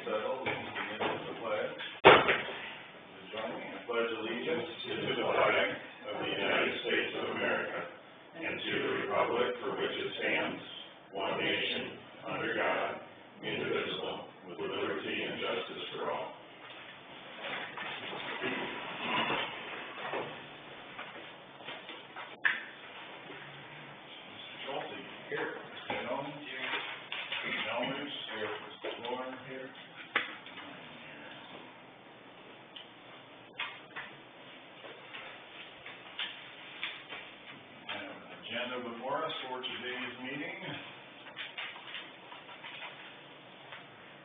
settled, begin with the pledge. Join me. I pledge allegiance to the flag of the United States of America and to the republic for which it stands, one nation, under God, indivisible, with liberty and justice for all. Mr. Schulte, here. Mr. Jones, here. Mr. Elmers, here. Mr. Moore, here. I have an agenda before us for today's meeting.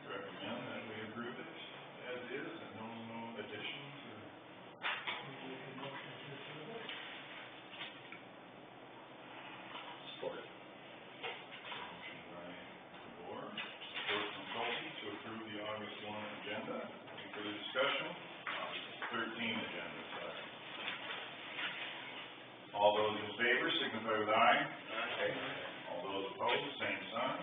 Recommend that we approve it as is and no additions or support. Motion by DeBoer, support from Schulte to approve the August 1 agenda. Any further discussion? August 13 agenda. All those in favor signify with aye. Aye. All those opposed, same sign.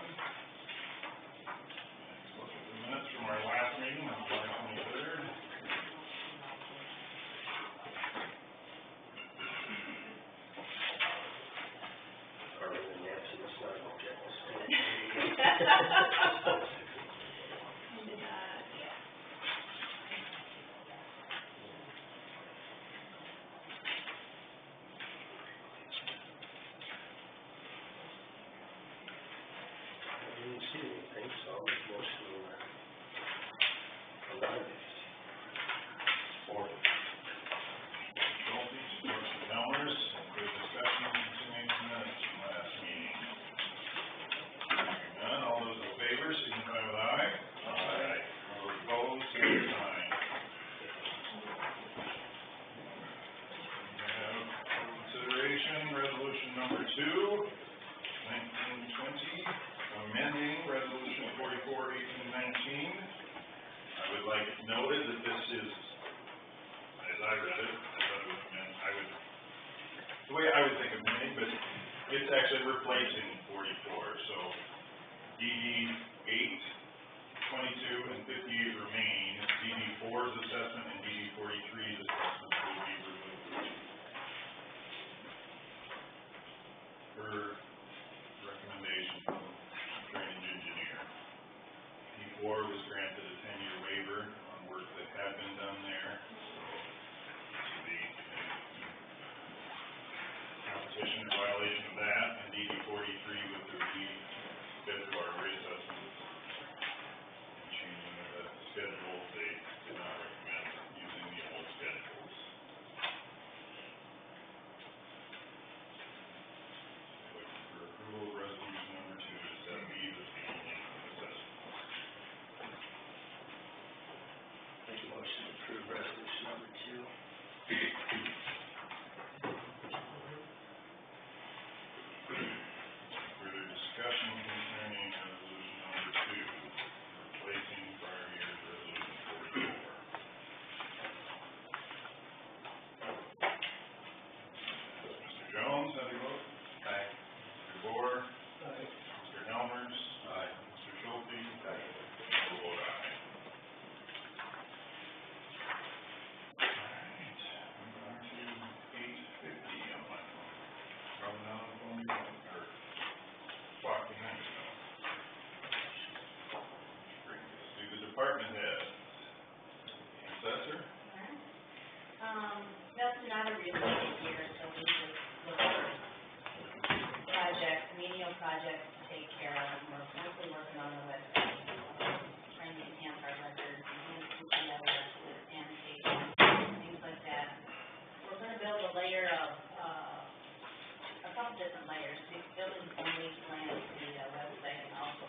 Let's look at the minutes from our last meeting on July 23rd. Other than Nancy, let's not look at this. I didn't see anything, so I'll make motion to allow it. Support. Schulte, support from Elmers. For discussion concerning the minutes from last meeting. Hearing none, all those in favor signify with aye. Aye. All those opposed, same sign. We have for consideration resolution number 2, 1920, amending resolution 44, 1819. I would like it noted that this is, as I read it, the way I would think of amending, but it's actually replacing 44. So DD 8, 22, and 58 remain. DD 4's assessment and DD 43's assessment will be removed. Per recommendation from the drainage engineer. D4 was granted a 10-year waiver on work that had been done there. So this would be competition or violation of that, and DD 43 with the February reassessment and changing of the schedule. They did not recommend using the old schedules. Looking for approval of resolution number 2 to set the assessment. Make a motion to approve resolution number 2. Further discussion concerning resolution number 2, replacing prior year's resolution 44. Mr. Jones, how do you vote? Aye. Mr. DeBoer? Aye. Mr. Elmers? Aye. Mr. Schulte? Aye. I will vote aye. Alright, move on to 850 on my phone. Probably not on the phone you're on, or clock behind you though. Bring this to the department head. Assessor? That's not a real estate year, so we just look for projects, menial projects to take care of. We're mostly working on the website, trying to enhance our records, enhance sanitation, things like that. We're going to build a layer of, a couple different layers. We're building some lead plans to the website and also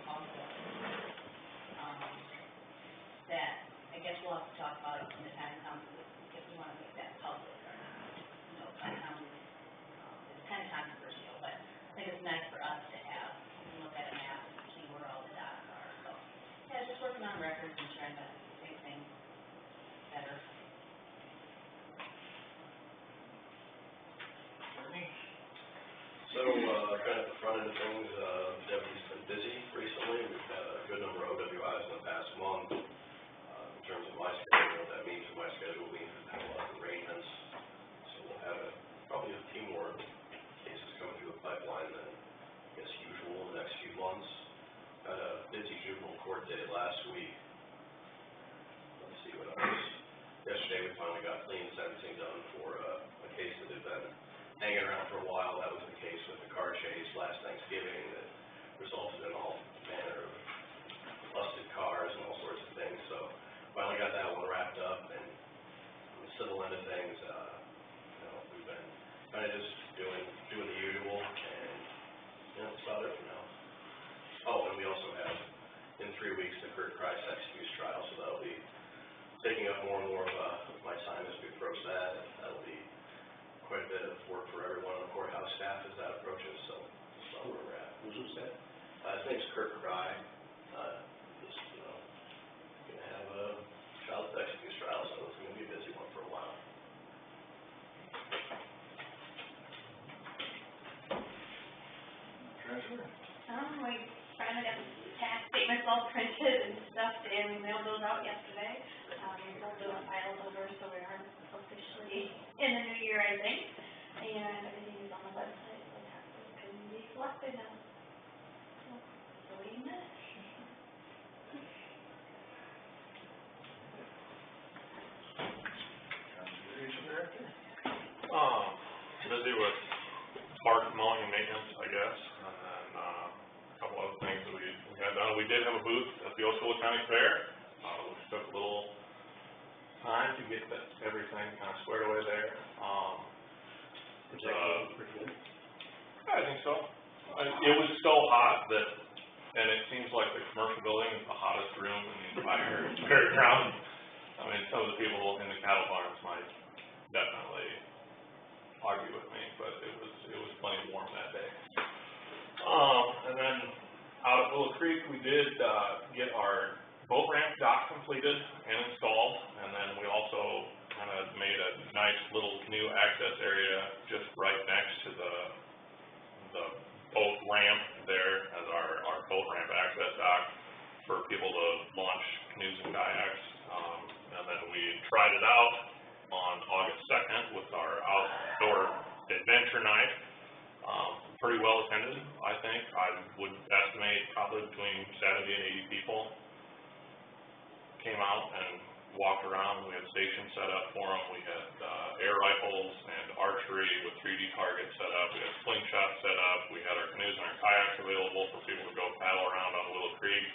that I guess we'll have to talk about it when the time comes if we want to make that public or not. You know, sometimes it's kind of controversial, but I think it's nice for us to have, look at a map and see where all the dots are. So, yeah, just working on records and trying to make things better. Courtney? So, kind of the front end of things, Debbie's been busy recently. We've had a good number of OWIs in the past month. In terms of my schedule, what that means in my schedule means we've had a lot of arrangements. So we'll have probably a few more cases coming through the pipeline than, I guess, usual in the next few months. Had a busy juvenile court day last week. Let's see what else. Yesterday, we finally got clean sentencing done for a case that had been hanging around for a while. That was the case with the car chase last Thanksgiving that resulted in all manner of busted cars and all sorts of things. So finally got that one wrapped up, and on the civil end of things, we've been kind of just doing the usual, and that's about it for now. Oh, and we also have in 3 weeks the Kurt Kreis sex abuse trial, so that'll be taking up more and more of my time as we approach that. And that'll be quite a bit of work for everyone on the courthouse staff as that approaches. So that's about where we're at. Who's that? His name's Kurt Kreis. Just gonna have a child sex abuse trial, so it's gonna be a busy one for a while. Treasurer? We finally got the tax statements all printed and stuff, and we mailed those out yesterday. We pulled those files over, so we are officially in the new year, I think. And everything is on the website, so taxes can be collected now. So waiting that. Conservation Director? Busy with park mowing and maintenance, I guess, and then, a couple other things that we had done. We did have a booth at the Osceola County Fair, which took a little time to get everything kind of squared away there. Pretty good. I think so. It was so hot that, and it seems like the commercial building is the hottest room in the entire fairground. I mean, some of the people in the cattle barns might definitely argue with me, but it was plenty warm that day. And then out at Willow Creek, we did get our boat ramp dock completed and installed, and then we also kind of made a nice little canoe access area just right next to the boat ramp there as our boat ramp access dock for people to launch canoes and kayaks. And then we tried it out on August 2nd with our outdoor adventure night. Pretty well attended, I think. I would estimate probably between 70 and 80 people came out and walked around. We had stations set up for them. We had air rifles and archery with 3D targets set up. We had slingshots set up. We had our canoes and our kayaks available for people to go paddle around on Willow Creek.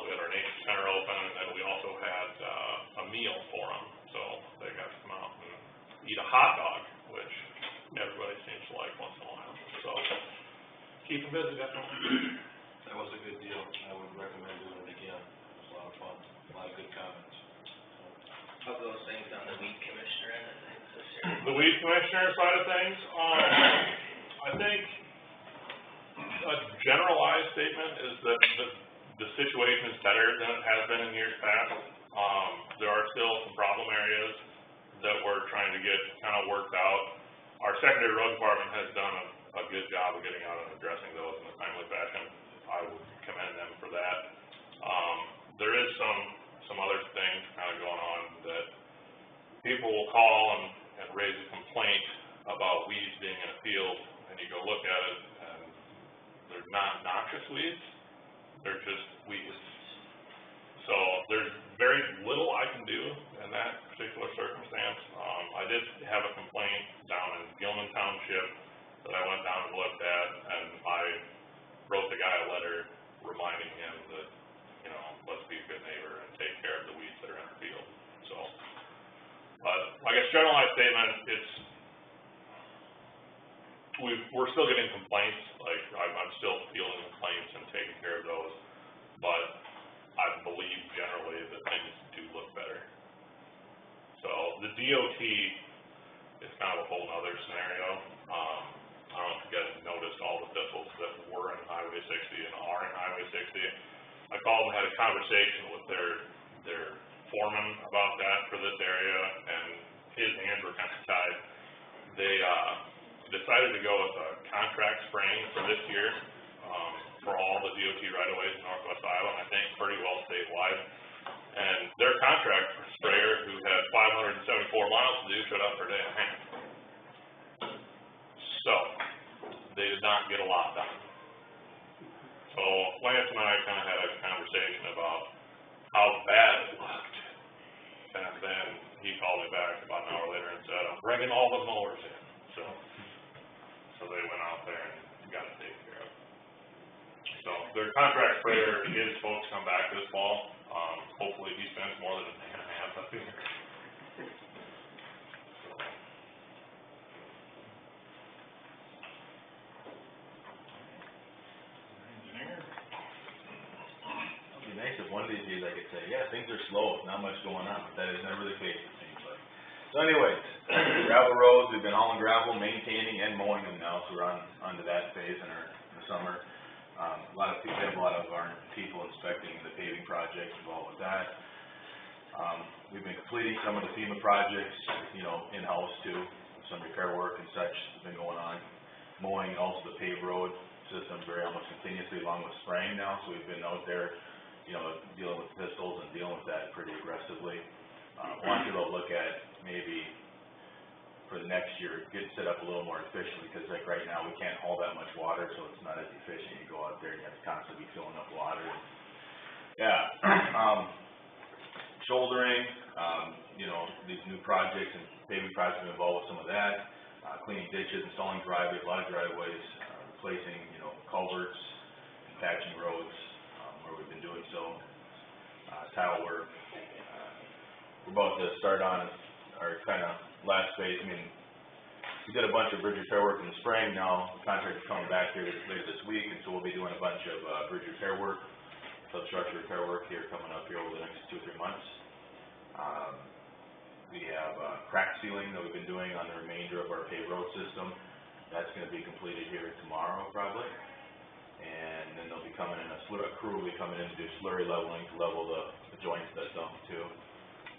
We had our nature center open, and then we also had a meal for them. So they got to come out and eat a hot dog, which everybody seems to like once in a while. So keep them busy, definitely. That was a good deal. I would recommend doing it again. It was a lot of fun, a lot of good comments. Of those things on the weed commissioner end of things this year? The weed commissioner side of things, I think a generalized statement is that the situation is better than it has been in years past. There are still some problem areas that we're trying to get kind of worked out. Our secondary road department has done a good job of getting out and addressing those in a timely fashion. I would commend them for that. There is some other things kind of going on that people will call and raise a complaint about weeds being in a field, and you go look at it, and they're not noxious weeds, they're just weeds. So there's very little I can do in that particular circumstance. I did have a complaint down in Gilman Township that I went down and looked at, and I wrote the guy a letter reminding him that, let's be a good neighbor and take care of the weeds that are in our field. So, but I guess generalized statement, we're still getting complaints. Like I'm still fielding complaints and taking care of those, but I believe generally that things do look better. So the DOT is kind of a whole other scenario. I don't know if you guys noticed all the thistles that were in Highway 60 and are in Highway 60. I called and had a conversation with their foreman about that for this area, and his hands were kind of tied. They decided to go with a contract spraying for this year, for all the DOT right-of-ways in northwest Iowa, and I think pretty well statewide. And their contract sprayer, who had 574 miles to do, showed up for a day and a half. So, they did not get a lot done. So Lance and I kind of had a conversation about how bad it looked. And then he called me back about an hour later and said, I'm bringing all the mowers in. So they went out there and got it taken care of. So their contract sprayer is supposed to come back this fall. Hopefully he spends more than a day and a half up here. Engineer? It'd be nice if one of these days I could say, yeah, things are slow, not much going on, but that is never the case, it seems like. So anyways, gravel roads, we've been hauling gravel, maintaining and mowing them now, so we're onto that phase in the summer. A lot of our people inspecting the paving projects involved with that. We've been completing some of the FEMA projects, in-house too, some repair work and such has been going on. Mowing also the paved road system very almost continuously along with spraying now, so we've been out there, dealing with thistles and dealing with that pretty aggressively. Want to look at maybe for the next year, get set up a little more efficiently, because like right now, we can't haul that much water, so it's not as efficient. You go out there and you have to constantly be filling up water. Yeah, shouldering, these new projects and paving projects are involved with some of that, cleaning ditches, installing driveways, a lot of driveways, replacing, culverts, and patching roads, where we've been doing so, tile work. We're about to start on our kind of last phase. We did a bunch of bridge repair work in the spring. Now contractor's coming back here later this week, and so we'll be doing a bunch of bridge repair work, substructure repair work here coming up here over the next 2 or 3 months. We have crack sealing that we've been doing on the remainder of our paved road system. That's going to be completed here tomorrow probably. And then they'll be coming in, a crew will be coming in to do slurry leveling to level the joints that dump too.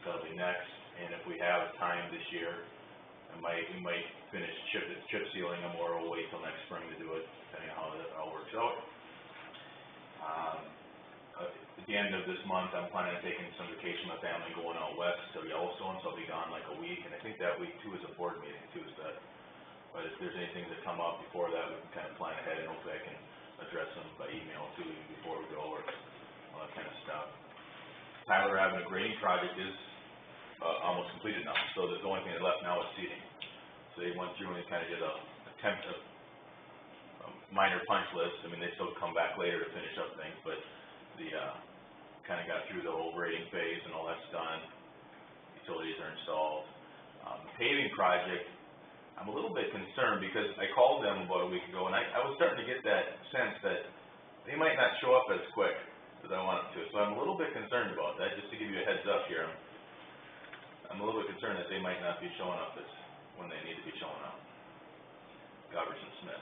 That'll be next. And if we have time this year, we might finish chip sealing them, or we'll wait till next spring to do it, depending on how that all works out. At the end of this month, I'm planning on taking some vacation with my family, going out west to Yellowstone, so I'll be gone like a week. And I think that week too is a board meeting too, but if there's anything that come up before that, we can kind of plan ahead, and hopefully I can address them by email too, even before we go, or all that kind of stuff. Tyler Avenue grading project is almost completed now, so the only thing that's left now is seeding. So they went through and they kind of did a minor punch list. They still come back later to finish up things, but the kind of got through the whole grading phase and all that's done. Utilities are installed. The paving project, I'm a little bit concerned because I called them about a week ago, and I was starting to get that sense that they might not show up as quick as I want them to. So I'm a little bit concerned about that, just to give you a heads up here. I'm a little bit concerned that they might not be showing up when they need to be showing up. Goverson Smith.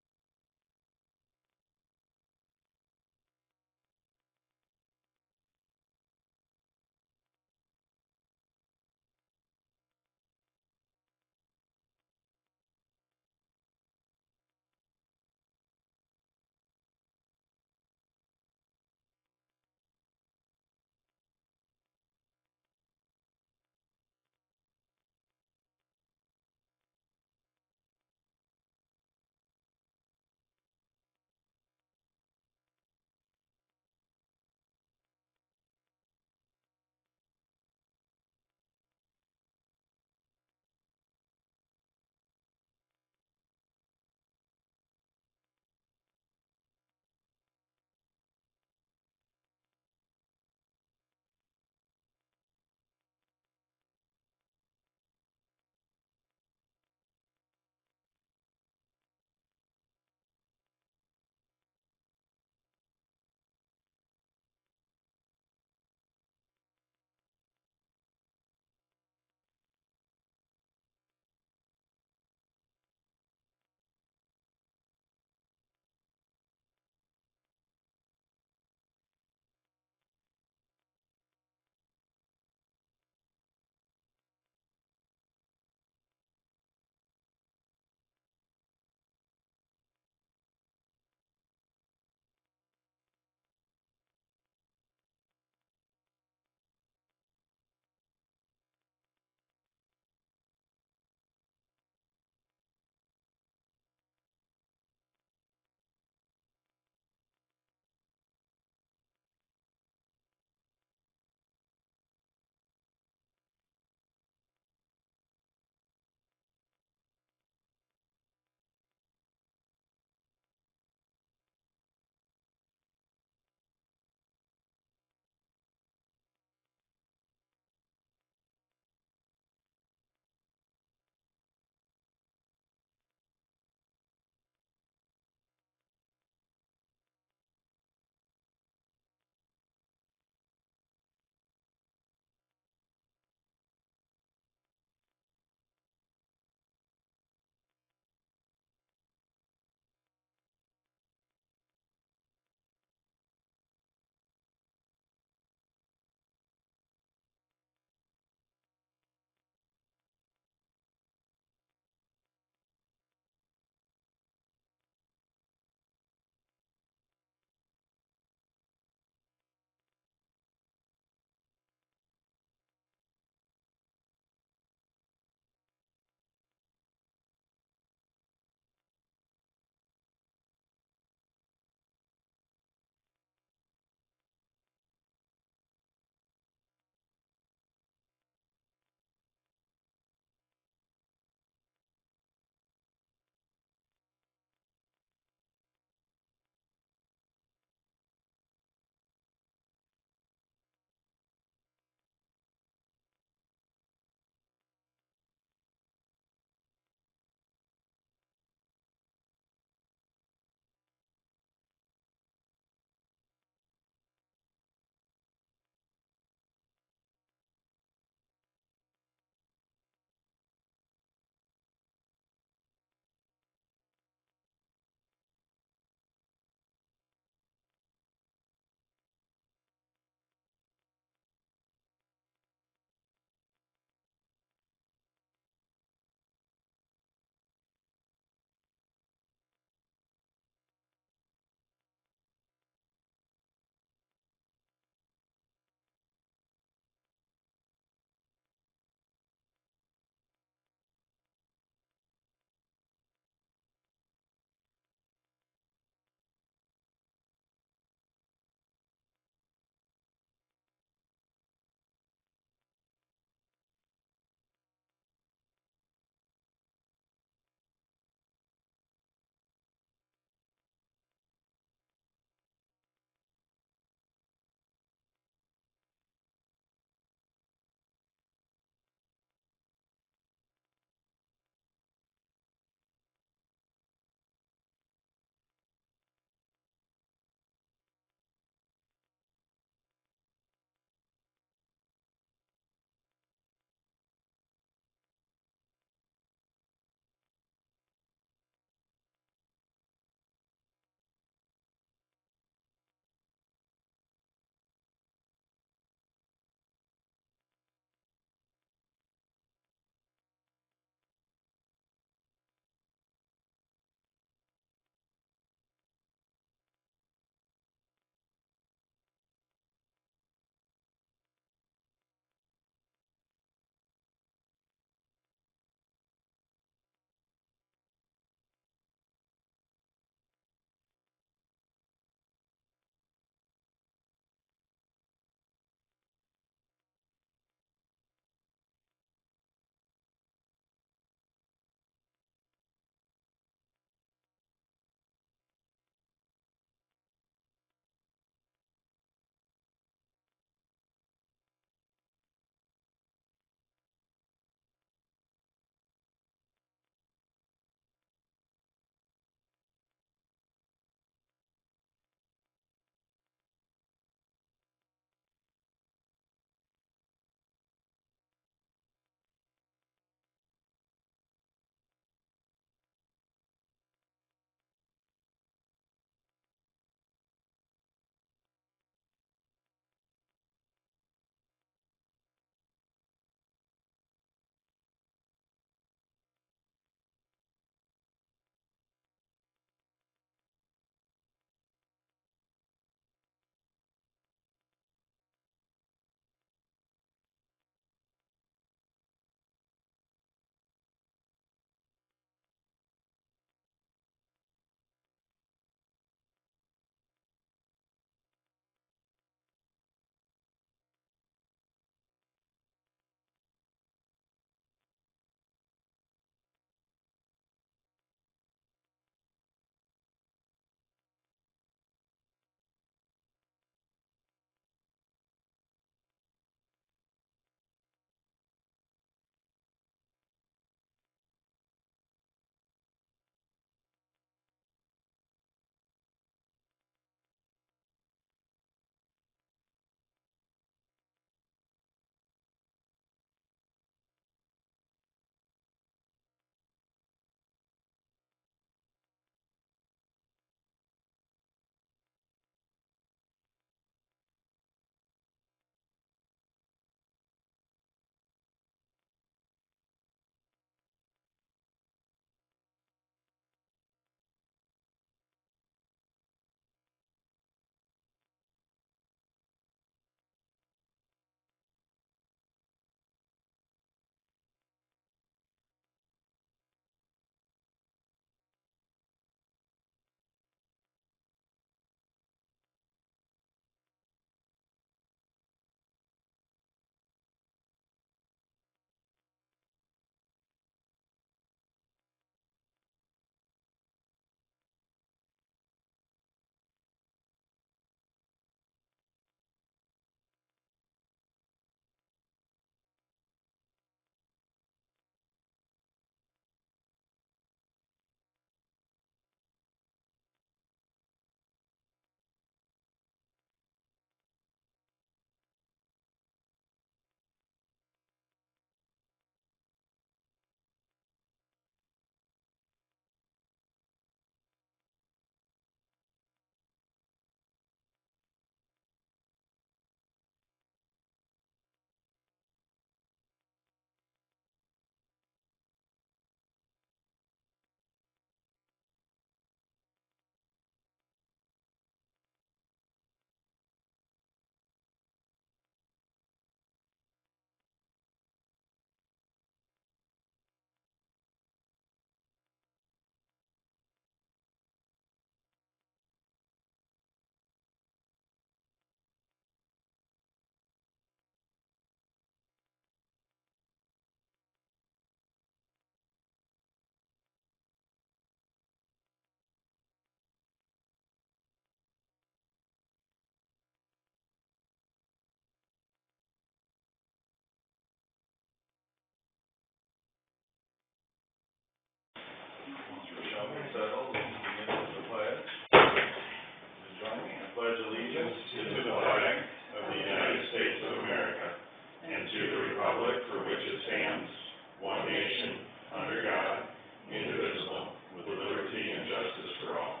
nation, under God, indivisible, with liberty and justice for all.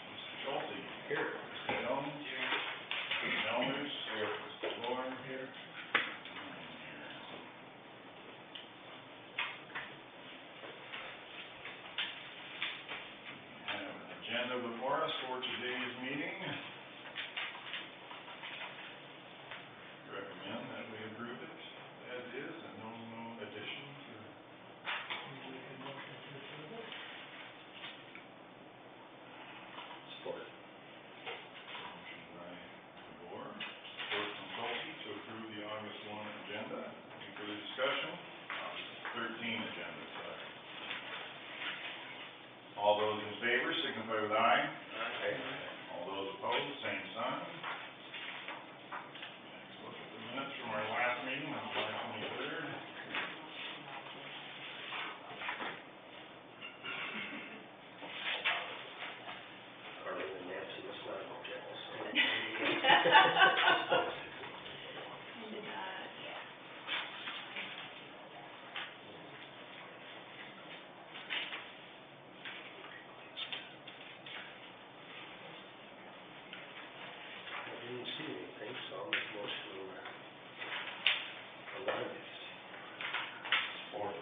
Mr. Schulte. Here. Mr. Jones. Here. Mr. Helmers. Here. Mr. Moore. Here. I have an agenda before us for today's meeting. Recommend that we approve it as is and no additions or. Support. Motion by DeBoer, support from Schulte to approve the August 1 agenda. Any further discussion? August 13 agenda, sorry. All those in favor signify with aye. Aye. All those opposed, same sign. Next, look at the minutes from our last meeting on July 23rd. Arlene and Nancy must not have jealous. I didn't see anything, so I'll make motion to allow it. Support.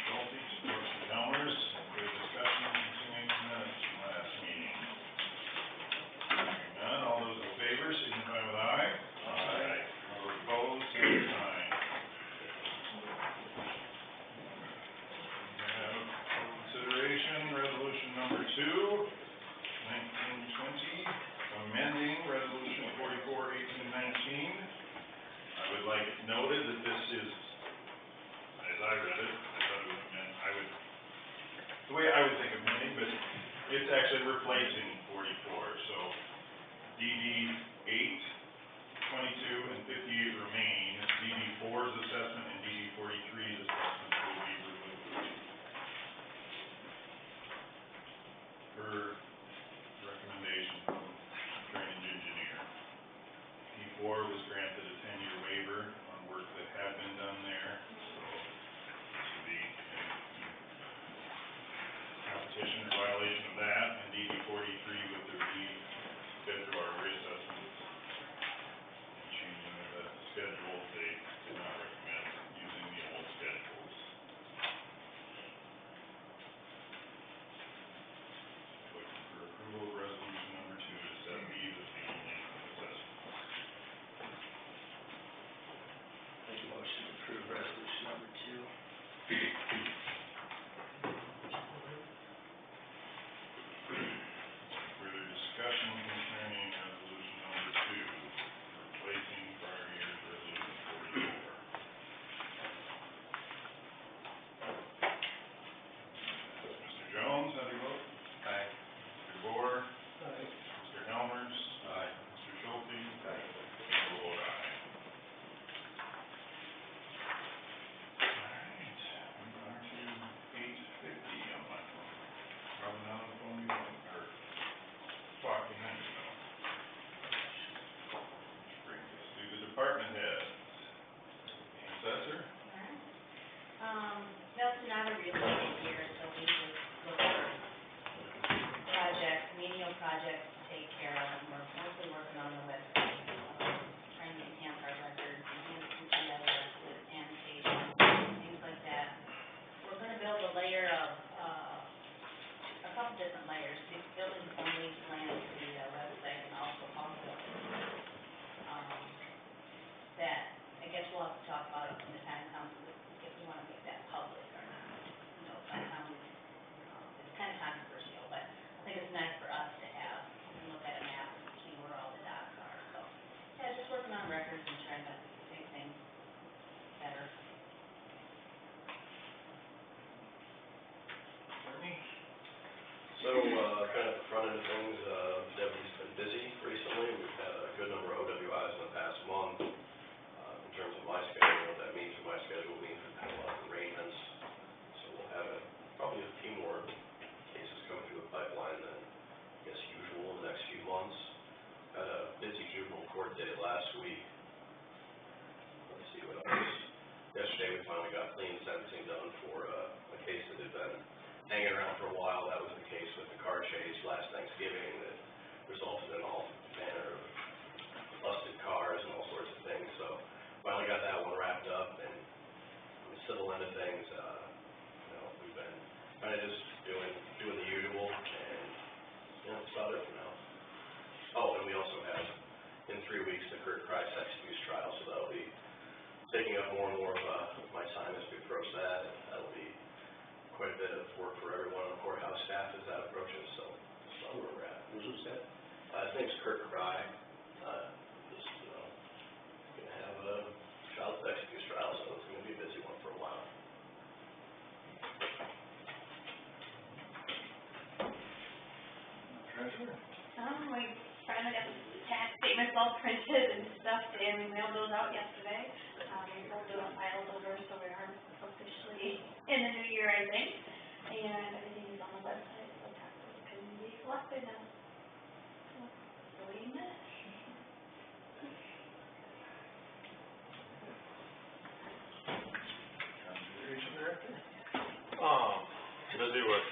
Schulte, support from Helmers. Any discussion concerning the minutes from last meeting? Hearing none, all those in favor signify with aye. Aye. All those opposed, same sign. We have for consideration, resolution number 2, 1920, amending resolution 44, 1819. I would like it noted that this is, as I read it, I thought it was meant, the way I would think of amending, but it's actually replacing 44, so DD 8, 22, and 58 remain. DD 4's assessment and DD 43's assessment will be removed. Per recommendation from drainage engineer. D4 was granted a 10-year waiver on work that had been done there, so this would be in competition or violation of that, and DD 43 with the schedule or reassessment. Changing of the schedule, they did not recommend using the old schedules. Looking for approval of resolution number 2 to set these as the only assessment. Make a motion to approve resolution number 2. Further discussion concerning resolution number 2, replacing prior year's resolution 44. Mr. Jones, how do you vote? Aye. Mr. DeBoer? Aye. Mr. Helmers? Aye. Mr. Schulte? Aye. I will vote aye. All right, we're on to 850 on my phone. Probably not on the phone you want, or clock behind you though. Which brings us to the department heads. Assessor? That's not a real estate year, so we just look for projects, menial projects to take care of. We're mostly working on the website, trying to enhance our records, enhance the GIS with annotation, things like that. We're gonna build a layer of, a couple different layers, building some lead plans to the website and also that, I guess we'll have to talk about it when the time comes, if we wanna make that public or not. You know, sometimes, it's kind of controversial, but I think it's nice for us to have, look at a map and see where all the dots are, so. Yeah, just working on records and trying to make things better. Courtney? So, kind of the front end of things, Debbie's been busy recently. We've had a good number of OWIs in the past month. In terms of my schedule, what that means for my schedule means we've had a lot of arraignments. So we'll have probably a few more cases come through the pipeline than, I guess, usual in the next few months. yesterday, we finally got clean sentencing done for, a case that had been hanging around for a while. That was the case with the car chase last Thanksgiving that resulted in all manner of busted cars and all sorts of things. So finally got that one wrapped up, and on the civil end of things, we've been kind of just doing the usual, and, that's about it for now. Oh, and we also have, in 3 weeks, the Kurt Price sex abuse trial, so that'll be taking up more and more of, my time as we approach that, and that'll be quite a bit of work for everyone on the courthouse staff as that approaches, so that's about where we're at. Who's that? His name's Kurt Fry, just, gonna have a child sex abuse trial, so it's gonna be a busy one for a while. Treasurer? We finally got the tax statements all printed and stuff, and we mailed those out yesterday. We rolled those files over, so we are officially in the new year, I think. And everything is on the website, so taxes can be collected now. So, waiting it. Conservation Director? Busy with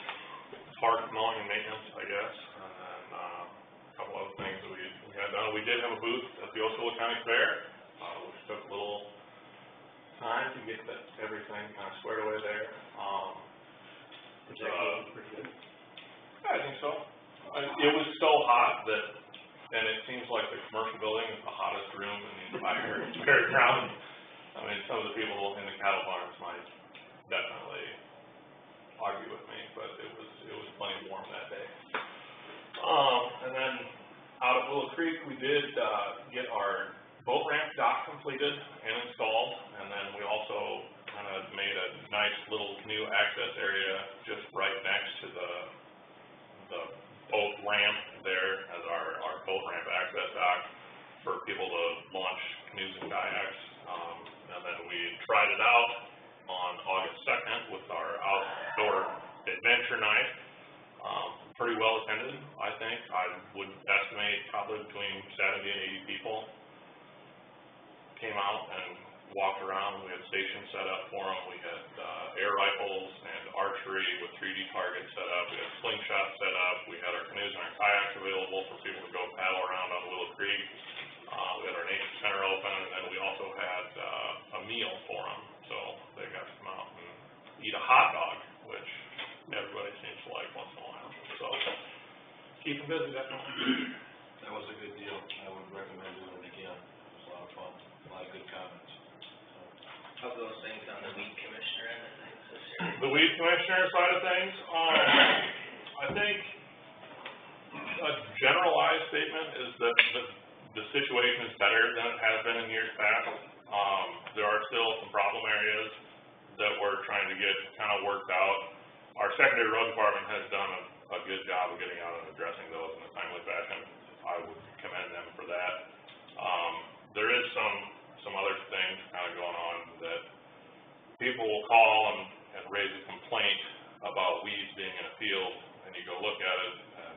park mowing and maintenance, I guess, and then, a couple other things that we had done. We did have a booth at the Osceola County Fair, which took a little time to get everything kind of squared away there. Pretty good. I think so. It was so hot that, and it seems like the commercial building is the hottest room in the entire fairground. I mean, some of the people in the cattle farms might definitely argue with me, but it was plenty warm that day. And then out at Willow Creek, we did, get our boat ramp dock completed and installed, and then we also kind of made a nice little new access area just right next to the boat ramp there as our boat ramp access dock for people to launch canoes and kayaks. And then we tried it out on August 2nd with our outdoor adventure night. Pretty well attended, I think. I would estimate probably between 70 and 80 people came out and walked around. We had stations set up for them. We had air rifles and archery with 3D targets set up. We had slingshots set up. We had our canoes and our kayaks available for people to go paddle around on Willow Creek. We had our nature center open, and then we also had a meal for them. So they got to come out and eat a hot dog, which everybody seems to like once in a while. So keep them busy, definitely. That was a good deal. I would recommend doing it again. It was a lot of fun, a lot of good comments. How those things on the weed commissioner end of things this year? The weed commissioner side of things, I think a generalized statement is that the situation is better than it has been in years past. There are still some problem areas that we're trying to get kind of worked out. Our secondary road department has done a good job of getting out and addressing those in a timely fashion. I would commend them for that. There is some other things kind of going on that people will call and raise a complaint about weeds being in a field, and you go look at it, and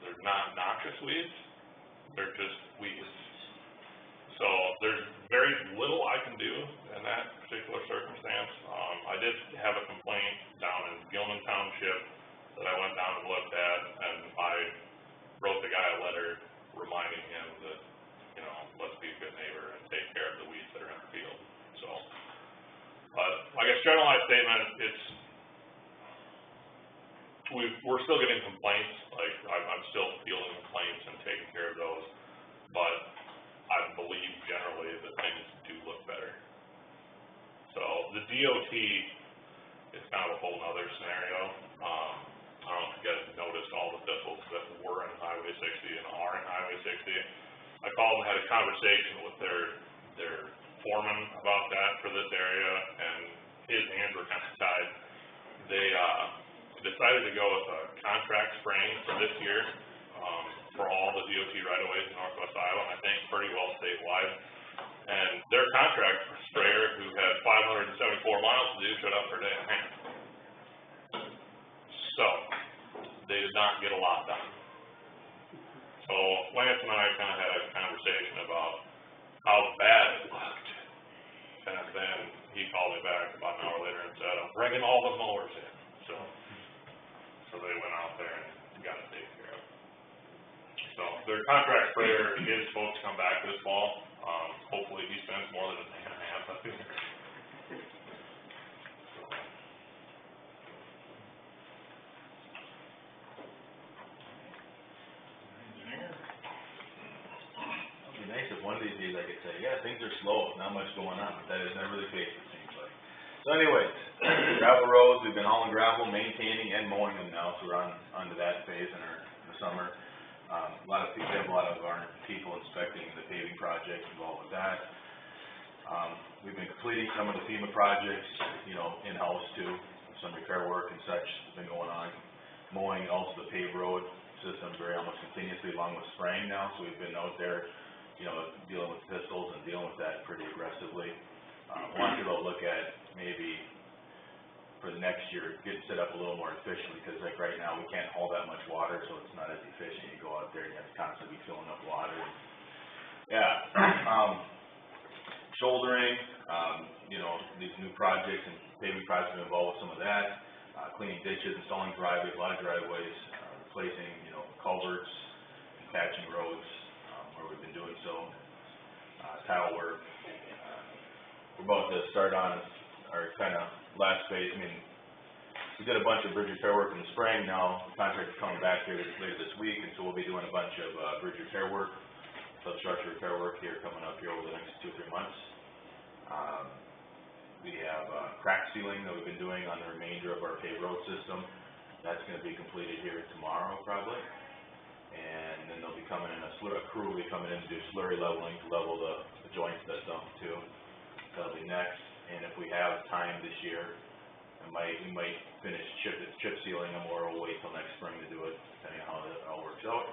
they're not noxious weeds, they're just weeds. So there's very little I can do in that particular circumstance. I did have a complaint down in Gilman Township that I went down and looked at, and I wrote the guy a letter reminding him that, let's be a good neighbor and take care of the weeds that are in the field. So, but I guess generalized statement, we're still getting complaints, like I'm still fielding complaints and taking care of those, but I believe generally that things do look better. So the DOT is kind of a whole other scenario. I don't know if you guys noticed all the thistles that were in Highway 60 and are in Highway 60. I called and had a conversation with their foreman about that for this area, and his hands were kind of tied. They decided to go with a contract spraying for this year for all the DOT right-of-ways in Northwest Iowa, I think pretty well statewide. And their contract sprayer, who had 574 miles to do, showed up for a day and a half. So, they did not get a lot done. So, Lance and I kind of had a conversation about how bad it looked. And then he called their contract sprayer is supposed to come back this fall. Hopefully he spends more than a day and a half up there. Engineer? It'd be nice if one of these days I could say, yeah, things are slow, not much going on, but that is never the case, it seems like. So anyways, gravel roads, we've been hauling gravel, maintaining and mowing them now, so we're onto that phase in the summer. A lot of people, we have a lot of our people inspecting the paving project involved with that. We've been completing some of the FEMA projects, you know, in-house too, some repair work and such has been going on. Mowing also the paved road system very almost continuously along with spraying now, so we've been out there, you know, dealing with thistles and dealing with that pretty aggressively. Wanted to look at maybe for the next year, get set up a little more efficiently, because like right now, we can't haul that much water, so it's not as efficient. You go out there, you have to constantly be filling up water. Yeah, shouldering, you know, these new projects and paving projects are involved with some of that. Cleaning ditches, installing driveways, a lot of driveways, replacing, you know, culverts and patching roads, where we've been doing so. Tile work. We're about to start on our kind of last phase. I mean, we did a bunch of bridge repair work in the spring. Now the contractor's coming back here later this week, and so we'll be doing a bunch of bridge repair work, substructure repair work here coming up here over the next 2 or 3 months. We have crack sealing that we've been doing on the remainder of our paved road system. That's going to be completed here tomorrow probably. And then they'll be coming in, a crew will be coming in to do slurry leveling to level the joints that dump too. That'll be next. And if we have time this year, we might finish chip sealing them, or we'll wait till next spring to do it, depending on how that all works out.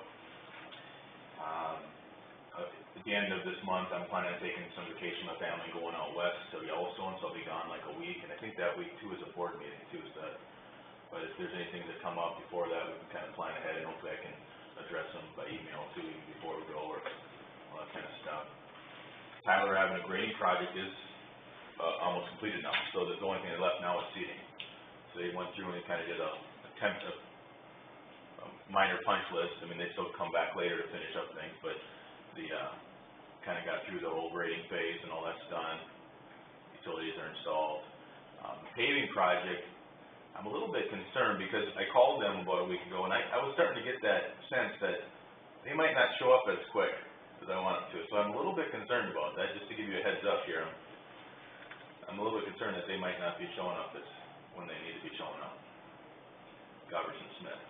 At the end of this month, I'm planning on taking some vacation with my family, going out west to Yellowstone, so I'll be gone like a week, and I think that week too is a board meeting too, but if there's anything that come up before that, we can kind of plan ahead, and hopefully I can address them by email too, even before we go, or all that kind of stuff. Tyler Avenue grading project is almost completed now, so the only thing left now is seeding. So they went through and they kind of did a minor punch list. I mean, they still come back later to finish up things, but the kind of got through the whole grading phase and all that's done. Utilities are installed. The paving project, I'm a little bit concerned because I called them about a week ago, and I was starting to get that sense that they might not show up as quick as I want them to. So I'm a little bit concerned about that, just to give you a heads up here. I'm a little bit concerned that they might not be showing up when they need to be showing up. Goverson Smith.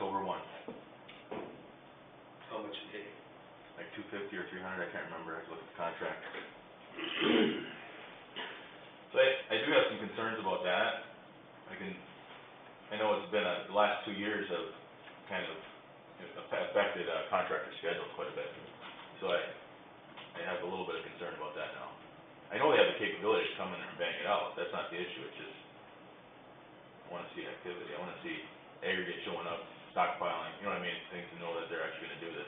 October 1, How much you take? like 250 or 300, I can't remember, I have to look at the contract. So I do have some concerns about that. I know it's been, the last 2 years have kind of affected contractor schedules quite a bit. So I have a little bit of concern about that now. I know they have the capability to come in there and bang it out, that's not the issue, it's just, I wanna see activity, I wanna see aggregate showing up, stockpiling, you know what I mean, things to know that they're actually gonna do this.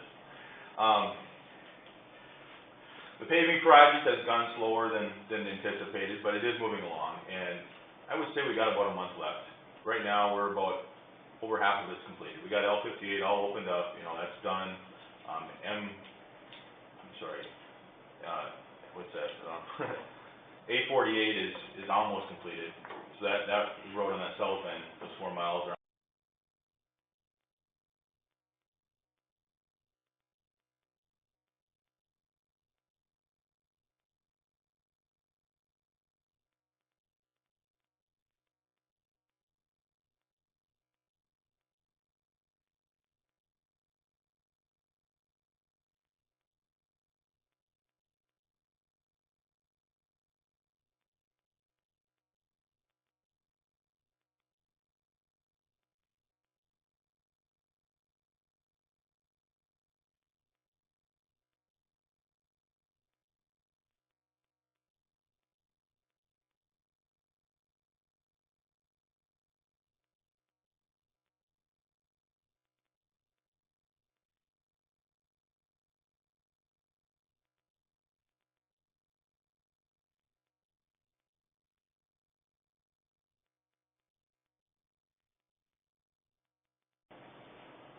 The paving project has gone slower than anticipated, but it is moving along, and I would say we got about a month left. Right now, we're about over half of it's completed. We got L58 all opened up, you know, that's done. A48 is almost completed, so that road on that south end, those 4 miles are.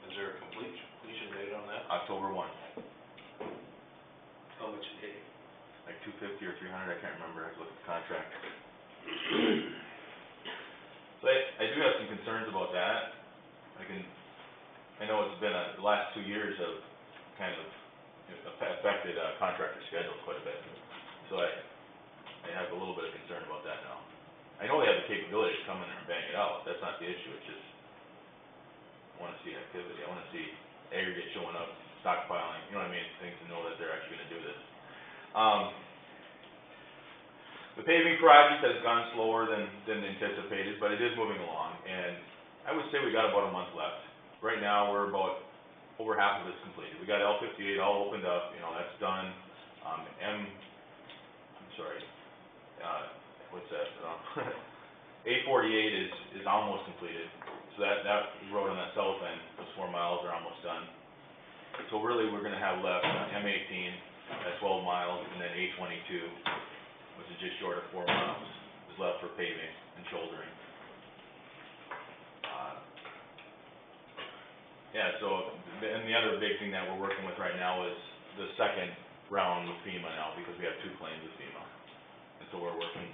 Is there a completion date on that? October 1, How much you take? like 250 or 300, I can't remember, I have to look at the contract. So I do have some concerns about that. I know it's been, the last 2 years have kind of affected contractor schedules quite a bit. So I have a little bit of concern about that now. I know they have the capability to come in there and bang it out, that's not the issue, it's just, I wanna see activity, I wanna see aggregate showing up, stockpiling, you know what I mean, things to know that they're actually gonna do this. The paving project has gone slower than anticipated, but it is moving along, and I would say we got about a month left. Right now, we're about over half of it's completed. We got L58 all opened up, you know, that's done. A48 is almost completed, so that road on that south end, those 4 miles are almost done. So really, we're gonna have left M18 at 12 miles, and then A22, which is just short of 4 miles, is left for paving and shouldering. And the other big thing that we're working with right now is the second round with FEMA now, because we have 2 claims with FEMA. And so we're working,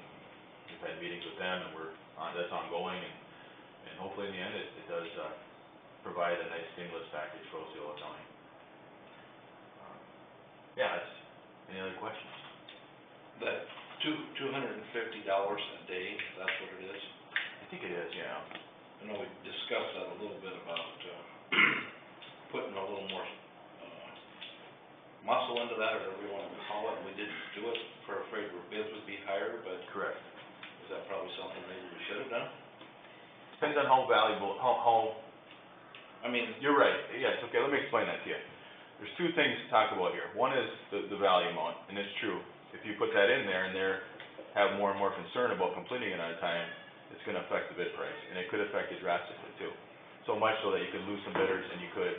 we've had meetings with them, and that's ongoing, and hopefully in the end, it does, provide a nice stimulus package for Osceola County. Any other questions? That $250 a day, that's what it is? I think it is, yeah. I know we discussed that a little bit about, putting a little more, muscle into that, or whatever you wanna call it, and we didn't do it, for afraid our bids would be higher, but Correct. is that probably something maybe we should have done? Depends on how valuable, how, I mean, you're right, yes, okay, let me explain that to you. There's 2 things to talk about here. One is the value amount, and it's true. If you put that in there and they have more and more concern about completing it on time, it's gonna affect the bid price, and it could affect it drastically too. So much so that you could lose some bidders and you could,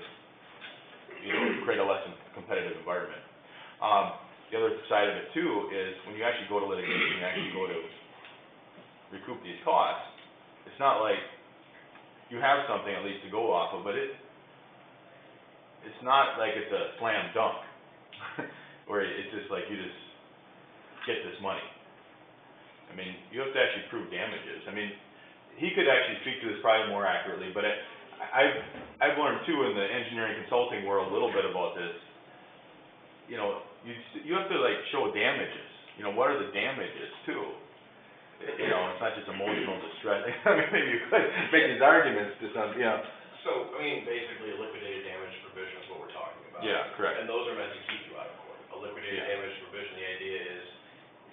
create a less competitive environment. The other side of it too is when you actually go to litigation, you actually go to recoup these costs, it's not like you have something at least to go off of, but it's not like it's a slam dunk, where it's just like you just get this money. I mean, you have to actually prove damages. I mean, he could actually speak to this probably more accurately, but I've learned too in the engineering consulting world a little bit about this. You know, you have to like show damages. You know, what are the damages too? You know, it's not just emotional distress. I mean, maybe you could make these arguments to some, So, I mean, basically, a liquidated damage provision is what we're talking about. Yeah, correct. And those are meant to keep you out of court. A liquidated Yeah. damage provision, the idea is,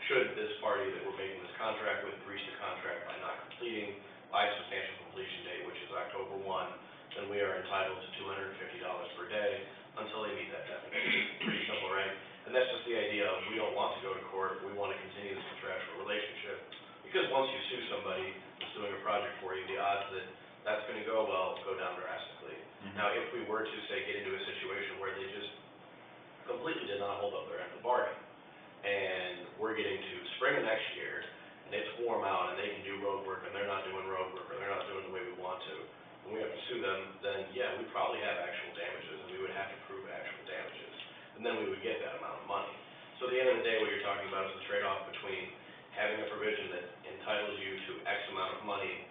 should this party that we're making this contract with breach the contract by not completing by substantial completion date, which is October 1, then we are entitled to $250 per day until they meet that definition. Pretty simple, right? And that's just the idea of, we don't want to go to court, we want to continue this contractual relationship. Because once you sue somebody that's doing a project for you, the odds that that's gonna go well go down drastically. Now, if we were to, say, get into a situation where they just completely did not hold up their end of the bargain, and we're getting to spring of next year, and it's warm out, and they can do road work, and they're not doing road work, or they're not doing the way we want to, and we have to sue them, then, yeah, we probably have actual damages, and we would have to prove actual damages, and then we would get that amount of money. So at the end of the day, what you're talking about is the trade-off between having a provision that entitles you to X amount of money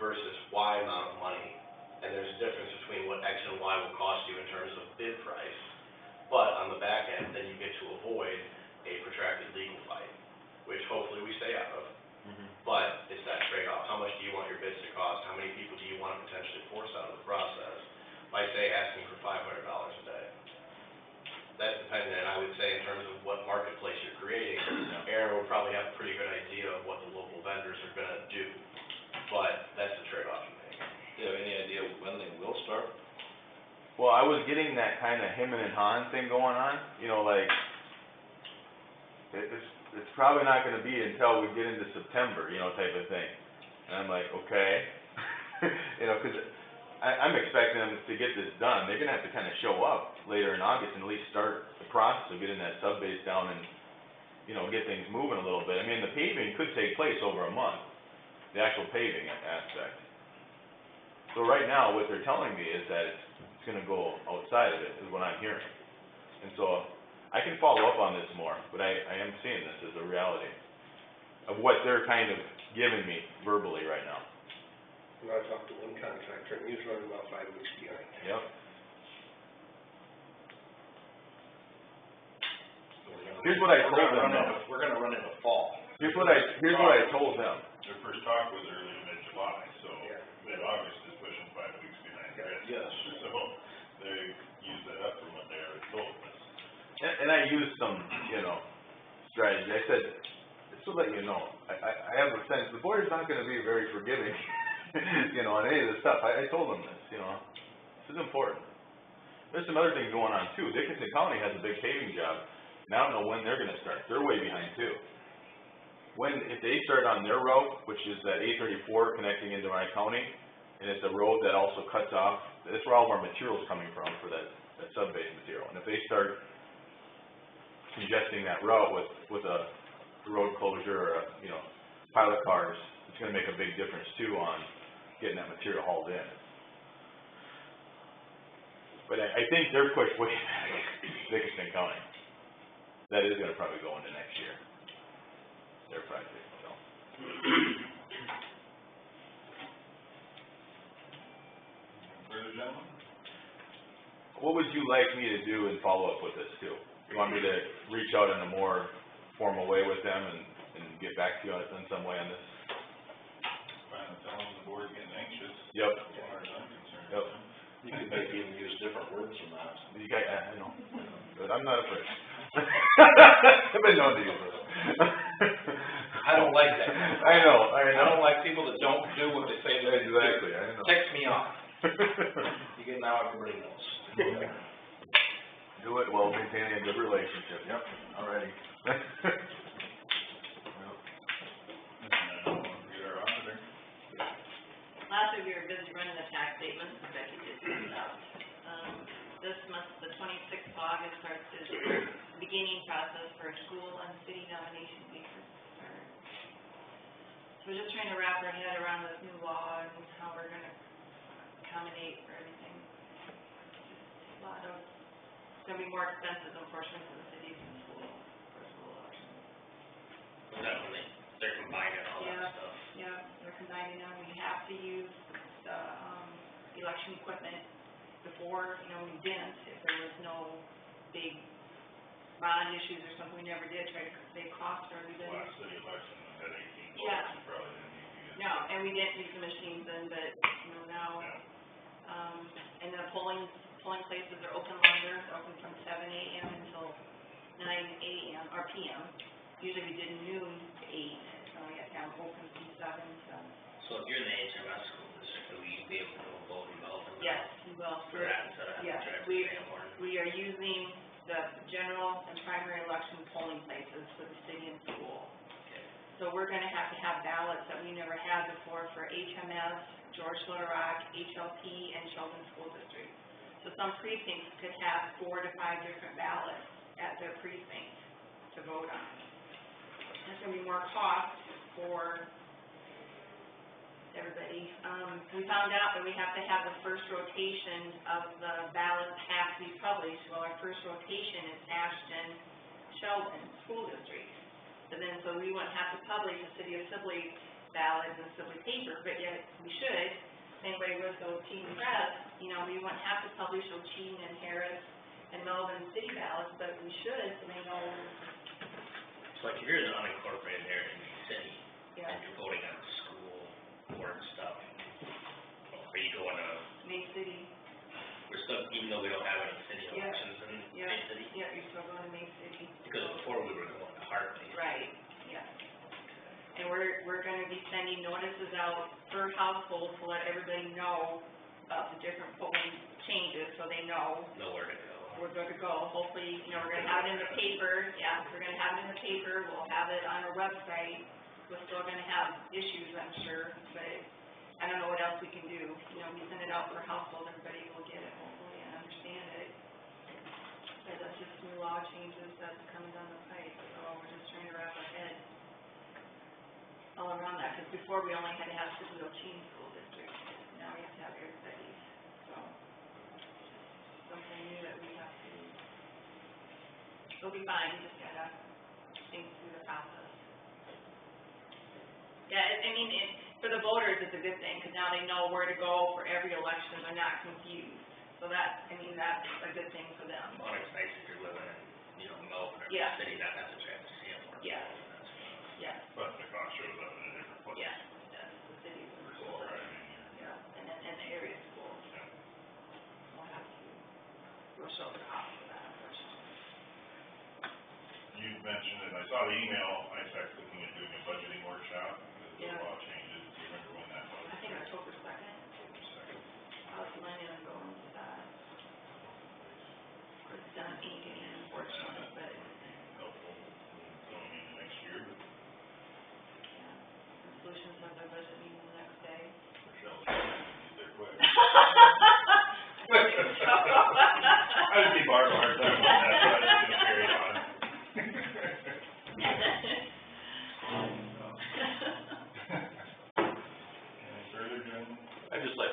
versus Y amount of money, and there's a difference between what X and Y will cost you in terms of bid price, but on the back end, then you get to avoid a protracted legal fight, which hopefully we stay out of. But it's that trade-off. How much do you want your bids to cost? How many people do you want to potentially force out of the process by, say, asking for $500 a day? That's dependent, I would say, in terms of what marketplace you're creating. Aaron would probably have a pretty good idea of what the local vendors are gonna do, but that's the trade-off you make. Do you have any idea when they will start? Well, I was getting that kind of him and Han thing going on, you know, like, it's probably not gonna be until we get into September, you know, type of thing. And I'm like, okay, you know, 'cause I'm expecting them to get this done, they're gonna have to kind of show up later in August and at least start the process of getting that sub-base down and, you know, get things moving a little bit. I mean, the paving could take place over a month, the actual paving aspect. So right now, what they're telling me is that it's gonna go outside of it, is what I'm hearing. And so, I can follow up on this more, but I am seeing this as a reality of what they're kind of giving me verbally right now. I talked to one contractor, and he's running about 5 weeks behind. Yep. So we're gonna- Here's what I told them, though. We're gonna run into fall. Here's what I told them. Their first talk was early to mid-July, so Yeah. mid-August is pushing 5 weeks behind, right? Yes. So they used that up from what they already told us. And I used some, you know, strategy. I said, just to let you know, I have a sense, the board is not gonna be very forgiving, you know, on any of this stuff. I told them this, you know, this is important. There's some other things going on too. Dickinson County has a big paving job, and I don't know when they're gonna start. They're way behind too. If they start on their route, which is that 834 connecting into my county, and it's a road that also cuts off, that's where all of our material's coming from for that sub-base material. And if they start congesting that route with a road closure or you know, pilot cars, it's gonna make a big difference too on getting that material hauled in. But I think they're pushed way back, Dickinson County. That is gonna probably go into next year, their project, so. Further, gentlemen? What would you like me to do in follow-up with this too? You want me to reach out in a more formal way with them and get back to you in some way on this? Fine, tell them the board's getting anxious, Yep. as far as I'm concerned. Yep. You could maybe even use different words than that. You guys, I know, but I'm not afraid. I've been known to use those. I don't like that. I know. I don't like people that don't do what they say they're gonna do. Exactly, I know. Ticks me off. You get, now everybody knows. Do it while maintaining a good relationship, yep, alrighty. Get our auditor. Last week we were busy running the tax statement, Becky did send it out. This month, the 26th of August, starts the beginning process for school and city nomination week. So we're just trying to wrap our head around this new law and how we're gonna accommodate for everything. A lot of, it's gonna be more expensive, unfortunately, for the cities and school, for school elections. Is that when they're combining all that stuff? Yeah, they're combining them, we have to use the, election equipment before, you know, we didn't, if there was no big bond issues or something, we never did try to save costs for everybody. Last city election, we had 18 votes, Yeah. you probably didn't need to use. No, and we didn't use the machines then, but, you know, now, Yeah. And the polling places are open longer, open from 7 a.m. until 9 a.m. or p.m. Usually we did noon to 8, so we have to have open from 7 to. So if you're in the HMS school district, will you be able to go vote in Belton? Yes, we will. For that, instead of having Yes, to drive to we- Sanborn? We are using the general and primary election polling places for the city and school. Okay. So we're gonna have to have ballots that we never had before for HMS, George Little Rock, HLP, and Sheldon School District. So some precincts could have 4 to 5 different ballots at their precinct to vote on. It's gonna be more cost for everybody. We found out that we have to have the first rotation of the ballots have to be published. Well, our first rotation is Ashton, Sheldon School District. But then, so we wouldn't have to publish the City of Sibley ballot in the Sibley paper, but yet we should. Same way with Ocean Press, you know, we wouldn't have to publish Ocean and Harris and Melvin city ballots, but we should, so they know, So like if you're in the unincorporated area in the city, yeah, and you're voting on school board stuff, are you going to, May City, we're still, even though we don't have any city Yeah. elections in Yeah. Main City? yeah, you're still going to May City. Because before we were going to Hartley. Right, yeah. And we're gonna be sending notices out per household to let everybody know about the different polling changes, so they know Nowhere to go. we're good to go. Hopefully, you know, we're gonna have it in the paper, yeah, we're gonna have it in the paper, we'll have it on our website. We're still gonna have issues, I'm sure, but I don't know what else we can do. You know, we send it out per household, everybody will get it hopefully and understand it. But that's just new law changes that's coming down the pipe, so we're just trying to wrap our head all around that, because before we only had to have Sibley Ocean School District, now we have to have everybody, so. Something new that we have to, it'll be fine, just gotta think through the process. Yeah, I mean, for the voters, it's a good thing, because now they know where to go for every election, they're not confused. So that, I mean, that's a good thing for them. Well, it's nice if you're living in, you know, Melbourne or Yeah. the city, not have to drive to Sanborn. Yeah. Yeah, But the cost shows up in a different place. yeah, yeah, the cities and Versus schools, driving. yeah, and the area schools. Yeah. We'll have to, we'll show the cost of that, unfortunately. You mentioned it, I saw the email, I started looking at doing a budgeting workshop, because Yeah. the law changes, do you remember when that was? I think October 2nd. Second. I was planning on going to that. Of course, it's done inking, unfortunately, but, Helpful, going into next year, but yeah. The Solutions have their budget meeting the next day. Michelle's get there quick. I would give Barb a hard time on that, so I'm just gonna carry it on. Any further, gentlemen? I'd just like,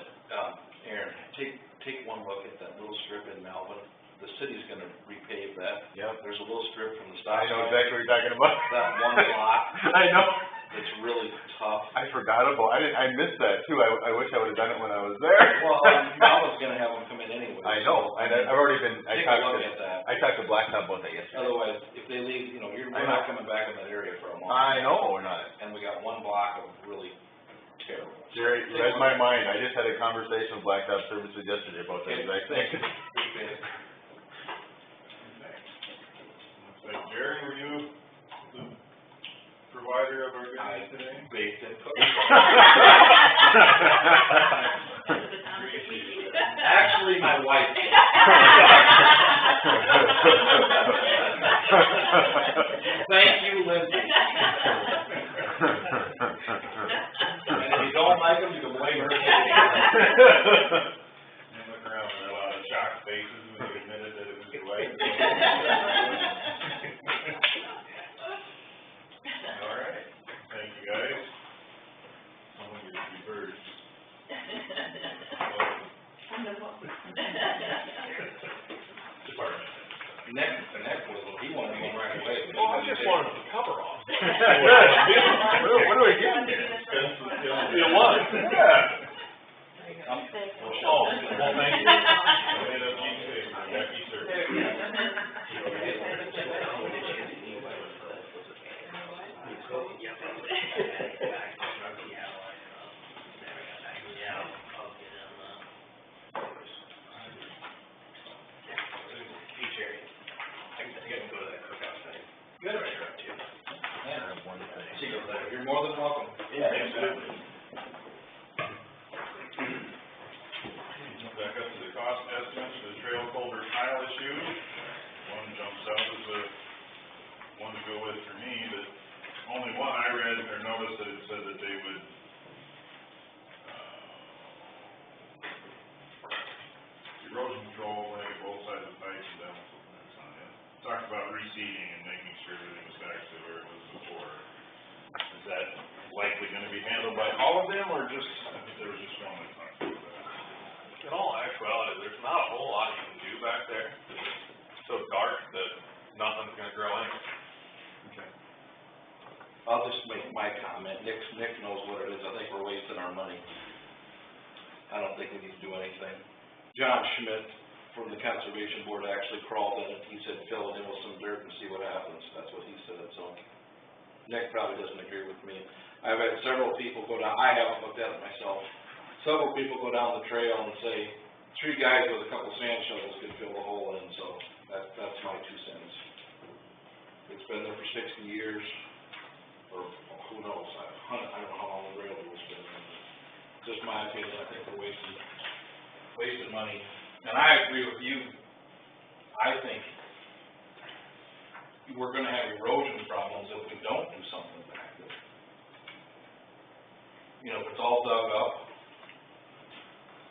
Aaron, take one look at that little strip in Melvin. The city's gonna repave that. Yep. There's a little strip from the stop I sign. know exactly what you're talking about. That one block, I know. it's really tough. I forgot about, I missed that too. I wish I would've done it when I was there. Well, Melvin's gonna have them come in anyway. I know, and I've already been, Take a look at that. I talked to Blacktop about that yesterday. Otherwise, if they leave, you know, we're not coming back in that area for a month. I know we're not. And we got one block of really terrible. Jerry, you read my mind. I just had a conversation with Blacktop Services yesterday about that exact thing. Looks like Jerry, were you the provider of our good news today? Baked and cooked. Actually, my wife did. Thank you, Lindsay. And if you don't like them, you can blame her. And look around, there are a lot of shocked faces when you admitted that it was your wife. All right, thank you, guys. Someone get a few birds. Department. The next one, he wanted to go right away. Well, I just wanted the cover off. What do we get here? It was. Yeah. Oh, well, thank you. End up being safe, Becky, sir. more than welcome. Yeah. Absolutely. Back up to the cost estimates for the trail culvert tile issue. One jumps out as a one to go with for me, but only one I read or noticed that it said that they would, erosion control, like both sides of the pipe and down, that's not it. Talked about reseeding and making sure everything was back to where it was before. Is that likely gonna be handled by all of them, or just, I think there was just one that talked about that? In all actuality, there's not a whole lot you can do back there. It's so dark that nothing's gonna grow anyway. Okay. I'll just make my comment. Nick knows what it is. I think we're wasting our money. I don't think we need to do anything. John Schmidt from the Conservation Board actually crawled in it. He said fill it in with some dirt and see what happens. That's what he said, so. Nick probably doesn't agree with me. I've had several people go down, I haven't looked at it myself. Several people go down the trail and say, 3 guys with a couple sand shovels could fill the hole in, so that's my 2 cents. It's been there for 60 years, or who knows, I don't know how long the railroad was been there. Just my opinion, I think we're wasting money. And I agree with you. I think we're gonna have erosion problems if we don't do something back there. You know, if it's all dug up,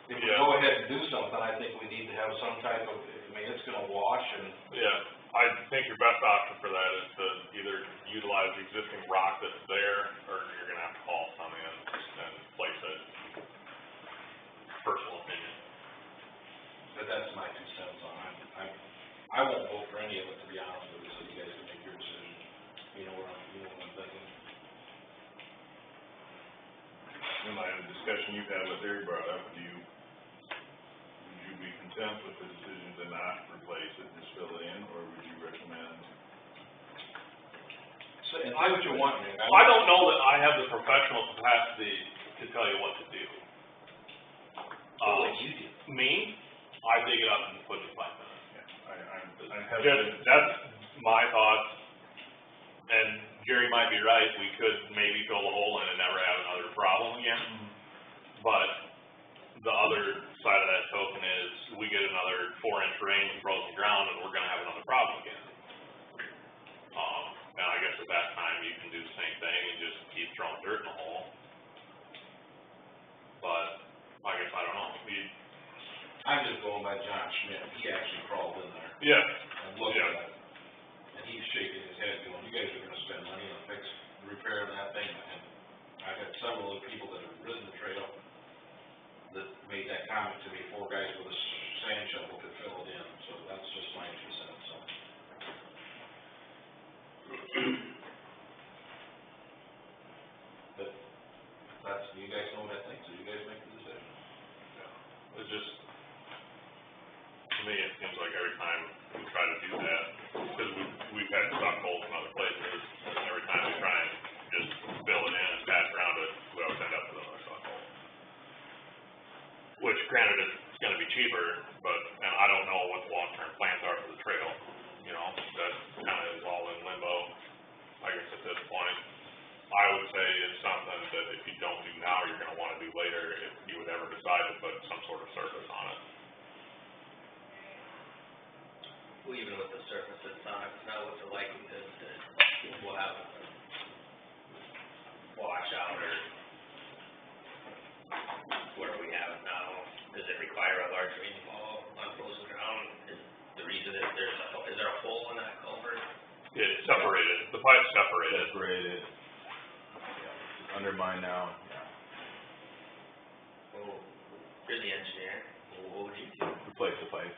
if we go ahead and do something, I think we need to have some type of, I mean, it's gonna wash and. Yeah, I think your best option for that is to either utilize the existing rock that's there, or you're gonna have to haul some in and place it. Personal opinion. But that's my 2 cents on it. I won't vote for any of it, to be honest with you, so you guys can make your decision. You know what I'm thinking. In light of the discussion you've had with Terry brought up, would you be content with the decision to not replace it, just fill it in, or would you recommend? So, and I what you want, Nick. I don't know that I have the professional capacity to tell you what to do. What you do? Me, I dig it up and put the pipe in it. Yeah, Just, that's my thoughts, and Jerry might be right, we could maybe fill the hole in and never have another problem again. But the other side of that token is, we get another 4-inch rain with frozen ground, and we're gonna have another problem again. And I guess at that time, you can do the same thing and just keep throwing dirt in the hole. But, I guess, I don't know, I'm just going by John Schmidt. He actually crawled in there yeah, and looked at it. And he's shaking his head going, you guys are gonna spend money on repairing that thing. And I've had several other people that have ridden the trail that made that comment to me, 4 guys with a sand shovel could fill it in. So that's just my 2 cents, so. But that's, you guys know what I think, so you guys make the decision. it's just, to me, it seems like every time we try to do that, because we've had stuck holes in other places, and every time we try and just fill it in and patch around it, we always end up with another stuck hole. Which granted, it's gonna be cheaper, but, and I don't know what the long-term plans are for the trail, you know, that kinda is all in limbo, I guess at this point. I would say it's something that if you don't do now, you're gonna wanna do later, if you would ever decide to put some sort of surface on it. Well, even with the surface that's on it, now what's the likelihood that we'll have a washout or where we have it now? Does it require a large rainfall on frozen ground? Is the reason that is there a hole in that culvert? It's separated, the pipe's separated. Separated. Yeah, it's undermined now, yeah. Well, you're the engineer, what would you do? Replace the pipe.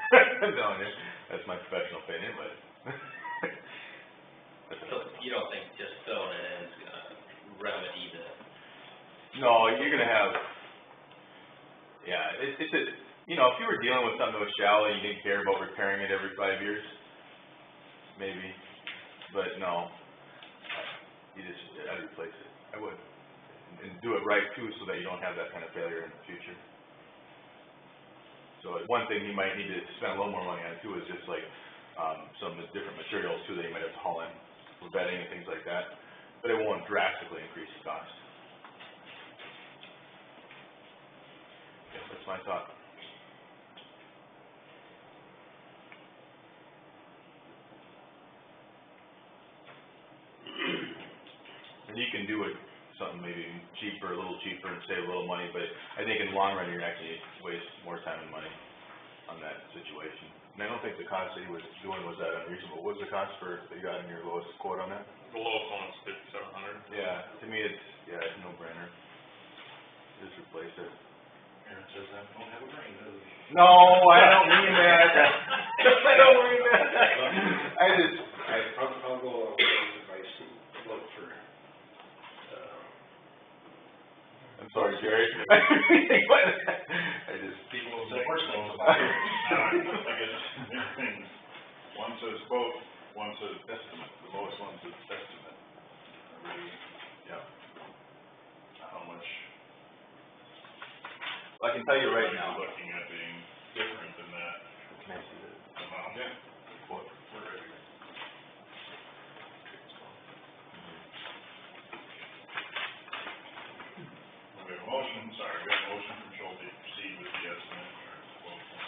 No, that's my professional opinion, but. So you don't think just filling it in is gonna remedy the? No, you're gonna have, yeah, it's a, you know, if you were dealing with something that was shallow, you didn't care about repairing it every 5 years, maybe, but no. I'd replace it, I would, and do it right too, so that you don't have that kind of failure in the future. So one thing you might need to spend a little more money on too is just like, some different materials too that you might have to haul in for bedding and things like that. but it won't drastically increase the cost. Yes, that's my thought. And you can do it something maybe cheaper, a little cheaper and save a little money, but I think in the long run, you're actually waste more time and money on that situation. And I don't think the cost that he was doing was that unreasonable. What was the cost that you got in your lowest quote on that? The lowest one was 5,700. Yeah, to me, it's a no-brainer. Just replace it. Aaron says I don't have a brain, does he? No, I don't mean that. I don't mean that. I'll go along with his advice and look for, I'm sorry, Jerry. I just, People will say, worse things about it. I guess, everything, one says quote, one says estimate, the lowest one says estimate. yeah. How much? Well, I can tell you right now. You're looking at being different than that Can I see this? amount. Yeah. Quote. We're ready. We have a motion, sorry, we have a motion from Schulte to proceed with the estimate, or quote from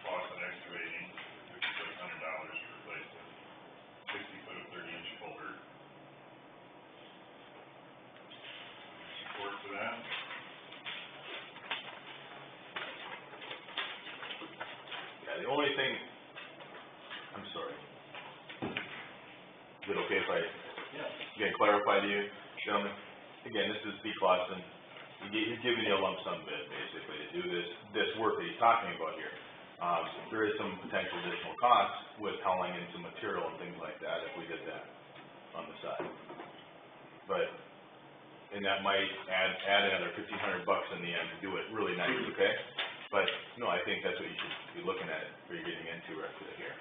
Clausen Excavating, $5,700 to replace the 60-foot, 30-inch culvert. Support for that? Yeah, the only thing, I'm sorry. Is it okay if I, again, clarify to you, gentlemen? Again, this is Pete Clausen. He's giving you a lump sum bid, basically, to do this work that he's talking about here. There is some potential additional costs with hauling in some material and things like that if we did that on the side. But, and that might add another $1,500 in the end to do it really nice, okay? But, no, I think that's what you should be looking at, what you're getting into right here.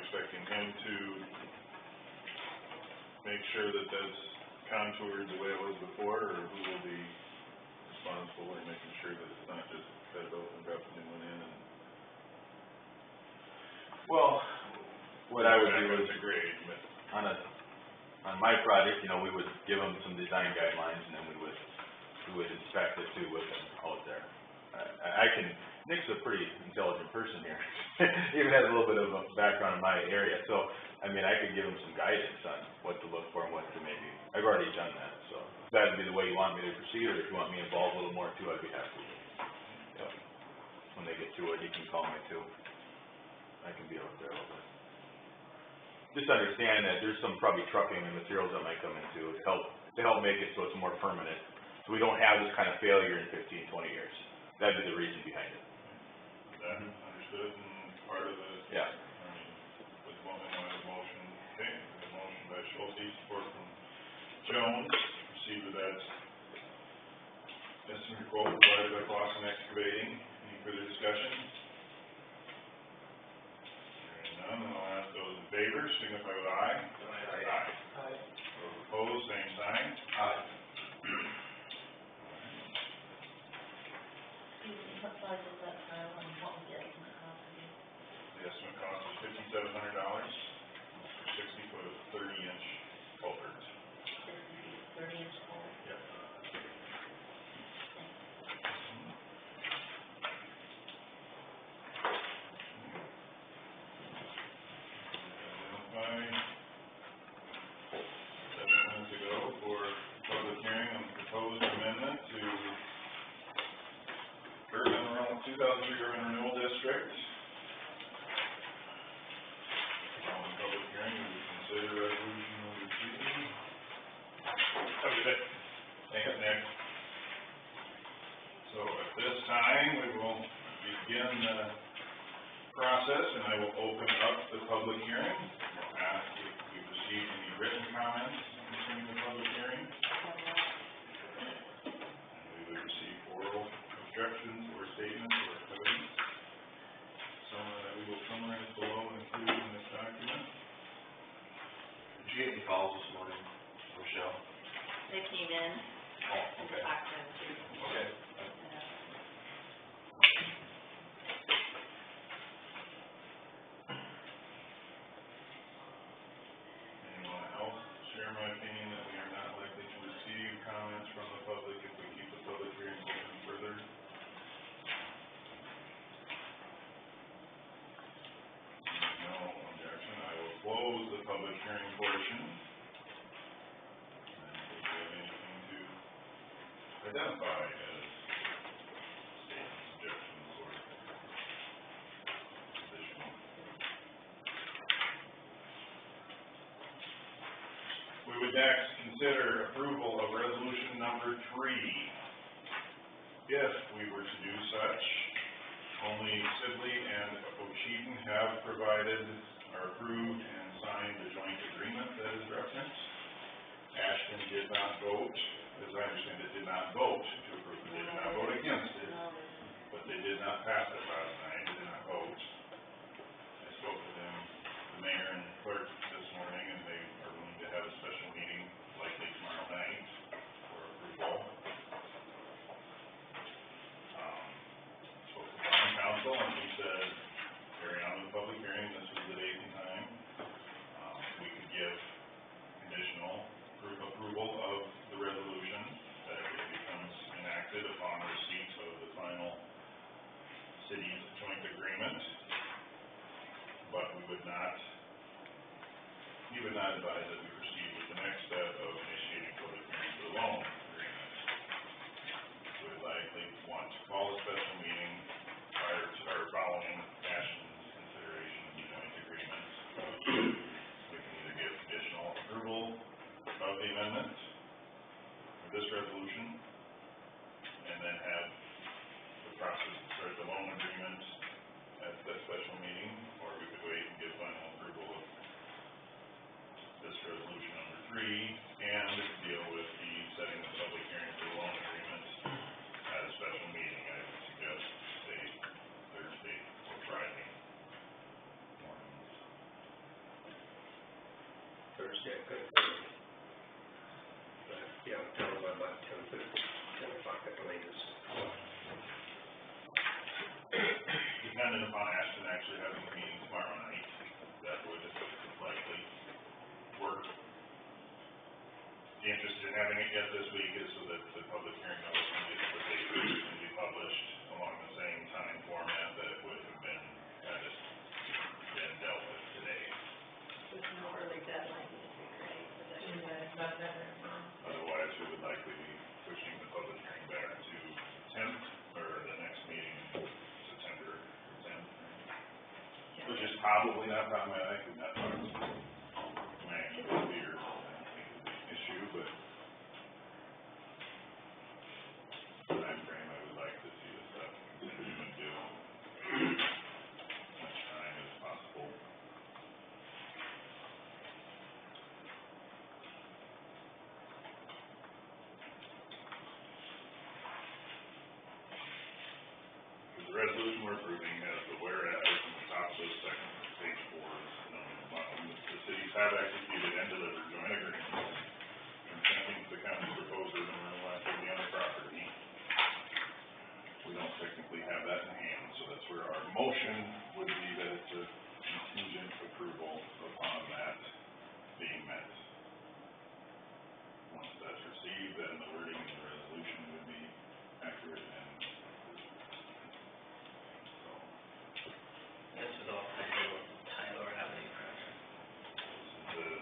Expecting him to make sure that that's contoured the way it was before, or who will be responsible in making sure that it's not just cut it open, drop a new one in, and... Well, what I would do is, grade, but... on my project, you know, we would give them some design guidelines, and then we would inspect it too with them out there. Nick's a pretty intelligent person here. He even has a little bit of a background in my area, so, I mean, I could give him some guidance on what to look for and what to maybe, I've already done that, so. If that'd be the way you want me to proceed, or if you want me involved a little more too, I'd be happy. Yep. When they get to it, you can call me too. I can be out there a little bit. Just understand that there's some probably trucking and materials that might come into it to help make it so it's more permanent, so we don't have this kind of failure in 15, 20 years. That'd be the reason behind it. That understood and part of the... Yeah. I mean, with motion, okay, with a motion by Schulte, support from Jones, proceed with that estimate quote provided by Clausen Excavating. Any further discussion? Hearing none, then I'll ask those in favor, signify with aye. Aye. Those opposed, same sign. Aye. What size is that tile and what was the estimate cost again? The estimate cost is $5,700 for 60-foot, 30-inch culvert. 30-inch culvert? Yep. Identify 7 minutes ago for public hearing on the proposed amendment to urban renewal, 2003 urban renewal district. On the public hearing, we will consider resolution number 2. Have a good day. Thanks, Nick. So at this time, we will begin the process, and I will open up the public hearing. We'll ask if we've received any written comments concerning the public hearing. And we would receive oral objections or statements or evidence. Some that we will summarize below and include in this document. Did you get any calls this morning, Michelle? They came in, okay, talk to them too. okay. Anyone else share my opinion that we are not likely to receive comments from the public if we keep the public hearing open further? No objection, I will close the public hearing portion. And if you have anything to identify as statements, objections, or additional. We would next consider approval of resolution number 3. If we were to do such, only Sibley and Ocheaton have provided or approved and signed the joint agreement that is referenced. Ashton did not vote, as I understand it, did not vote to approve it, they did not vote against it, but they did not pass it last night, they did not vote. I spoke with them, the mayor and clerk this morning, and they are willing to have a special meeting likely tomorrow night for approval. Spoke with the town council, and he said, carry on with the public hearing, this was the date and time. We could give conditional approval of the resolution, that it becomes enacted upon receipt of the final city's joint agreement. But we would not, he would not advise that we proceed with the next step of initiating public hearing for the loan agreement. We would likely want to call a special meeting prior to, or following Ashton's consideration of the joint agreement. We can either give conditional approval of the amendment, or this resolution, and then have the process to start the loan agreement at that special meeting, or we could wait and give final approval of this resolution number 3, and deal with the setting the public hearing for the loan agreement at a special meeting. I would suggest, say, Thursday or Friday mornings. Thursday, I could, yeah, tell them about 10 o'clock at the latest. Dependent upon Ashton actually having a meeting tomorrow night, that would likely work. The interest in having it yet this week is so that the public hearing notice can get to the paper and be published along the same time format that it would have been, been dealt with today. With no early deadline, would be great, but that should Otherwise, we would likely be pushing the public hearing back to 10th, or the next meeting, September 10th. Which is probably not problematic, and not part of my actual fear, I don't think it's an issue, but time frame, I would like to see this stuff continue and do as much time as possible. The resolution we're approving has the whereas on the top of the second page 4 is the cities have executed and delivered joint agreements consenting to the county's proposed urban renewal activity on the property. We don't technically have that in hand, so that's where our motion would be that it's a contingent approval upon that being met. Once that's received, then the wording in the resolution would be accurate and This is all Tyler, Tyler Avenue project. the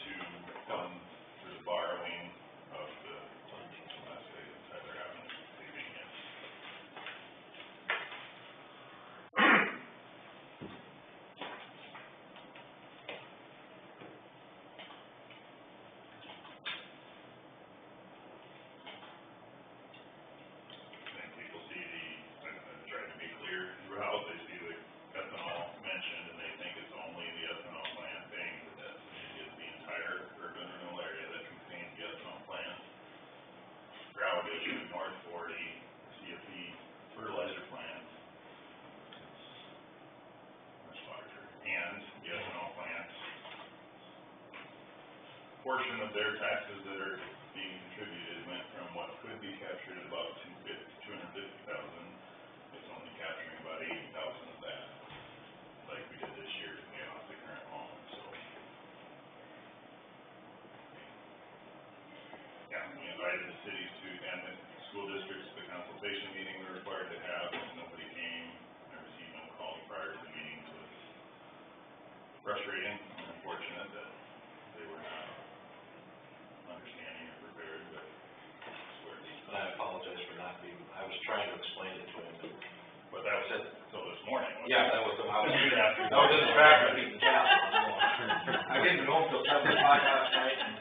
to fund through the borrowing of the last phase of Tyler Avenue paving, yes. And people see the, I'm trying to be clear throughout, they see the ethanol mentioned and they think it's only the ethanol plant thing, but that is the entire urban renewal area that contains the ethanol plant. Groundage, North 40, CFE fertilizer plant. It's much larger. And the ethanol plant, portion of their taxes that are being contributed went from what could be captured at about 250,000, it's only capturing about 80,000 of that, like we did this year to pay off the current loan, so. Yeah, we invited the cities to, and the school districts to the consultation meeting we were required to have, and nobody came. I received no call prior to the meeting, so it's frustrating and unfortunate that they were not understanding or prepared, but it's where it needs to be. I apologize for not being, I was trying to explain it to him. But that was it, so this morning, wasn't it? Yeah, that was, I was Good afternoon. in the traffic meeting, yeah. I didn't go until 7 o'clock last night, and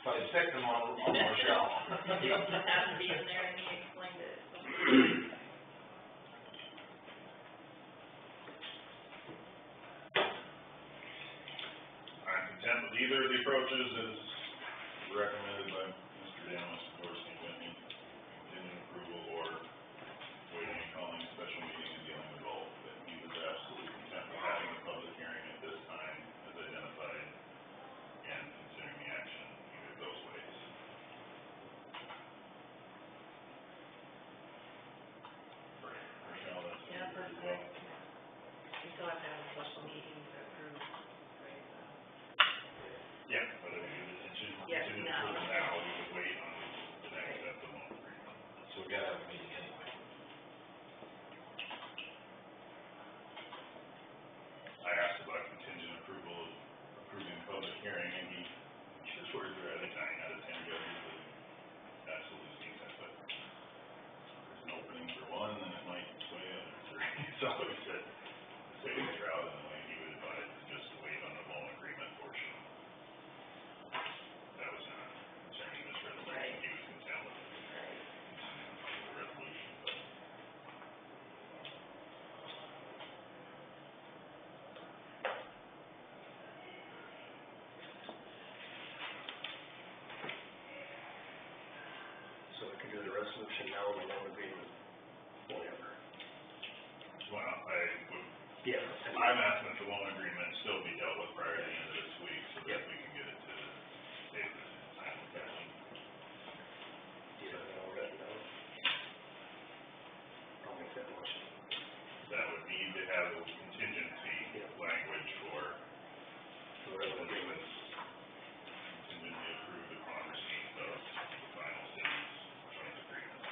probably sick them on Rochelle. It just happened to be in there and he explained it, so. I'm content with either of the approaches as recommended by Mr. Danos, Gorski, Whitney, contingent approval or waiting and calling a special meeting and dealing with both. But he was absolutely content with having a public hearing at this time as identified and considering the action either of those ways. Right, Rochelle, that's. Yeah, perfect. We still have to have a special meeting to approve, right? Yeah, but if you continue Yes, to now. approve now, we would wait on the next step of the loan agreement. So we gotta have a meeting anyway. I asked about contingent approval of approving the public hearing, and his words were, I think 9 out of 10 judges would absolutely see that, but there's an opening for one, then it might sway others, right? So he said, the savings route and the way he would advise is just to wait on the loan agreement portion. That was not concerning this resolution, Right. he was content with the resolution, but. So we can do the resolution now and the loan agreement whenever. Well, I would, Yeah. I'm asking that the loan agreement still be dealt with prior to the end of this week, so that we can get it to David in timely fashion. Do you have it all written down? I'll make that motion. That would need to have a contingency language for The rental agreement. contingently approved upon receipt of the final city's joint agreement.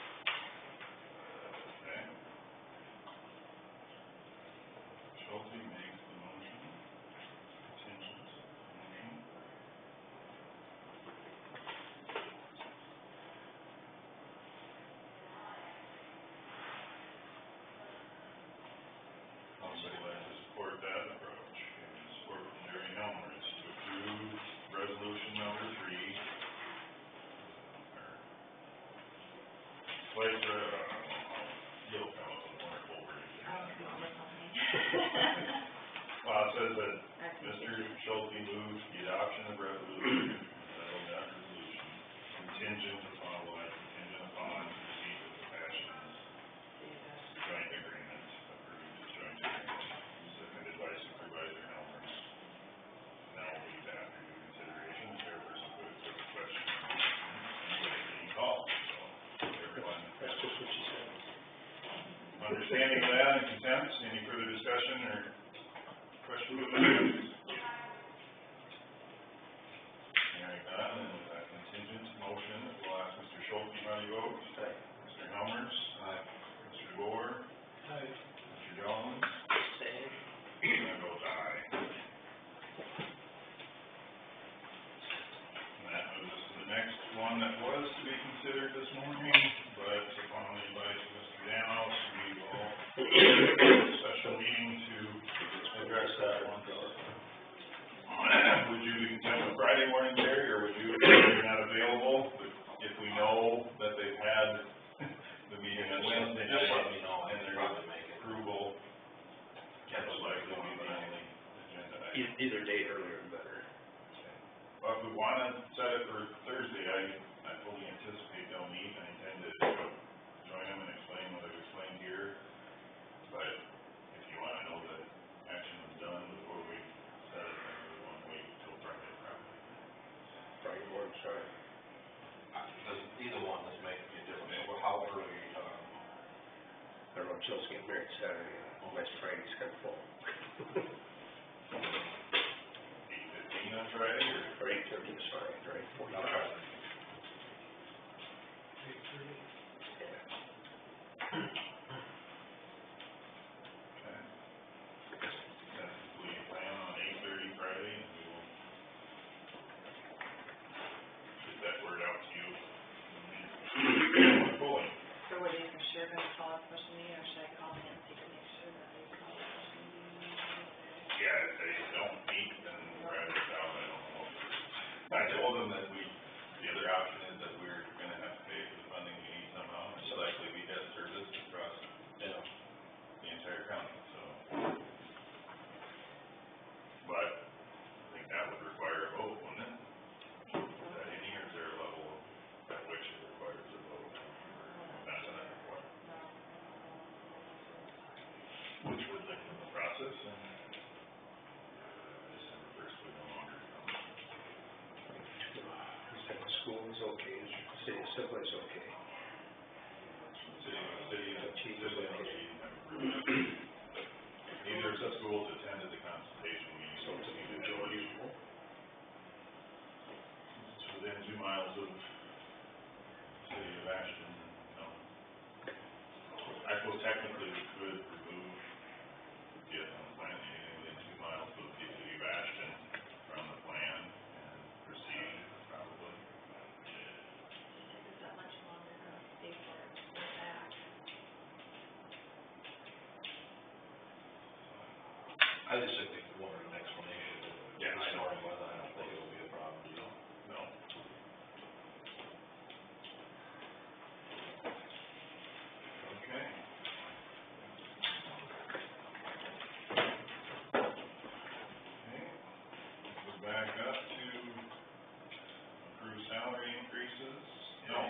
Okay? Schulte makes the motion, contingent motion. Somebody like to support that approach. Support from Jerry Helmers to approve resolution number 3. You'll come up with wonderful wording. Well, it says that Mr. Schulte moves the adoption of resolution, entitled that resolution, contingent upon receipt of the passions joint agreement, approved joint agreement, submitted by Supervisor Helmers. Now we'll leave that for your consideration, the chairperson puts a question, any call, so everyone. That's just what she said. Understanding of that and content, any further discussion or questions? Hearing none, and with that contingent motion, we'll ask Mr. Schulte how you vote. Aye. Mr. Helmers? Aye. Mr. DeBoer? Aye. Mr. Jones? Same. And I vote aye. And that moves us to the next one that was to be considered this morning, but upon the advice of Mr. Danos, we will have a special meeting to address that one. Would you be content with Friday morning, Terry, or would you, if you're not available, if we know that they've had the meeting on Wednesday night? Just let me know, I And can their probably make it. approval, most likely be the only agenda item. Either date earlier the better. Well, if we wanna set it for Thursday, I fully anticipate they'll meet, I intend to join them and explain what I've explained here. But if you wanna know that action was done before we set it, then we won't wait till Friday, probably. Friday morning sorry. Either one is making a difference, or how early are you talking? I don't know, Jill's getting married Saturday, next Friday's kind of full. 8:15 on Friday, or? Or 8:30 is fine, right? 45. Okay. We plan on 8:30 Friday, and we will get that word out to you. Fully. So are they for sure gonna call a special meeting, or should I call Nancy to make sure that they call a special meeting? Yeah, if they don't meet, then write it down, I don't know. I told them that the other option is that we're gonna have to pay for the funding we need somehow, and so likely we debt service across, the entire county, so. But, I think that would require a vote, wouldn't it? Is that any, or is there a level at which it requires a vote? That's not required. Which would lengthen the process, and December 1st would no longer come. School is okay, city of Sibley is okay. Neither of the schools attended the consultation meeting. So it's a majority. It's within 2 miles of city of Ashton, no. I suppose technically we could remove, get on the plan, anything within 2 miles of the city of Ashton from the plan and proceed, probably. Is that much longer to pay for it, or back? I just think they wanted an explanation. Yeah, I know. But I don't think it'll be a problem, you know. No. Okay. Okay, go back up to approve salary increases. No, I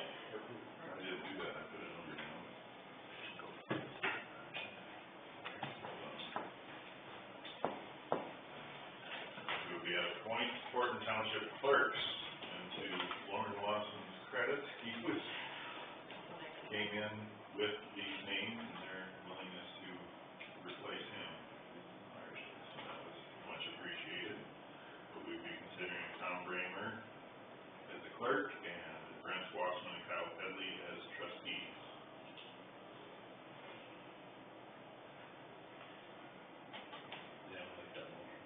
didn't do that, I put it under now. We'll be at appoint Horton Township clerks, and to Lauren Watson's credit, he came in with these names and their willingness to replace him. So that was much appreciated. But we'd be considering Tom Bramer as the clerk and Brent Wassman and Kyle Pedley as trustees. Yeah, I like that motion.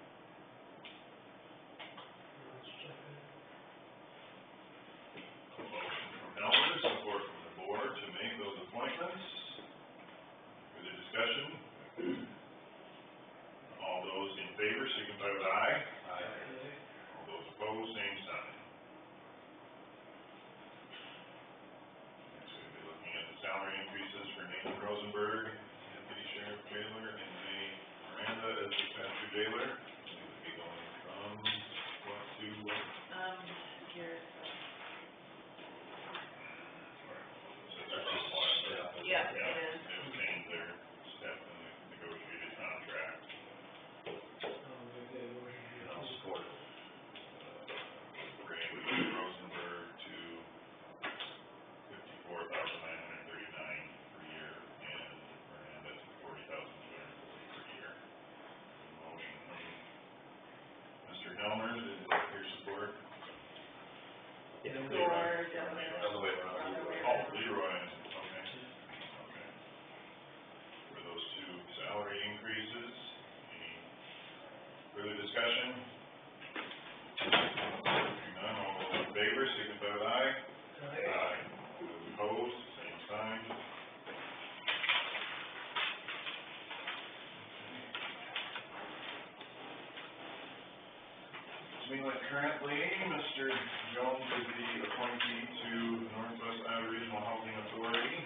A motion from Elmer, support from the board to make those appointments. Further discussion? All those in favor signify with aye. Aye. All those opposed, same sign. Next, we'll be looking at the salary increases for Nathan Rosenberg, Deputy Sheriff Jailer, and Renee Miranda as dispatcher jailer. We would be going from what to what? Here's, That's just one. yeah, Yeah, it is. they obtained their step in the negotiated contract. And I'll support it. Randy Rosenberg to $54,939 per year, and Miranda to $40,240 per year. Motion from Mr. Helmer, is your support? Yeah. Or, Other way around. Oh, Leroy, okay. Okay. For those two salary increases, any further discussion? Hearing none, all those in favor, signify with aye. Aye. Those opposed, same sign. Currently, Mr. Jones is the appointee to Northwest Iowa Regional Housing Authority.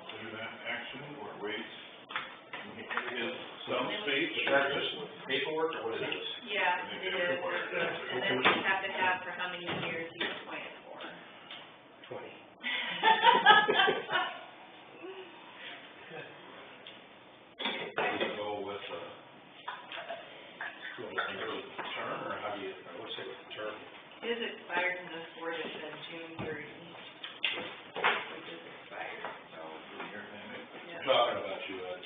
Consider that action or wait? Is some states. Is that just paperwork, or what is this? yeah, it is. And then we have to have for how many years he's appointed for. 20. Go with, term, or how do you, I would say with the term. His expired and this board has said June 30, which is expired, so, yeah. Talking about you, Ed.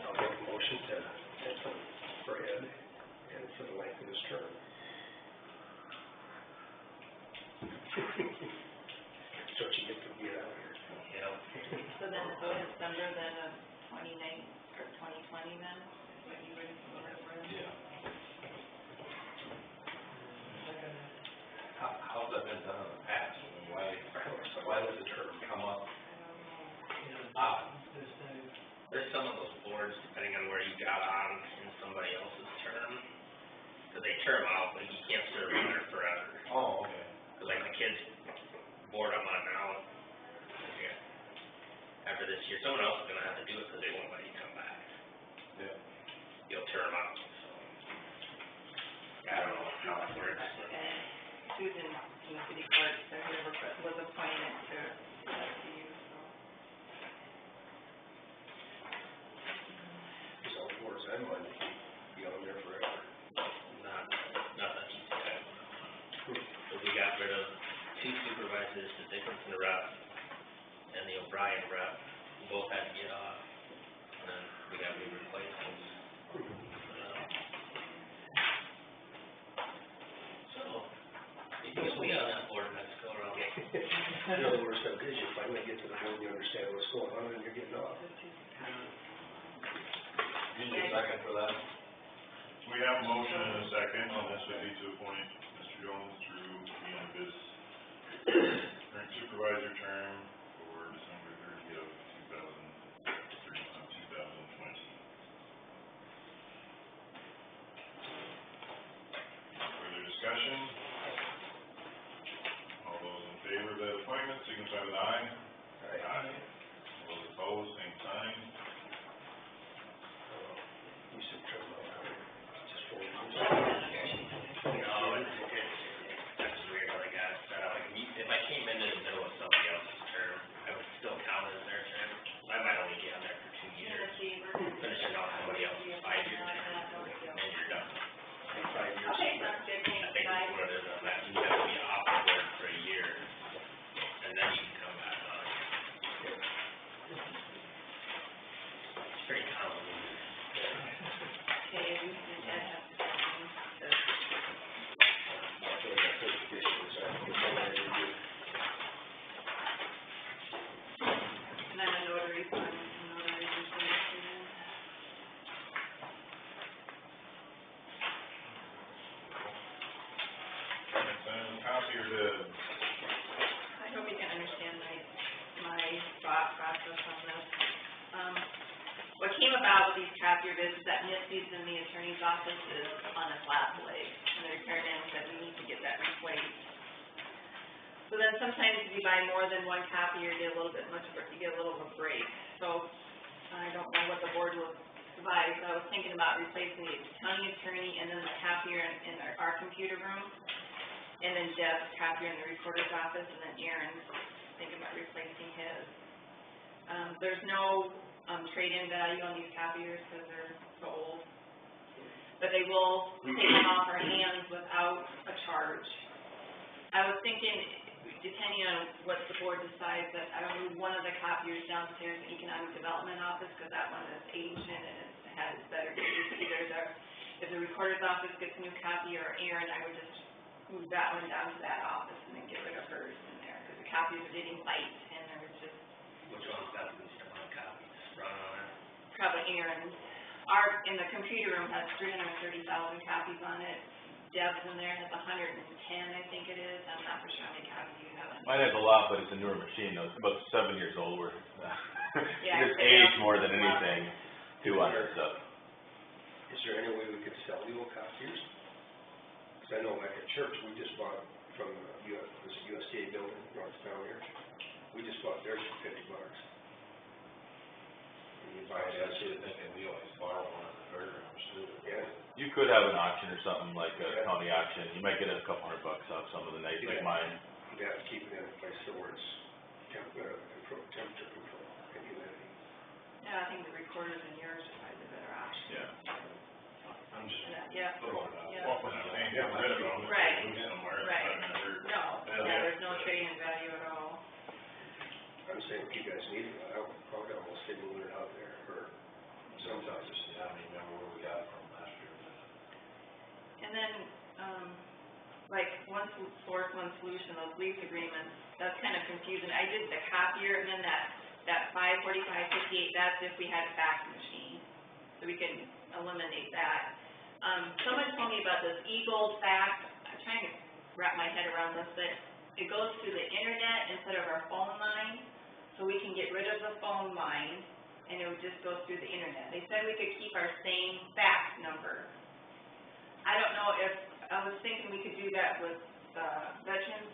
I'll make a motion to, for Ed, and for the length of his term. So what you get to get out of here. So then, so December then of 2019, or 2020 then, is what you would look for? Yeah. How's that been done in the past? I mean, why does the term come up? There's some of those boards, depending on where you got on in somebody else's term, because they term out, but you can't serve on there forever. Oh, okay. Like the kids' board I'm on now, after this year, someone else is gonna have to do it because they won't let you come back. Yeah. You'll term out, so. I don't know how it works. And Susan, in the city clerk, so whoever was appointed to you, so. There's all the boards I'm on, be on there forever. Not that easy. So we got rid of 2 supervisors, the Dickinson rep and the O'Brien rep, both had to get off, and then we got new replacements. So, you think we on that board next go around? In other words, how good you finally get to the point you understand what's going on and you're getting off. You need a second for that? We have a motion and a second, and this would be to appoint Mr. Jones through the end of his current supervisor term for December 30th of 2020. Further discussion? All those in favor of that appointment, signify with aye. Aye. All those opposed, same sign. You said term out, just 4 months. No, that's weird, like I set up, like, if I came into the middle of somebody else's term, I would still count it as their term. I might only get on there for 2 years, finishing off somebody else's 5-year term, and you're done. 5 years. Okay, sounds good, I think that's what it is on that, you have to be off the board for a year, and then you can come back on. It's pretty common. Okay, we can add that to the, That's what that first edition is, I think it's all I did. and then a notary sign, notary signature. And then copy or the, I hope you can understand my thought process on this. What came about with these copier bids is that Misty's in the attorney's office is on a flat blade, and the repairman said we need to get that replaced. So then sometimes if you buy more than one copier, you get a little bit much, you get a little of a break. So I don't know what the board will advise. I was thinking about replacing the county attorney and then the copier in our computer room, and then Deb's copier in the recorder's office, and then Aaron's thinking about replacing his. There's no trade-in value on these copiers because they're so old. But they will take them off our hands without a charge. I was thinking, depending on what the board decides, that I would move one of the copiers downstairs in the economic development office because that one is ancient and it has better use. If the recorder's office gets a new copy or Aaron, I would just move that one down to that office and then get rid of hers in there because the copies are getting light and they're just Which one's got the least amount of copies run on it? probably Aaron's. In the computer room has 330,000 copies on it. Deb's in there has 110, I think it is. I'm not for sure how many copies you have on it. Mine has a lot, but it's a newer machine, though, it's about 7 years old, where, Yeah, it's they age don't- more than anything, too, on it, so. Is there any way we could sell the old copiers? Because I know like at church, we just bought from, was it USDA building, Northtown here? We just bought theirs for $50. And you buy it as Actually, thinking we always borrow one of the fairgrounds too. yeah. You could have an auction or something like a county auction, you might get a couple $100 off some of the nice, like mine. You have to keep it in a place so where it's temperature control and humidity. Yeah, I think the recorders in yours are probably the better option. Yeah. I'm just Yeah, throwing it out. Yeah. Well, we're not saying get rid of them, if Right. they lose somewhere, Right. but another. no, yeah, there's no trade-in value at all. I'm saying if you guys need it, I would probably almost say move it out there, or sometimes. Yeah, I mean, remember where we got it from last year. And then, like, one source, one solution, those lease agreements, that's kind of confusing. I did the copier, and then that 545.58, that's if we had a fax machine, so we can eliminate that. Someone told me about this e-gold fax. I'm trying to wrap my head around this, but it goes through the internet instead of our phone line, so we can get rid of the phone line, and it would just go through the internet. They said we could keep our same fax number. I don't know if, I was thinking we could do that with Veterans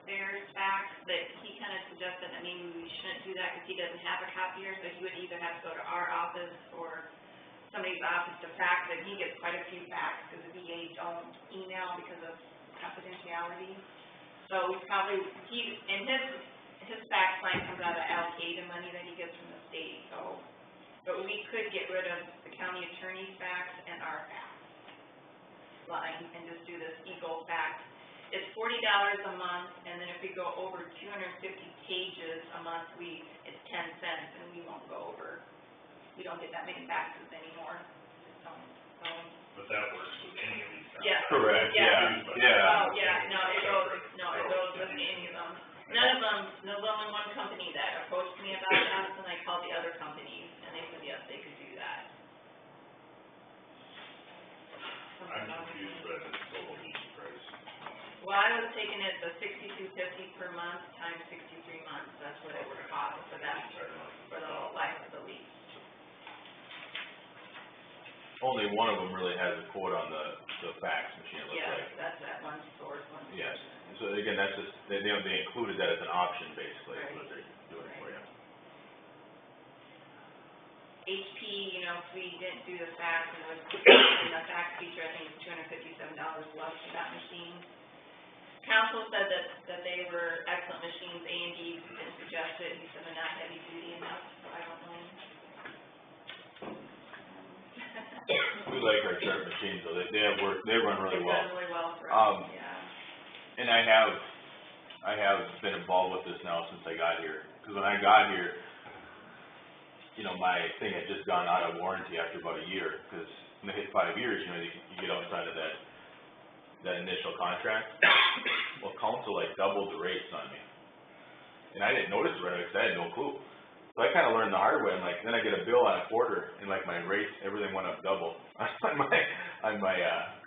Affairs fax, but he kind of suggested that maybe we shouldn't do that because he doesn't have a copier, so he would either have to go to our office or somebody's office to fax it. He gets quite a few fax because the VA don't email because of confidentiality. So we probably, his fax line comes out of allocated money that he gets from the state, so, but we could get rid of the county attorney's fax and our fax line and just do this e-gold fax. It's $40 a month, and then if we go over 250 pages a month, it's 10 cents, and we won't go over. We don't get that many faxes anymore. So. But that works with any of these guys. Yeah. Correct, Yeah. yeah. Oh, yeah, no, it goes with any of them. None of them, there's only one company that approached me about that, and I called the other companies, and they said, yes, they could do that. I'm confused by the total lease price. Well, I was taking it the $62.50 per month times 63 months, that's what it would cost for that, for the life of the lease. Only one of them really has a quote on the fax machine, it looks Yeah, like. that's that one source, one source. Yes, so again, that's just, they included that as an option, basically, is what they're doing for you. HP, if we didn't do the fax, it was, and the fax feature, I think it's $257 less for that machine. Council said that they were excellent machines, A&D didn't suggest it, he said they're not heavy duty enough, so I don't know. We like our chart machines, though, they run really well. They've done really well for us, yeah. And I have been involved with this now since I got here, because when I got here, my thing had just gone out of warranty after about a year, because when they hit 5 years, you get outside of that initial contract. Well, council doubled the rates on me. And I didn't notice it right away, because I had no clue. So I kind of learned the hard way. I'm like, then I get a bill on a quarter, and my rates, everything went up double on my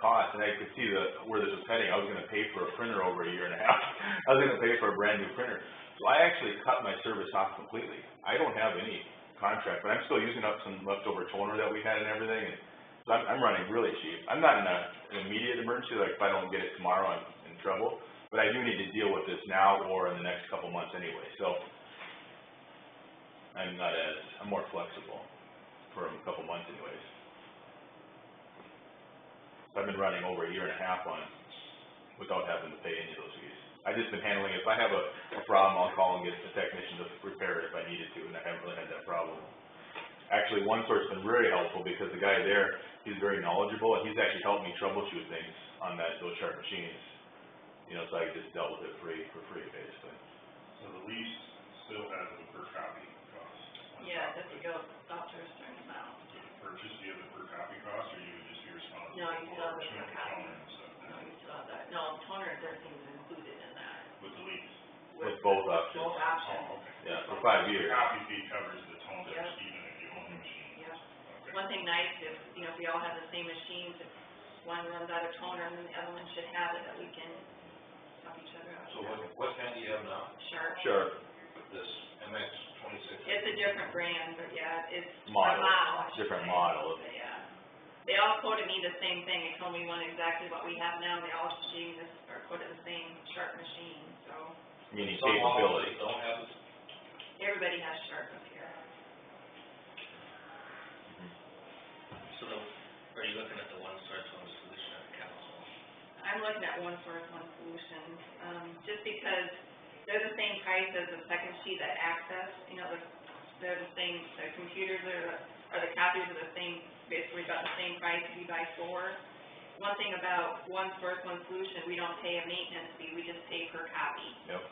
cost, and I could see where this was heading. I was going to pay for a printer over a year and a half. I was going to pay for a brand new printer. So I actually cut my service off completely. I don't have any contract, but I'm still using up some leftover toner that we had and everything, and so I'm running really cheap. I'm not in an immediate emergency, like if I don't get it tomorrow, I'm in trouble, but I do need to deal with this now or in the next couple months anyway, so I'm more flexible for a couple months anyways. So I've been running over a year and a half without having to pay any of those fees. I've just been handling it. If I have a problem, I'll call and get the technician to repair it if I needed to, and I haven't really had that problem. Actually, OneSource's been very helpful because the guy there, he's very knowledgeable, and he's actually helped me troubleshoot things on those sharp machines. So I just dealt with it for free, basically. So the lease still has the per copy cost? Yeah, that's a go up to a certain amount. For the purchase, do you have the per copy cost, or you would just be responsible No, you still have the for per copy. toner and stuff? No, you still have that. No, toner and everything is included in that. With the lease? With both options. Both options. Oh, okay. Yeah, for 5 years. The copy fee covers the toner, Yep. even if you own the machine? Yep. Okay. One thing nice is, if we all have the same machines, if one runs out of toner, and then the other one should have it, that we can help each other out. So what kind do you have now? Sharp. Sure. This MX-26? It's a different brand, but yeah, it's Model. a model. I should Different say. model. But yeah. They all quoted me the same thing. They told me one exactly what we have now. They all gave us, or quoted the same Sharp machine, so Meaning Some models capability. don't have it. everybody has Sharp up here. So are you looking at the one source, one solution at the council? I'm looking at one source, one solution, just because they're the same price as the second sheet, that Access, the they're the same, the computers are the copies are the same, basically about the same price if you buy 4. One thing about One Source, One Solution, we don't pay a maintenance fee, we just pay per copy. Yep.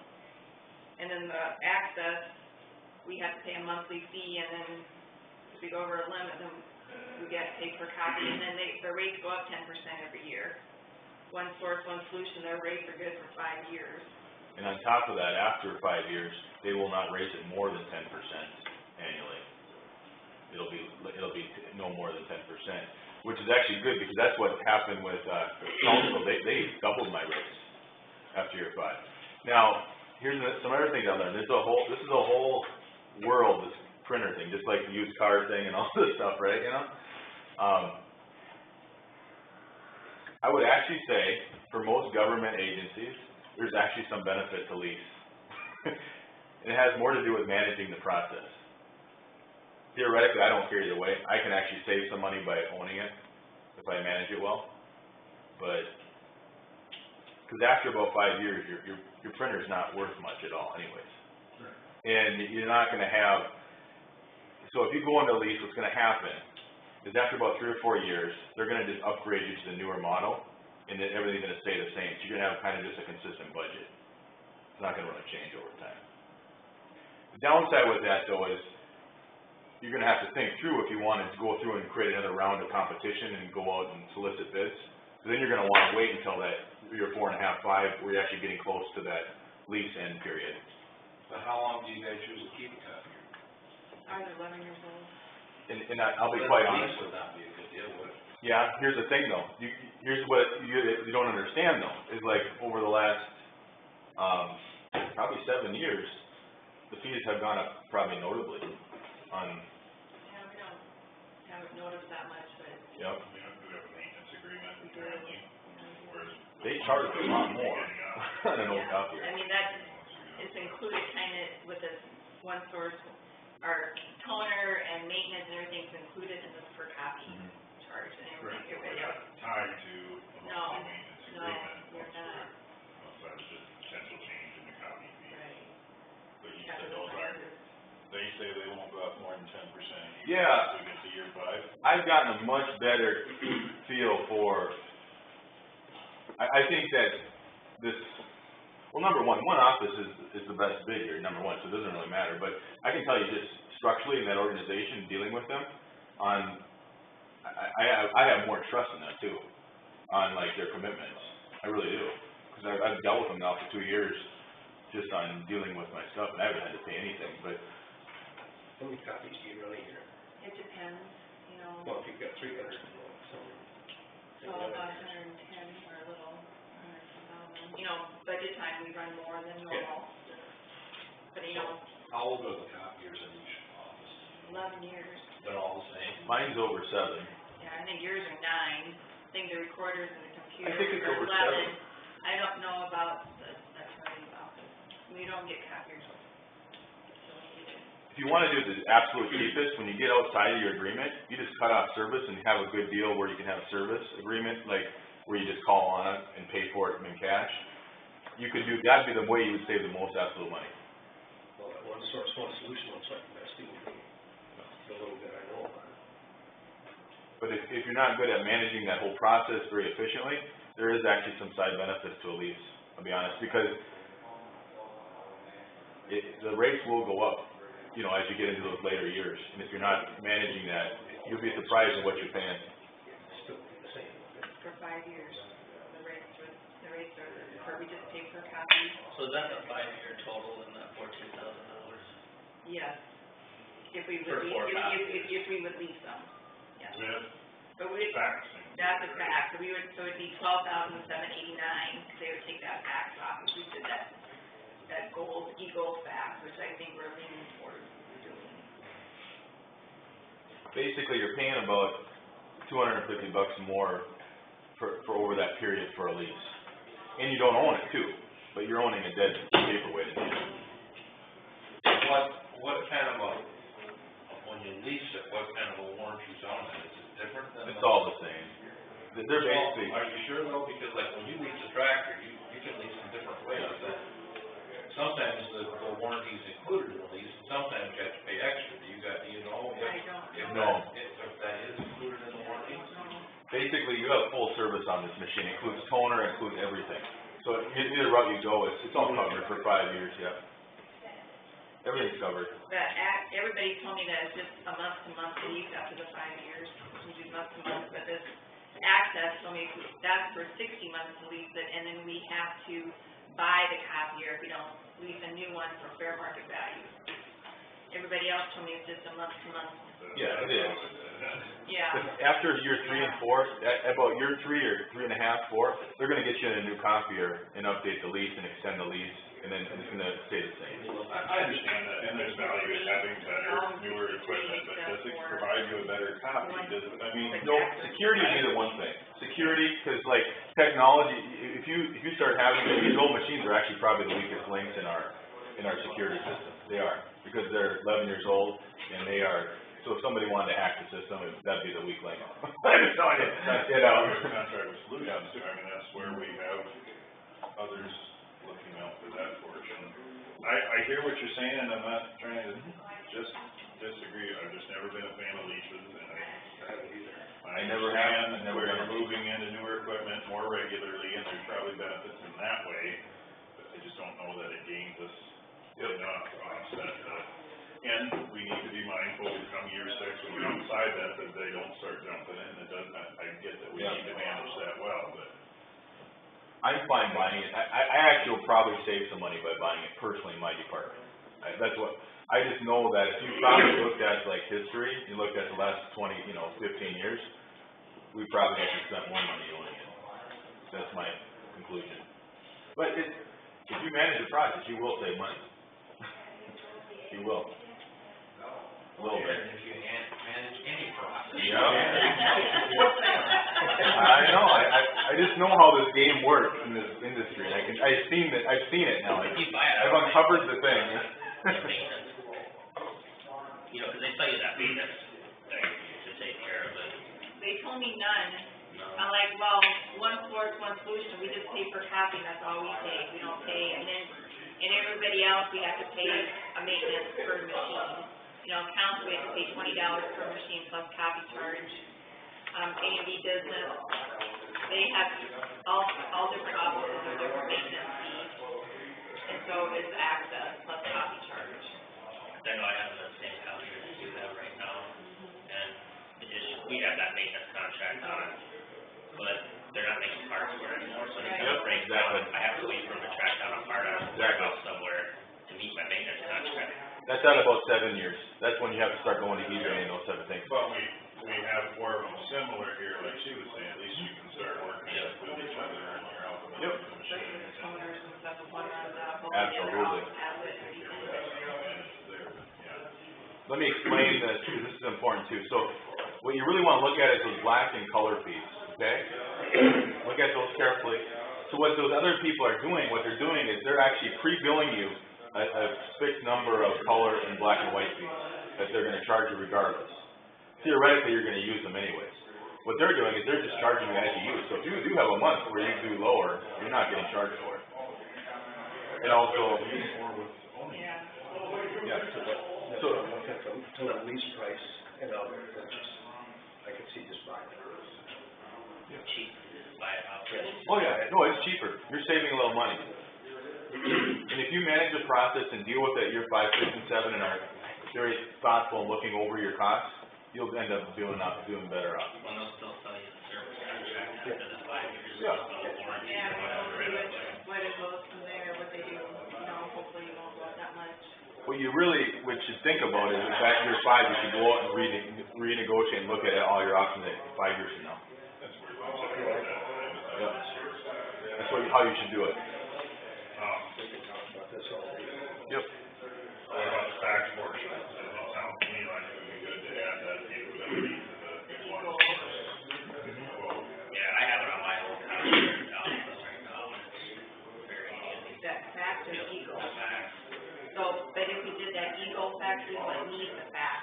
And then the Access, we have to pay a monthly fee, and then if we go over a limit, then we get paid per copy, and then the rates go up 10% every year. One Source, One Solution, their rates are good for 5 years. And on top of that, after 5 years, they will not raise it more than 10% annually. It'll be no more than 10%, which is actually good, because that's what happened with, Council. They doubled my rates after year 5. Now, here's some other things I learned. This is a whole world, this printer thing, just like the used car thing and all this stuff, right, you know? I would actually say, for most government agencies, there's actually some benefit to lease. It has more to do with managing the process. Theoretically, I don't care either way. I can actually save some money by owning it, if I manage it well. But, because after about 5 years, your printer's not worth much at all anyways. And you're not gonna have, so if you go into a lease, what's gonna happen is after about 3 or 4 years, they're gonna just upgrade you to the newer model, and then everything's gonna stay the same. So you're gonna have kind of just a consistent budget. It's not gonna really change over time. The downside with that, though, is you're gonna have to think through if you wanted to go through and create another round of competition and go out and solicit bids. So then you're gonna wanna wait until that year 4.5, 5, where you're actually getting close to that lease end period. But how long do you guys usually keep a copier? Ours are 11 years old. And I'll be quite honest. Would not be a good deal, would it? Yeah, here's the thing though, here's what you don't understand though, is like over the last, probably 7 years, the fees have gone up probably notably on. Yeah, we haven't noticed that much, but. Yep. We have a maintenance agreement currently, whereas. They charge a lot more on an old Yeah, copier. I mean, it's included kind of with this One Source, our toner and maintenance and everything's included in this per copy charge and Correct, everything. we're not tied to a monthly maintenance agreement. we're not. So it's just potential change in the copy fee. Right. But you said those aren't, they say they won't go up more than 10%. Yeah. So we get to year 5. I've gotten a much better feel for, I think that this, well, number one office is the best bid here, number one, so it doesn't really matter, but I can tell you just structurally in that organization, dealing with them, I have more trust in them too, on like their commitments, I really do, because I've dealt with them now for 2 years, just on dealing with my stuff, and I haven't had to pay anything, but. How many copies do you run a year? It depends, you know, Well, if you've got 300, so. so about 110 or a little, 100,000. You know, budget time, we run more than normal. But, you know, How old are the copiers in each office? 11 years. They're all the same? Mine's over 7. Yeah, I think yours are 9. I think the recorders and the computers I think it's are over 11. 7. I don't know about the attorney's office. We don't get copiers. So we get it. If you wanna do the absolute cheapest, when you get outside of your agreement, you just cut off service and have a good deal where you can have service agreement, like where you just call on it and pay for it in cash. You could do, that'd be the way you would save the most absolute money. Well, that One Source, One Solution looks like the best thing to do. The little bit I know about it. But if you're not good at managing that whole process very efficiently, there is actually some side benefits to a lease, I'll be honest, because the rates will go up, you know, as you get into those later years. And if you're not managing that, you'll be surprised at what you're paying. It's still the same. For 5 years, the rates are, we just pay per copy. So is that the 5-year total in that $14,000? Yes. If we For would, 4 copies. if we would lease them, yes. With But we, faxing. that's a fax, so it'd be $12,789, because they would take that fax off if we did that gold, e-gold fax, which I think we're leaning towards doing. Basically, you're paying about $250 more for over that period for a lease. And you don't own it too, but you're owning a dead paperweight. What kind of when you lease it, what kind of a warranty's on it? Is it different than? It's all the same. They're basically, Are you sure though? Because like when you lease a tractor, you can lease in different ways. sometimes the warranty's included in the lease, and sometimes you have to pay extra. Do you know? I don't. If No. that is included in the warranty? Basically, you have full service on this machine, includes toner, includes everything. So either route you go, it's all covered for 5 years, yeah. Everything's covered. Everybody told me that it's just a month-to-month lease after the 5 years, we do month-to-month, but this Access told me that's for 60 months to lease it, and then we have to buy the copier if we don't lease a new one for fair market value. Everybody else told me it's just a month-to-month. Yeah, it is. Yeah. But after year 3 and 4, about year 3 or 3.5, 4, they're gonna get you in a new copier and update the lease and extend the lease, and then it's gonna stay the same. I understand that, and there's value in having better, newer equipment, but does it provide you a better copy? Does it, I mean, No, security would be the one thing. Security, because like technology, if you start having, these old machines are actually probably the weakest links in our security system. They are, because they're 11 years old, and they are, so if somebody wanted to hack the system, that'd be the weak link. I'm just telling you, you know. Contract with Solutions, I mean, that's where we have others looking out for that portion. I hear what you're saying, and I'm not trying to just disagree. I've just never been a fan of leases, and I haven't either. I never have. understand we're moving into newer equipment more regularly, and there's probably benefits in that way, but I just don't know that it gains us enough to offset that. And we need to be mindful, come year 6, when we're outside that they don't start jumping in. It doesn't, I get that we need to manage that well, but. I'm fine buying it. I actually will probably save some money by buying it personally in my department. That's what, I just know that if you probably looked at like history, you looked at the last 20, 15 years, we probably actually spent more money owning it. That's my conclusion. But if you manage the process, you will save money. You will. A little bit. If you manage any process. Yeah. I know, I just know how this game works in this industry, and I've seen it now, If you buy it, I've uncovered the thing. maintenance. You know, because they tell you that maintenance thing to take care of it. They told me none. I'm like, well, one source, one solution, we just pay per copy, that's all we pay, we don't pay, and everybody else, we have to pay a maintenance per machine. You know, accounts, we have to pay $20 per machine plus copy charge. A&D business, they have all different offices or different maintenance fees, and so is Access plus copy charge. I know I have the same copier to do that right now, and we have that maintenance contract on it, but they're not making parts for it anymore, so anytime it breaks down, I have to wait for them to track down a part out of the warehouse somewhere to meet my maintenance contract. That's at about 7 years. That's when you have to start going to eBay and those type of things. But we have 4 of them similar here, like she was saying, at least you can start working with each other and you're out with the machine. Owners and stuff, one runs out, Absolutely. has it, and you can Let me explain this, because this is important too. So what you really want to look at is those black and color fees, okay? Look at those carefully. So what those other people are doing, what they're doing is they're actually pre-billing you a fixed number of color and black and white fees that they're going to charge you regardless. Theoretically, you're going to use them anyways. What they're doing is they're just charging you as you use. So if you do have a month where you do lower, you're not getting charged for it. And also, Yeah. So total lease price and outright purchase, I could see just buying it. Cheap, just buy it outright. oh yeah, no, it's cheaper. You're saving a little money. And if you manage the process and deal with it year 5, 6, and 7 and are very thoughtful and looking over your costs, you'll end up doing better off. Well, they'll still sell you the service contract after the 5 years, Yeah. the warranty Yeah, or whatever. what it goes from there, what they do, hopefully you won't go up that much. What you should think about is that year 5, you should go out and renegotiate and look at all your options at 5 years from now. That's where we're at. Yeah. That's how you should do it. We can talk about this all day. Yep. What about the tax portion? It sounds to me like it would be good to add that capability to the one source. Yeah, I have it on my old contract office right now, and it's very handy. That fax or Yep, Eagle. the fax. So, but if we did that Eagle fax, we wouldn't need the fax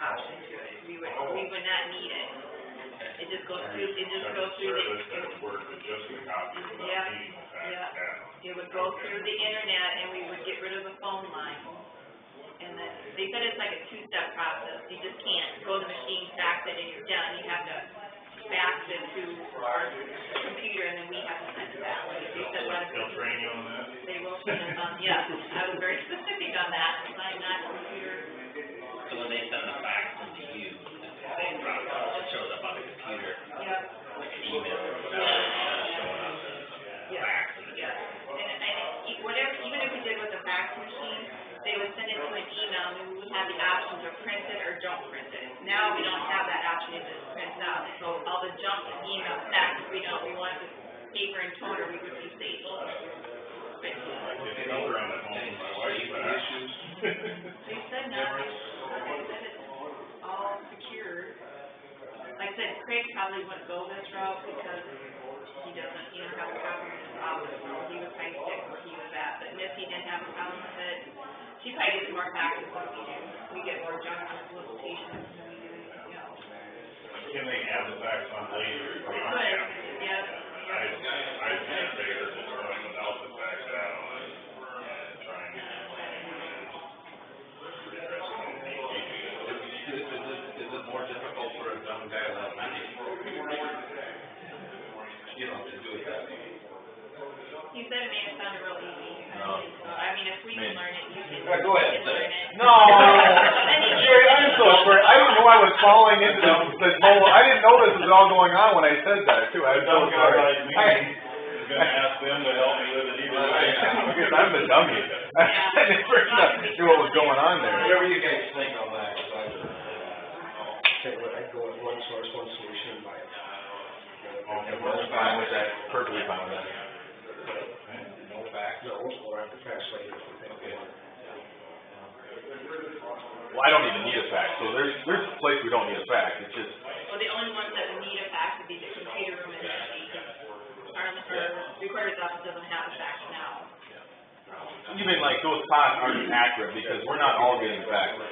option to it, we would not need it. Okay. It just goes through the, Service that would work with just a copy without Yeah, needing the fax yeah. add-on. it would go through the internet and we would get rid of the phone line. And then, they said it's like a two-step process, you just can't go to the machine, fax it, and you're done, you have to fax it to our computer, and then we have to send it back. They said, well, They'll train you on that? they will send us on, yeah, I was very specific on that, because I'm not computer, So when they send the fax into you, it's the same process, it shows up on the computer, yeah, like an email or whatever, instead of showing up as a fax in the yeah. And whatever, even if we did with the fax machine, they would send it to an email, and we would have the option to print it or don't print it. Now, we don't have that option, it just prints out, so all the junk email, fax, we want the paper and toner, we would use Staples. I get another on at home with my wife's fax. They said no, they said it's all secure. Like I said, Craig probably wouldn't go this route because he don't have a copy in his office, so he would probably stick where he was at, but Missy didn't have a problem with it. She probably gets more faxes than we do. We get more junk on solicitations than we do, you know. Can they add the fax on later? They could, yeah. I can't figure this going without the fax add-on and trying to redress it. Is it more difficult for a dumb guy like me? You know, to do it that way? He said it made it sound real easy. No. So, I mean, if we can learn it, you can. Go ahead, you can learn it. No, Jerry, I'm so sorry, I didn't know I was falling into this whole, I didn't know this was all going on when I said that too, I'm so Dumb guy sorry. like me is gonna ask them to help me with it either way. Because I'm the dummy. I never knew what was going on there. Whatever you guys think on that, 'cause Tell you what, I'd go with one source, one solution, and buy it. That's fine with that, perfectly fine with that. no fax. No, we'll have to fax later if we think we want it. Well, I don't even need a fax, so there's a place we don't need a fax, it's just, Well, the only ones that need a fax would be the computer room and the our recorder's office doesn't have a fax now. even like those costs aren't accurate because we're not all getting faxes.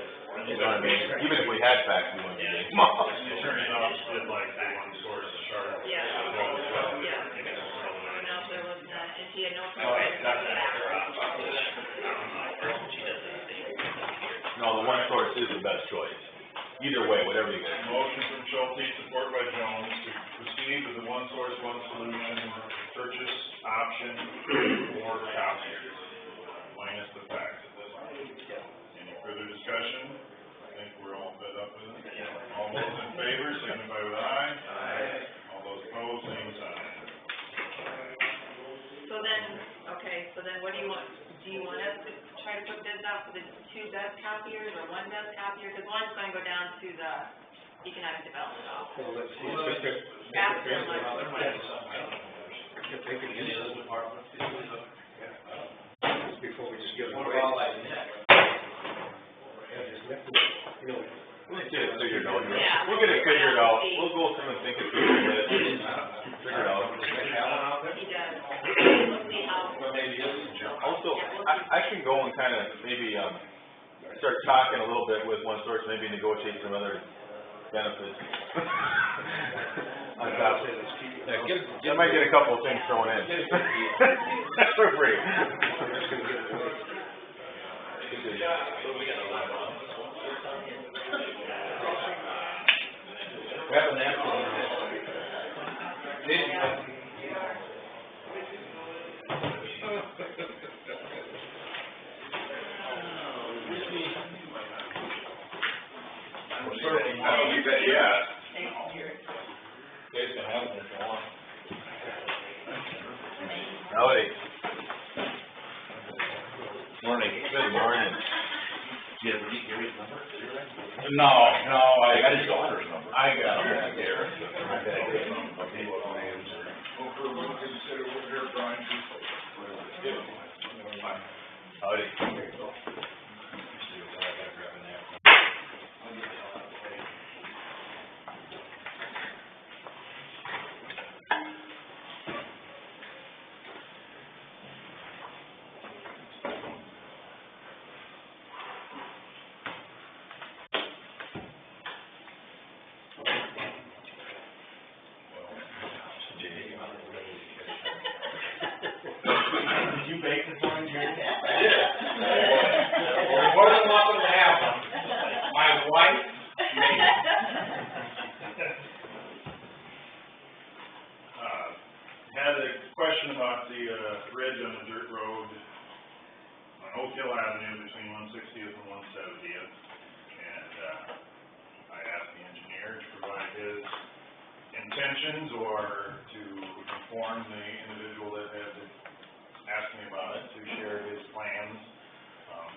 You know what I mean? Even if we had fax, we wouldn't be getting them all. Attorney's office did like the one source chart. Yeah. Yeah. No, there was not, and she had no problem. No, the one source is the best choice. Either way, whatever you get. Motion from Schulte, support by Jones, to proceed with the one source, one solution purchase option for copiers, minus the faxes. Any further discussion? I think we're all fed up with it. All those in favor, signify with aye. All those opposed, same sign. So then what do you want us to try to put bids out for the two best copiers or one best copier? Because one's going to go down to the economic development office. Well, let's see, if they're, Ask them what, if they can use it, departments? before we just give it What away. about like Nick? Yeah, just let them, you know, We'll get it figured out. Yeah. We'll get it figured out. We'll go through and think it through a bit. Figure it out. Does Nick have one out there? he does. We'll see how, Well, maybe it's junk. Also, I can go and kind of maybe, start talking a little bit with one source, maybe negotiate some other benefits. On top of it. I might get a couple of things thrown in. For free. Grab a napkin. You bet, yeah. Guys can have it if you want. Howdy. Morning. Good morning. Do you have Gary's number? No, I got his daughter's number. I got it. Howdy. baked this morning, Jerry? I did. You're more than welcome to have them. My wife made it. Had a question about the, bridge on the dirt road on Oak Hill Avenue between 160th and 170th. And, I asked the engineer to provide his intentions or to inform the individual that had asked me about it, to share his plans.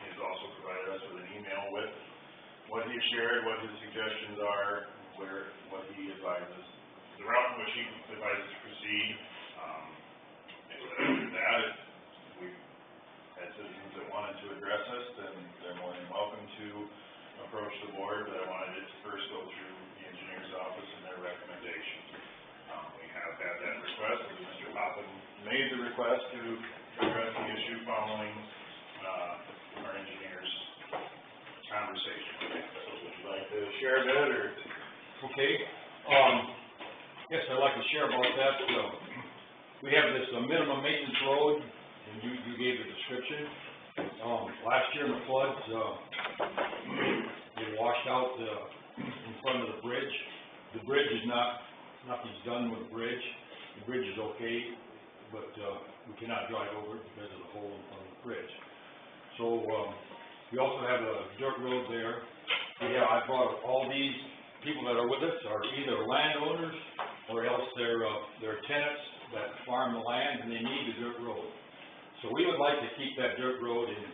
He's also provided us with an email with what he shared, what his suggestions are, what he advises, the route in which he advises to proceed. After that, if we had citizens that wanted to address us, then they're more than welcome to approach the board, but I wanted it to first go through the engineer's office and their recommendation. We have had that request, Mr. Poppin made the request to address the issue following, our engineer's conversation. So would you like to share that, or? Okay, yes, I'd like to share about that. We have this minimum maintenance road, and you gave the description. Last year in the floods, it washed out in front of the bridge. The bridge is nothing's done with the bridge. The bridge is okay, but we cannot drive over it because of the hole in front of the bridge. So we also have a dirt road there. I brought all these people that are with us are either landowners or else they're tenants that farm the land and they need the dirt road. So we would like to keep that dirt road in.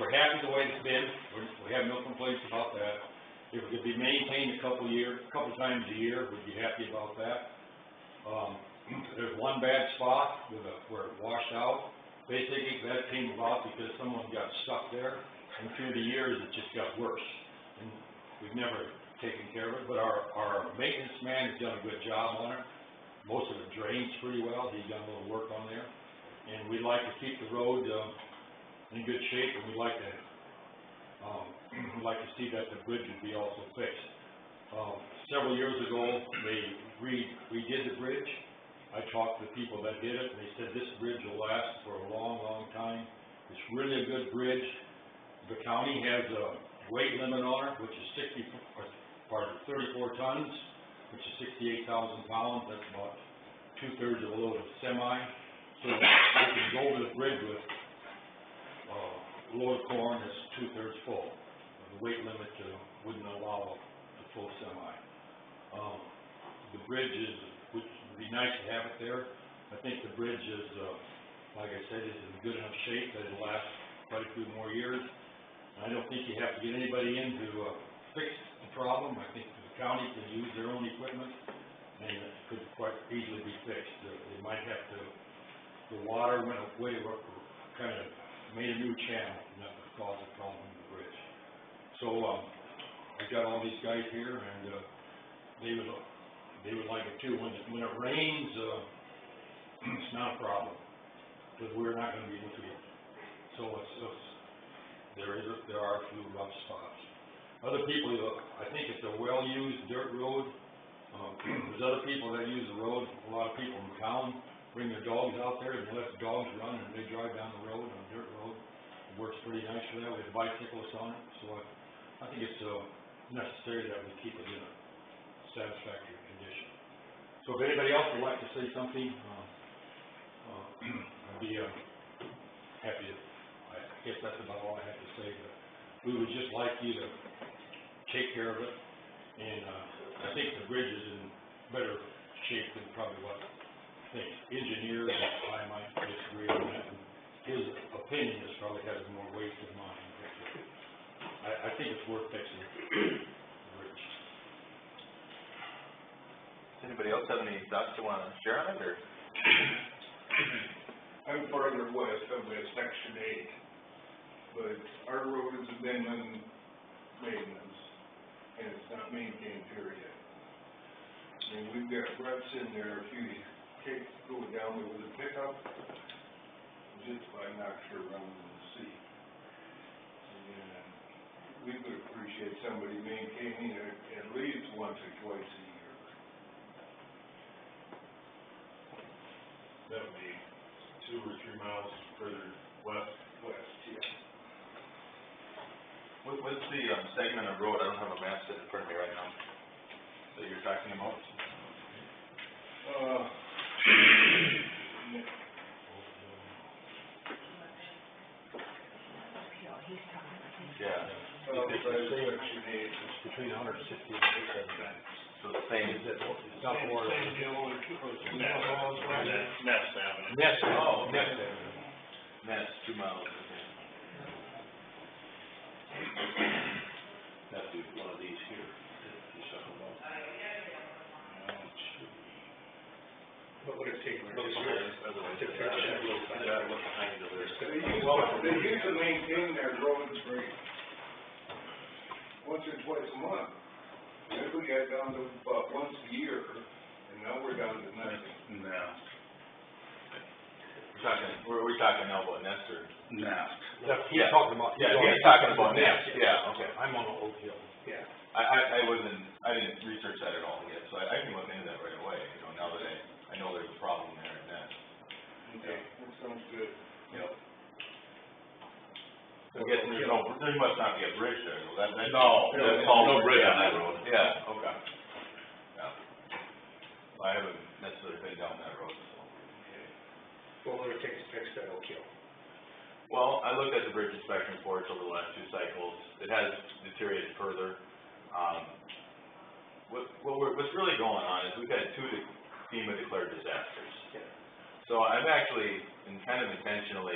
We're happy the way it's been. We have no complaints about that. If it could be maintained a couple times a year, we'd be happy about that. There's one bad spot where it washed out. Basically, that came about because someone got stuck there, and through the years, it just got worse. And we've never taken care of it, but our maintenance man has done a good job on it. Most of it drains pretty well. He's done a little work on there. And we'd like to keep the road in good shape, and we'd like to see that the bridge would be also fixed. Several years ago, they redid the bridge. I talked to the people that did it, and they said this bridge will last for a long, long time. It's really a good bridge. The county has a weight limit on it, which is 34 tons, which is 68,000 pounds. That's about 2/3 of a load of semi. So we can go over the bridge with a load of corn that's 2/3 full. The weight limit wouldn't allow the full semi. The bridge would be nice to have it there. I think the bridge is, like I said, is in good enough shape that it'll last quite a few more years. I don't think you have to get anybody in to fix the problem. I think the county can use their own equipment, and it could quite easily be fixed. They might have to, the water went away, kind of made a new channel, and that would cause a problem in the bridge. So, I've got all these guys here, and they would like it too. When it rains, it's not a problem, because we're not going to be looking at it. So there are a few rough spots. Other people, I think it's a well-used dirt road. There's other people that use the road. A lot of people in town bring their dogs out there and they let the dogs run and they drive down the road on a dirt road. It works pretty nice for that. We have bicyclists on it. So I think it's necessary that we keep it in a satisfactory condition. So if anybody else would like to say something, I'd be happy to. I guess that's about all I have to say, but we would just like you to take care of it, and I think the bridge is in better shape than probably what I think engineers, I might disagree on that, and his opinion is probably has more weight than mine, but I think it's worth fixing the bridge. Does anybody else have any thoughts you want to share on it, or? I'm farther west of it, Section 8, but our road has been in maintenance, and it's not maintained, period. And we've got ruts in there, if you go down there with a pickup, just by knocks her around in the sea. And we would appreciate somebody maintaining it at least once or twice a year. That would be 2 or 3 miles further west. What's the, segment of road, I don't have a map set in front of me right now, that you're talking about? Yeah. Section 8. It's between 160 and 670. So the same, It's not more. Nest Avenue. Nest, Oh, okay. Nest. Nest, 2 miles, okay. That'd be one of these here, you're talking about. What would it take? Look behind, look behind the list. They used to maintain their roads great. Once or twice a month. Then we got down to about once a year, and now we're down to nothing. No. We're talking now about Nest or? Nest. He's talking about. Yeah, he's talking about Nest, yeah, okay. I'm on Oak Hill. Yeah. I didn't research that at all yet, so I can look into that right away, you know, now that I know there's a problem there at Nest. Okay, that sounds good. Yep. I'm guessing there must not be a bridge there, though, that's. No, That's there's all no bridge on yeah. that road. Yeah, okay. Yeah. I haven't necessarily been down that road, so. What would it take to fix that Oak Hill? Well, I looked at the bridge inspection reports over the last 2 cycles, it has deteriorated further. What's really going on is we've had 2 FEMA declared disasters. So I'm actually, and kind of intentionally,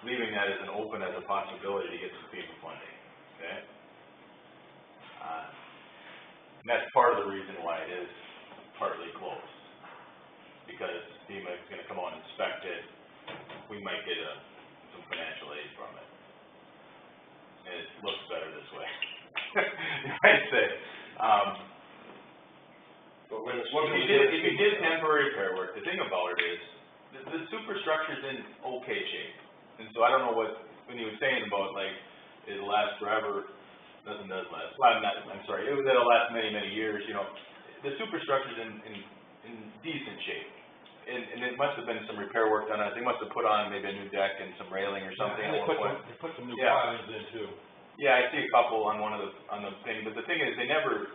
leaving that as an open as a possibility to get some FEMA funding, okay? And that's part of the reason why it is partly closed. Because FEMA is gonna come out and inspect it, we might get some financial aid from it. And it looks better this way. You might say, But when it's. if you did temporary repair work, the thing about it is, the superstructure's in okay shape. And so I don't know when he was saying about like, it'll last forever, nothing does last. Well, I'm sorry, it'll last many, many years, you know. The superstructure's in decent shape. And it must have been some repair work done on it. They must have put on maybe a new deck and some railing or something. And they put some new Yeah. pilings in too. Yeah, I see a couple on on the thing, but the thing is, they never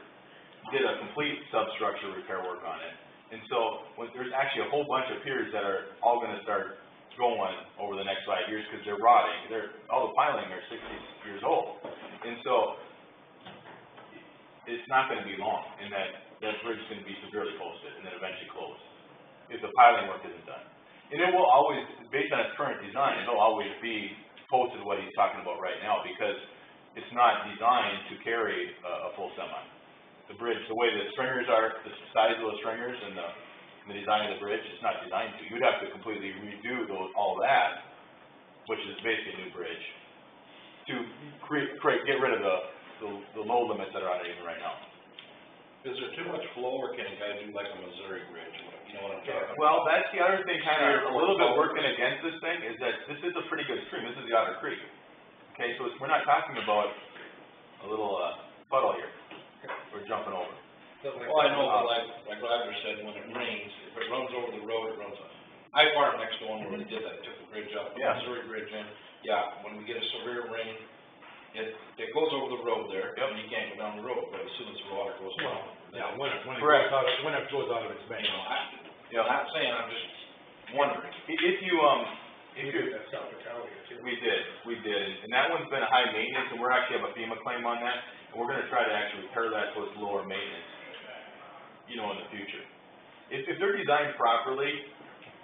did a complete substructure repair work on it. And so, there's actually a whole bunch of piers that are all gonna start going over the next 5 years, because they're rotting, all the piling are 60 years old. And so, it's not gonna be long, and that bridge is gonna be severely posted, and then eventually closed, if the piling work isn't done. And it will always, based on its current design, it'll always be posted what he's talking about right now, because it's not designed to carry a full semi. The bridge, the way the stringers are, the size of those stringers and the design of the bridge, it's not designed to. You'd have to completely redo all that, which is basically a new bridge, to get rid of the load limits that are on it even right now. Is there too much flow, or can a guy do like a Missouri bridge, you know what I'm talking about? Well, that's the other thing, kind of a little bit working against this thing, is that this is a pretty good stream. This is the Otter Creek. Okay, so we're not talking about a little puddle here. We're jumping over. Well, I know, but like Roger said, when it rains, if it runs over the road, it runs. I farmed next to one where they did that, took the bridge up, the Yeah. Missouri bridge in. Yeah, when we get a severe rain, it goes over the road there, and you can't go down the road, but as soon as the water goes down. Yeah, when it Correct. goes out of its bank. I'm not saying, I'm just wondering. If you That's South Italia too. We did, and that one's been a high maintenance, and we're actually have a FEMA claim on that, and we're gonna try to actually repair that so it's lower maintenance, you know, in the future. If they're designed properly,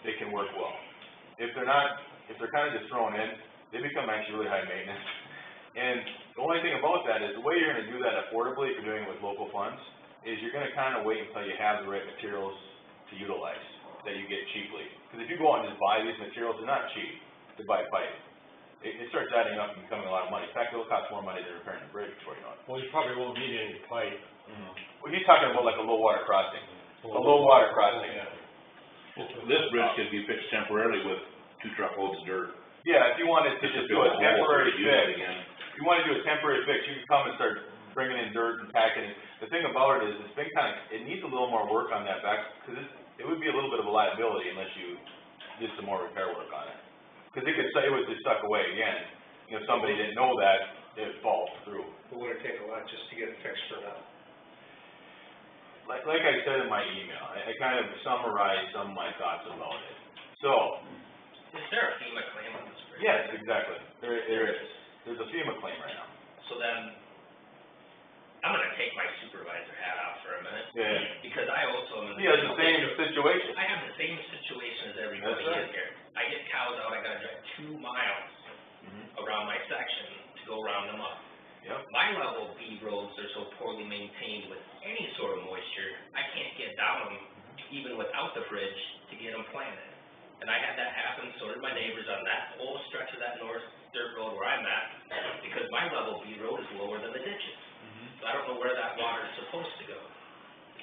they can work well. If they're not, if they're kind of just thrown in, they become actually really high maintenance. And the only thing about that is, the way you're gonna do that affordably, if you're doing it with local funds, is you're gonna kind of wait until you have the right materials to utilize, that you get cheaply. Because if you go out and just buy these materials, they're not cheap to buy pipe. It starts adding up and becoming a lot of money. In fact, it'll cost more money than repairing the bridge before you know it. Well, you probably won't need any pipe. Well, he's talking about like a low water crossing. A low water crossing. This bridge could be fixed temporarily with 2 truckloads of dirt. Yeah, if you wanted to just do a temporary Use it fix, again. if you want to do a temporary fix, you can come and start bringing in dirt and packing it. The thing about it is, it's been it needs a little more work on that back, because it would be a little bit of a liability unless you did some more repair work on it. Cause it could say, it was just stuck away again, if somebody didn't know that, it'd fall through. It would take a lot just to get it fixed for now. Like I said in my email, I kind of summarized some of my thoughts about it. So, Is there a FEMA claim on this bridge? yes, exactly, there is. There's a FEMA claim right now. So then, I'm gonna take my supervisor hat off for a minute. Yeah. Because I also am in He has the same situation. I have the same situation as everybody That's right. in here. I get cows out, I gotta drive 2 miles around my section to go round them up. Yep. My level B roads are so poorly maintained with any sort of moisture, I can't get down them even without the bridge to get them planted. And I had that happen, so did my neighbors on that whole stretch of that north dirt road where I'm at, because my level B road is lower than the ditches. So I don't know where that water is supposed to go.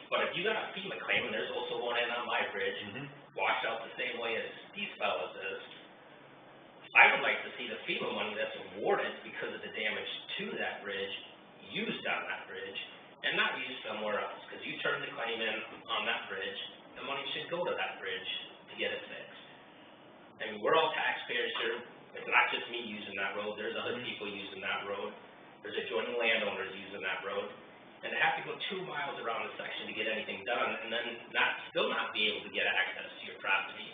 But if you got a FEMA claim, and there's also one in on my bridge, washed out the same way as these fellas is, I would like to see the FEMA money that's awarded because of the damage to that bridge, used on that bridge, and not used somewhere else. Because you turn the claim in on that bridge, the money should go to that bridge to get it fixed. I mean, we're all taxpayers here. It's not just me using that road. There's other people using that road. There's adjoining landowners using that road. And to have to go 2 miles around the section to get anything done, and then still not be able to get access to your property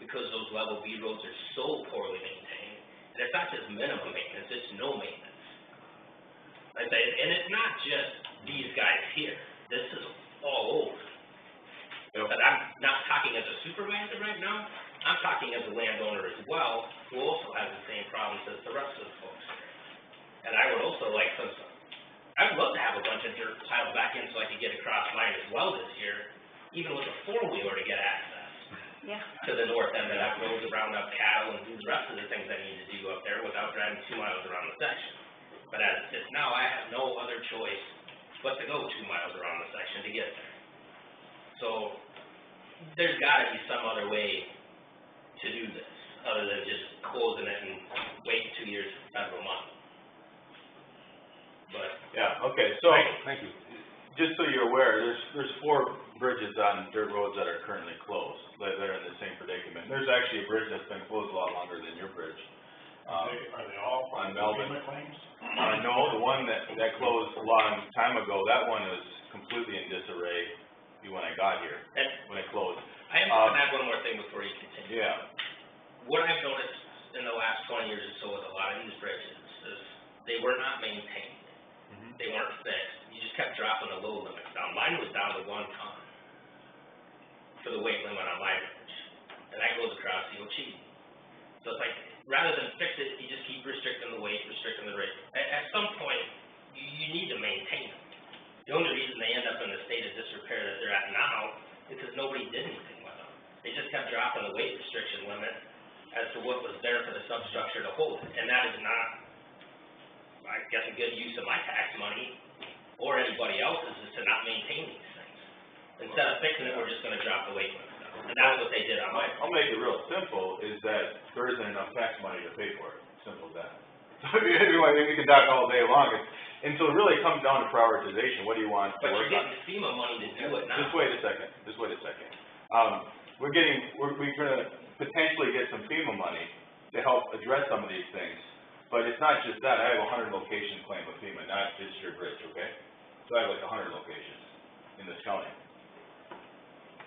because those level B roads are so poorly maintained. And it's not just minimum maintenance, it's no maintenance. I say, and it's not just these guys here. This is all over. But I'm not talking as a supervisor right now. I'm talking as a landowner as well, who also has the same problems as the rest of the folks here. And I would also like some, I'd love to have a bunch of dirt piled back in so I could get across mine as well this year, even with a 4-wheeler to get access to the north end of that road to round up cattle and do the rest of the things I need to do up there without driving 2 miles around the section. But as it is now, I have no other choice but to go 2 miles around the section to get there. So, there's gotta be some other way to do this, other than just closing it and waiting 2 years for federal money. But. Yeah, okay, so, Thank you. just so you're aware, there's 4 bridges on dirt roads that are currently closed, that are in the same predicament. There's actually a bridge that's been closed a lot longer than your bridge. Are they all on Melvin. FEMA claims? No, the one that closed a long time ago, that one was completely in disarray when I got here, when it closed. I have to add one more thing before you continue. Yeah. What I've noticed in the last 20 years or so with a lot of these bridges is they were not maintained. They weren't fixed. You just kept dropping the load limits down. Mine was down to 1 ton for the weight limit on my bridge, and that goes across the Ocheed. So it's like, rather than fix it, you just keep restricting the weight, restricting the rate. At some point, you need to maintain them. The only reason they end up in the state of disrepair that they're at now is because nobody did anything with them. They just kept dropping the weight restriction limit as to what was there for the substructure to hold it. And that is not, I guess, a good use of my tax money or anybody else's, is to not maintain these things. Instead of fixing it, we're just gonna drop the weight limit down. And that's what they did on my. I'll make it real simple, is that there isn't enough tax money to pay for it, simple as that. So we can talk all day long, and so it really comes down to prioritization, what do you want to But work you're on? getting FEMA money to do it now. Just wait a second. We're gonna potentially get some FEMA money to help address some of these things, but it's not just that. I have a 100 location claim with FEMA, not just your bridge, okay? So I have like 100 locations in this county.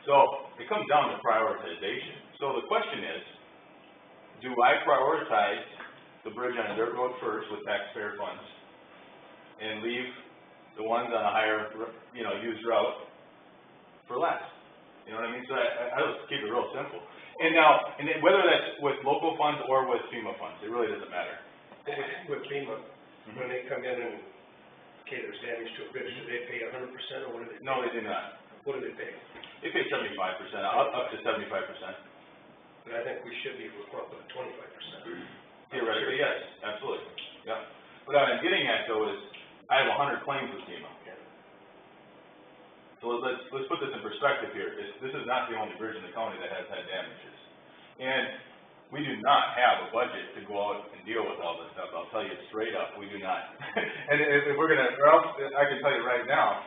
So, it comes down to prioritization. So the question is, do I prioritize the bridge on dirt road first with taxpayer funds and leave the ones on a higher, used route for less? You know what I mean? So I just keep it real simple. And now, whether that's with local funds or with FEMA funds, it really doesn't matter. With FEMA, when they come in and, okay, there's damage to a bridge, do they pay 100% or what do they pay? No, they do not. What do they pay? They pay 75%, up to 75%. But I think we should be responsible for 25%. Theoretically, yes, absolutely, yeah. What I'm getting at though is, I have 100 claims with FEMA. So let's put this in perspective here. This is not the only bridge in the county that has had damages. And we do not have a budget to go out and deal with all this stuff. I'll tell you straight up, we do not. And if we're gonna, or else, I can tell you right now,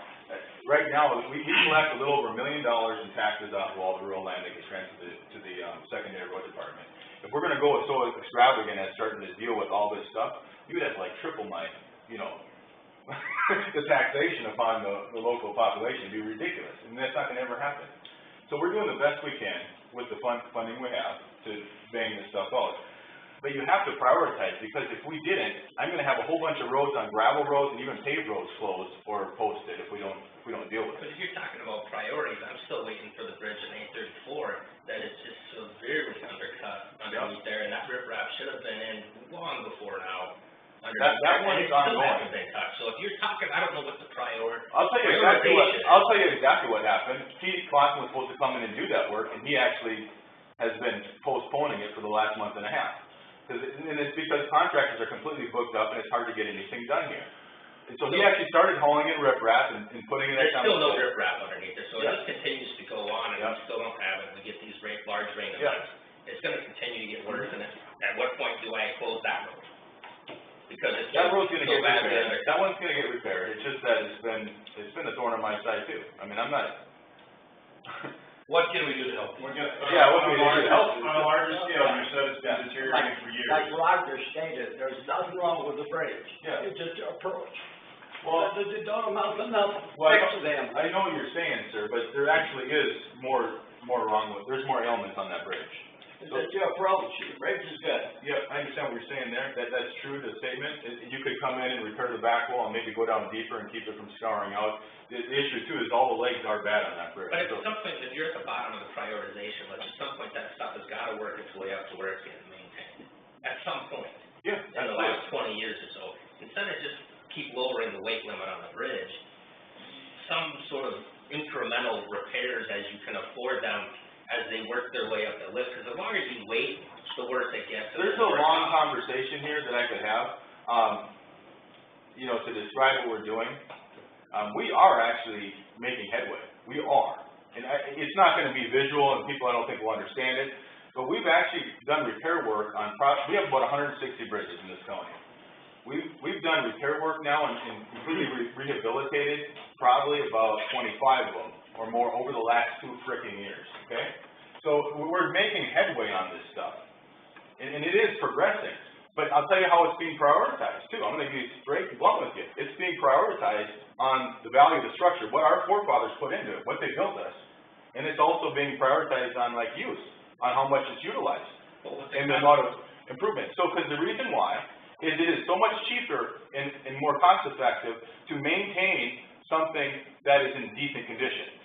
right now, we collect a little over $1 million in taxes off of all the rural land that gets transferred to the secondary road department. If we're gonna go so extravagant as starting to deal with all this stuff, you would have to like triple my, the taxation upon the local population. It'd be ridiculous, and that's not gonna ever happen. So we're doing the best we can with the funding we have to bang this stuff out. But you have to prioritize, because if we didn't, I'm gonna have a whole bunch of roads on gravel roads and even paved roads closed or posted if we don't deal with But it. if you're talking about priorities, I'm still waiting for the bridge on A34 that is just severely undercut underneath there, and that riprap should have been in long before now. That one is And it still ongoing. hasn't been touched, so if you're talking, I don't know what the I'll tell you exactly what happened. Pete Clausen was supposed to come in and do that work, and he actually has been postponing it for the last month and a half. And it's because contractors are completely booked up and it's hard to get anything done here. And so he actually started hauling in riprap and putting it at. There's still no riprap underneath there, so Yeah. if this continues to go on and we still don't have it, we get these large rain Yeah. events, it's gonna continue to get worse, and at what point do I close that road? Because it's That road's gonna so get bad repaired. there. That one's gonna get repaired. It's just that it's been a thorn on my side too. I mean, I'm not. What can we do to help? Yeah, what can we do to help? On a larger scale, you said it's been deteriorating for years. Like Roger stated, there's nothing wrong with the bridge. Yeah. It's just your approach. Well, It don't amount to nothing. Well, Fix them. I know what you're saying, sir, but there actually is more wrong with, there's more ailments on that bridge. It's just your approach. The bridge is good. Yeah, I understand what you're saying there, that's true, the statement. You could come in and repair the back wall and maybe go down deeper and keep it from scouring out. The issue too is all the legs are bad on that bridge. But at some point, if you're at the bottom of the prioritization list, at some point, that stuff has gotta work its way up to where it's getting maintained. At some point. Yeah, In the last 20 years or so, instead of just keep lowering the weight limit on the bridge, some sort of incremental repairs as you can afford them as they work their way up the list, because the longer you wait, the worse it gets. There's a long conversation here that I could have, to describe what we're doing. We are actually making headway. We are. And it's not gonna be visual and people I don't think will understand it, but we've actually done repair work on we have about 160 bridges in this county. We've done repair work now and completely rehabilitated probably about 25 of them or more over the last 2 frickin' years, okay? So we're making headway on this stuff. And it is progressing. But I'll tell you how it's being prioritized too. I'm gonna be straight and blunt with you. It's being prioritized on the value of the structure, what our forefathers put into it, what they built us. And it's also being prioritized on like use, on how much it's utilized. And the amount of improvement. So, because the reason why is it is so much cheaper and more cost effective to maintain something that is in decent condition.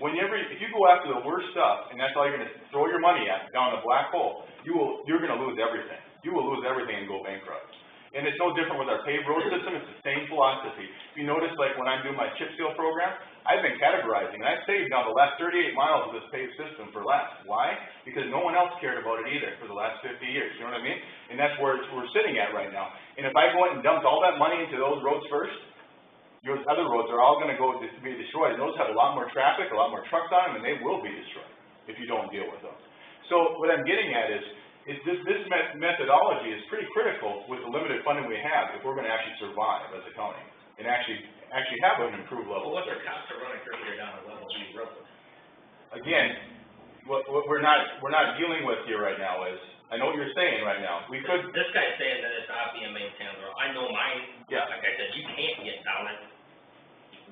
If you go after the worst stuff and that's all you're gonna throw your money at down the black hole, you're gonna lose everything. You will lose everything and go bankrupt. And it's no different with our paved road system, it's the same philosophy. If you notice, like when I'm doing my chip seal program, I've been categorizing, and I've saved now the last 38 miles of this paved system for less. Why? Because no one else cared about it either for the last 50 years, you know what I mean? And that's where we're sitting at right now. And if I go out and dumped all that money into those roads first, your other roads are all gonna go to be destroyed, and those have a lot more traffic, a lot more trucks on them, and they will be destroyed if you don't deal with them. So what I'm getting at is this methodology is pretty critical with the limited funding we have if we're gonna actually survive as a county and actually have an improved level. Well, what's the cost of running Kirby down a level B road? Again, what we're not dealing with here right now is, I know what you're saying right now, we could. This guy's saying that it's not being maintained, or I know mine, Yeah. like I said, you can't get down it.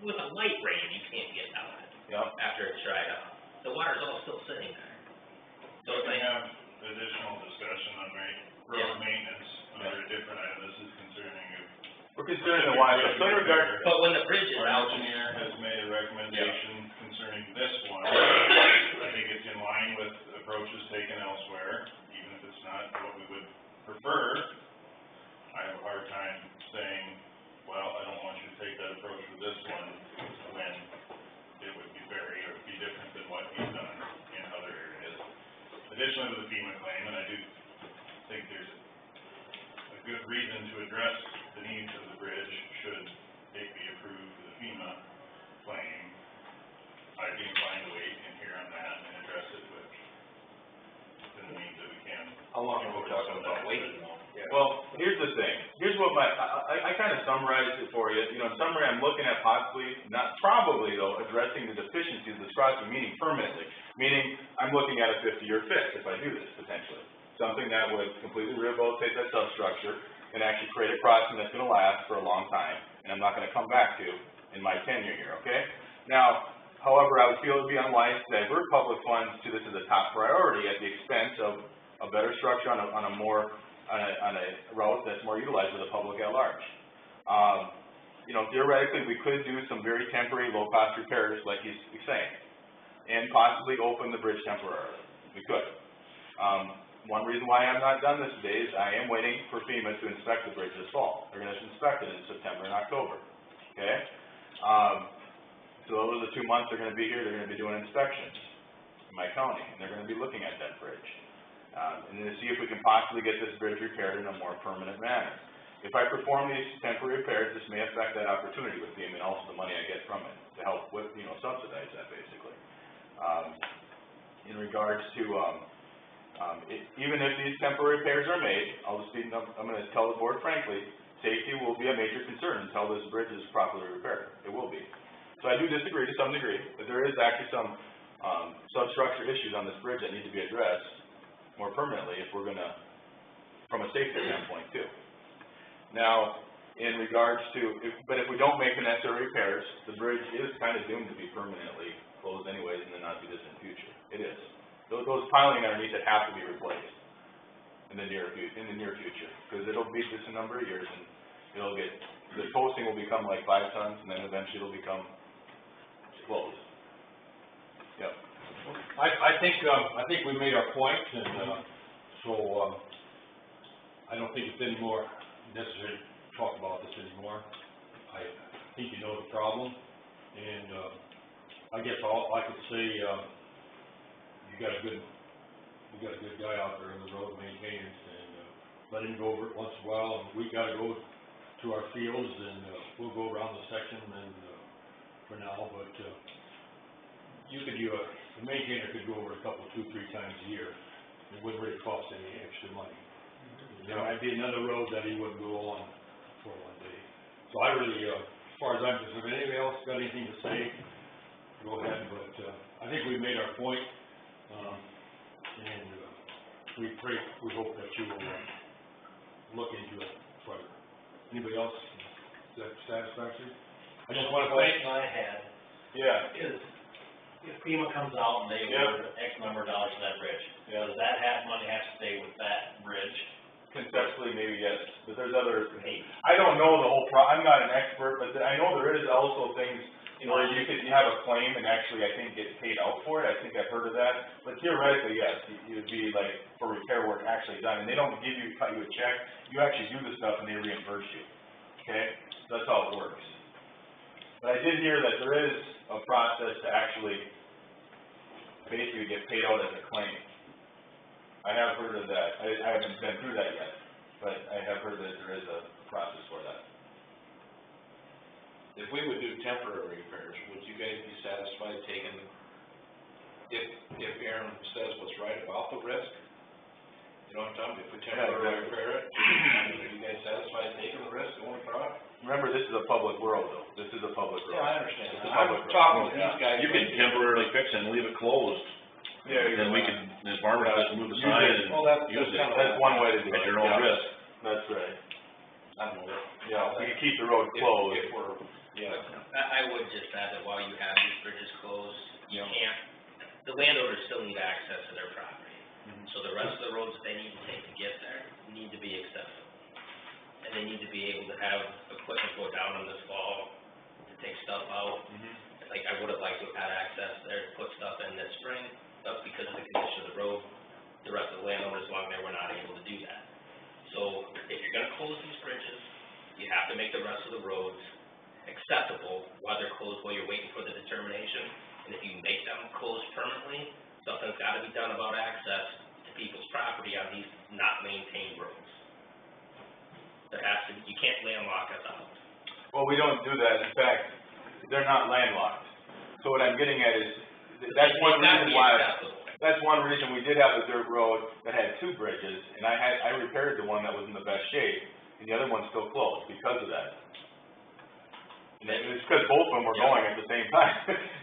With a light rain, you can't get down it. Yeah. After it's dried up. The water's all still sitting there. So We it's like, have additional discussion on road maintenance under a different item. This is concerning We're considering the why, but in regard, but when the bridge is Our out, engineer has made a recommendation concerning this one. I think it's in line with approaches taken elsewhere, even if it's not what we would prefer. I have a hard time saying, well, I don't want you to take that approach with this one, when it would be different than what he's done in other areas. Additionally, with the FEMA claim, and I do think there's a good reason to address the needs of the bridge should it be approved for the FEMA claim. I'd be inclined to wait and hear on that and address it within the means that we can. how long are we talking about waiting though? Yeah, Well, here's the thing, here's what I kind of summarized it for you, in summary, I'm looking at possibly, not probably though, addressing the deficiencies of this crossing, meaning permanently. Meaning, I'm looking at a 50-year fix if I do this, potentially. Something that would completely rehabilitate that substructure and actually create a crossing that's gonna last for a long time, and I'm not gonna come back to in my tenure here, okay? Now, however, I would feel it would be unwise to divert public funds to this as a top priority at the expense of a better structure on a route that's more utilized by the public at large. Theoretically, we could do some very temporary, low-cost repairs, like he's saying, and possibly open the bridge temporarily. We could. One reason why I'm not done this today is I am waiting for FEMA to inspect the bridge this fall. They're gonna inspect it in September and October, okay? So those are the 2 months they're gonna be here, they're gonna be doing inspections in my county, and they're gonna be looking at that bridge. And then to see if we can possibly get this bridge repaired in a more permanent manner. If I perform these temporary repairs, this may affect that opportunity with FEMA and also the money I get from it to help with, subsidize that basically. In regards to, even if these temporary repairs are made, I'm gonna tell the board frankly, safety will be a major concern until this bridge is properly repaired. It will be. So I do disagree to some degree, but there is actually some, substructure issues on this bridge that need to be addressed more permanently if we're gonna, from a safety standpoint too. Now, in regards to, but if we don't make the necessary repairs, the bridge is kind of doomed to be permanently closed anyways in the not too distant future. It is. Those piling underneath it have to be replaced in the near future, because it'll be just a number of years and the posting will become like 5 tons and then eventually it'll become closed. Yep. I think we made our point, and, so, I don't think it's any more necessary to talk about this anymore. I think you know the problem, and, I guess all I could say, you got a good guy out there in the road maintenance, and, let him go over it once in a while, and we gotta go to our fields, and, we'll go around the section, and, for now, but, the maintainer could go over a couple, 2-3 times a year. It wouldn't really cost any extra money. There might be another road that he wouldn't go on for one day. So I really, as far as I'm concerned, if anybody else got anything to say, go ahead, but, I think we've made our point, and, we hope that you will, look into it further. Anybody else, is that satisfactory? I just wanna thank. Question I had Yeah. is, if FEMA comes out and they award X number of dollars for that bridge, does that money have to stay with that bridge? Conceptually, maybe yes, but there's other, I don't know the whole I'm not an expert, but I know there is also things where you have a claim and actually, I think, get paid out for it. I think I've heard of that, but theoretically, yes, you'd be like, for repair work actually done, and they don't cut you a check, you actually do the stuff and they reimburse you, okay? So that's how it works. But I did hear that there is a process to actually basically get paid out as a claim. I have heard of that. I haven't been through that yet, but I have heard that there is a process for that. If we would do temporary repairs, would you guys be satisfied taking, if Aaron says what's right about the risk? You know what I'm talking about? If we temporarily repair it, are you guys satisfied taking the risk going across? Remember, this is a public world, though. This is a public road. Yeah, I understand. It's a I'm public road. talking to these guys. You can temporarily fix it and leave it closed. Yeah, Then we can, as farmers, just move the sign and use it. That's one way to do it. At your own risk. That's right. I don't know. Yeah, we can keep the road closed. If we're, yeah. I would just add that while you have these bridges closed, you can't, the landowners still need access to their property. So the rest of the roads that they need to take to get there need to be accessible. And they need to be able to have equipment go down in this fall to take stuff out. Like, I would have liked to have had access there to put stuff in this spring, but because of the condition of the road, the rest of the landowners along there were not able to do that. So if you're gonna close these bridges, you have to make the rest of the roads acceptable while they're closed, while you're waiting for the determination. And if you make them closed permanently, something's gotta be done about access to people's property on these not maintained roads. There has to, you can't landlock us out. Well, we don't do that. In fact, they're not landlocked. So what I'm getting at is, that's one reason why, that's one reason we did have a dirt road that had two bridges, and I repaired the one that was in the best shape, and the other one's still closed because of that. And it was because both of them were going at the same time,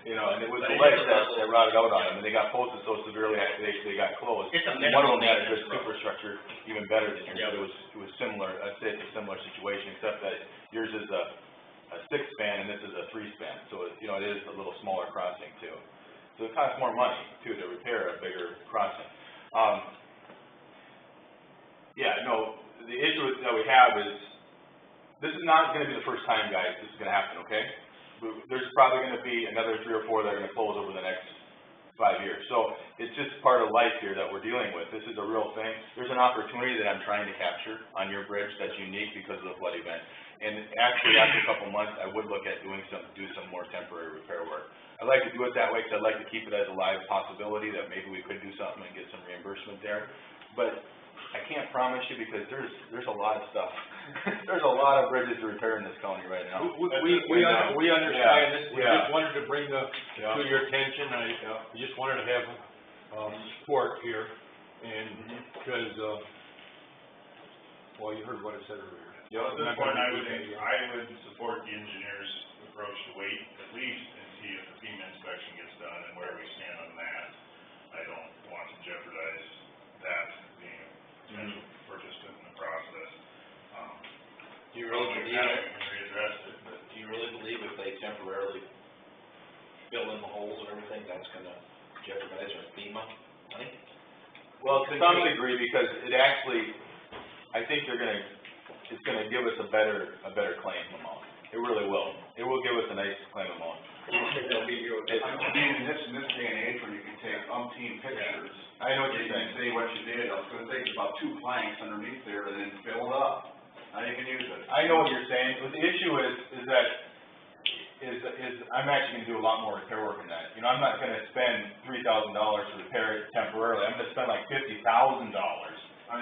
you know, and it was the ledge that rotted out on them, and they got posted so severely, they got closed. It's a One of them minimal had a good maintenance road. superstructure, even better than yours, but it was similar, I'd say it's a similar situation, except that yours is a 6-span and this is a 3-span, so it, you know, it is a little smaller crossing too. So it costs more money too to repair a bigger crossing. Yeah, no, the issue that we have is, this is not gonna be the first time, guys, this is gonna happen, okay? There's probably gonna be another 3 or 4 that are gonna close over the next 5 years. So it's just part of life here that we're dealing with. This is a real thing. There's an opportunity that I'm trying to capture on your bridge that's unique because of the flood event. And actually, after a couple months, I would look at do some more temporary repair work. I'd like to do it that way because I'd like to keep it as a live possibility that maybe we could do something and get some reimbursement there. But I can't promise you because there's a lot of stuff. There's a lot of bridges to repair in this county right now. We understand this, we Yeah. just wanted to bring to your attention, we just wanted to have, support here, and, because, well, you heard what I said earlier. At this point, I would support the engineer's approach to wait at least and see if the FEMA inspection gets done and where we stand on that. I don't want to jeopardize that being a potential participant in the process. Do you really believe How it? we can readdress it, but Do you really believe if they temporarily fill in the holes and everything, that's gonna jeopardize our FEMA money? Well, to some degree, because it actually, I think it's gonna give us a better claim amount. It really will. It will give us a nice claim amount. I mean, in this day and age, when you can take umpteen pictures. I know what you're You saying. can see what you did, it's gonna take about 2 planks underneath there and then fill it up. Now you can use it. I know what you're saying, but the issue is that I'm actually gonna do a lot more repair work than that. You know, I'm not gonna spend $3,000 to repair it temporarily, I'm gonna spend like $50,000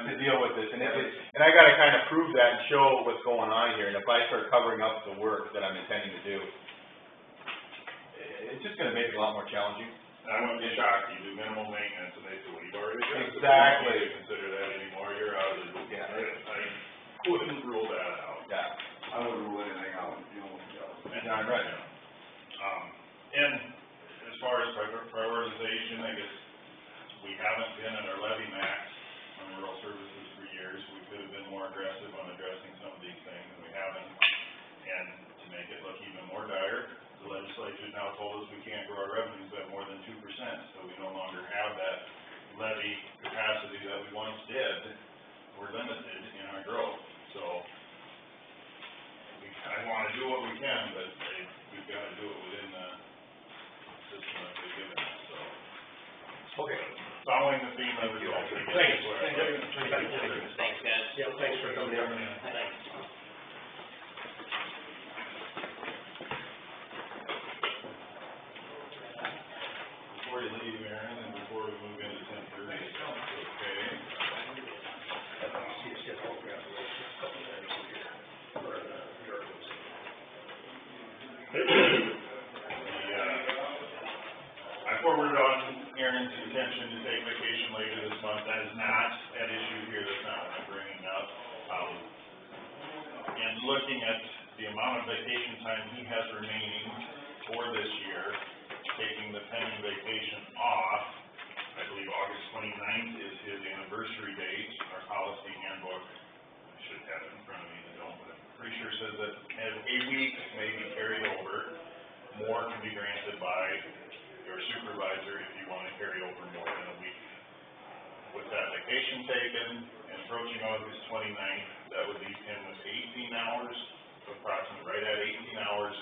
to deal with this, and I gotta kind of prove that and show what's going on here, and if I start covering up the work that I'm intending to do, it's just gonna make it a lot more challenging. I wouldn't be shocked, you do minimal maintenance and they say, well, you've already done it. Exactly. You don't need to consider that anymore, you're out of the loop. Yeah. I wouldn't rule that out. Yeah. I wouldn't rule anything out, you know. Yeah, I'm right. And as far as prioritization, I guess we haven't been at our levy max on rural services for years. We could have been more aggressive on addressing some of these things, and we haven't. And to make it look even more dire, the legislature now told us we can't grow our revenues by more than 2%, so we no longer have that levy capacity that we once did. We're limited in our growth, so I wanna do what we can, but we've gotta do it within the system that they've given us, so. Okay. Following the theme of the. Thanks. Thanks, guys. Yeah, thanks for coming in. Thanks. Before you leave, Aaron, and before we move into 10:30, okay? I forwarded on Aaron's intention to take vacation later this month. That is not at issue here, that's not what I'm bringing up. And looking at the amount of vacation time he has remaining for this year, taking the pending vacation off, I believe August 29th is his anniversary date. Our policy handbook, I should have it in front of me, I don't, but I'm pretty sure says that a week may be carried over. More can be granted by your supervisor if you want to carry over more than a week. With that vacation taken and approaching August 29th, that would leave him with 18 hours, approximately right at 18 hours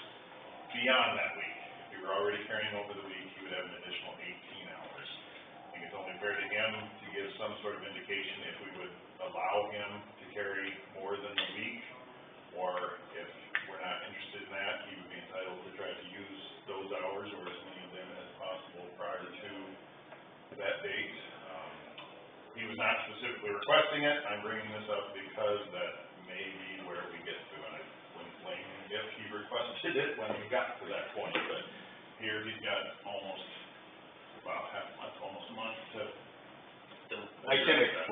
beyond that week. If you were already carrying over the week, you would have an additional 18 hours. I think it's only fair to him to give some sort of indication if we would allow him to carry more than a week, or if we're not interested in that, he would be entitled to try to use those hours or as many of them as possible prior to that date. He was not specifically requesting it. I'm bringing this up because that may be where we get to, and I wouldn't blame him if he requested it when we got to that point, but here he's got almost, half a month, almost a month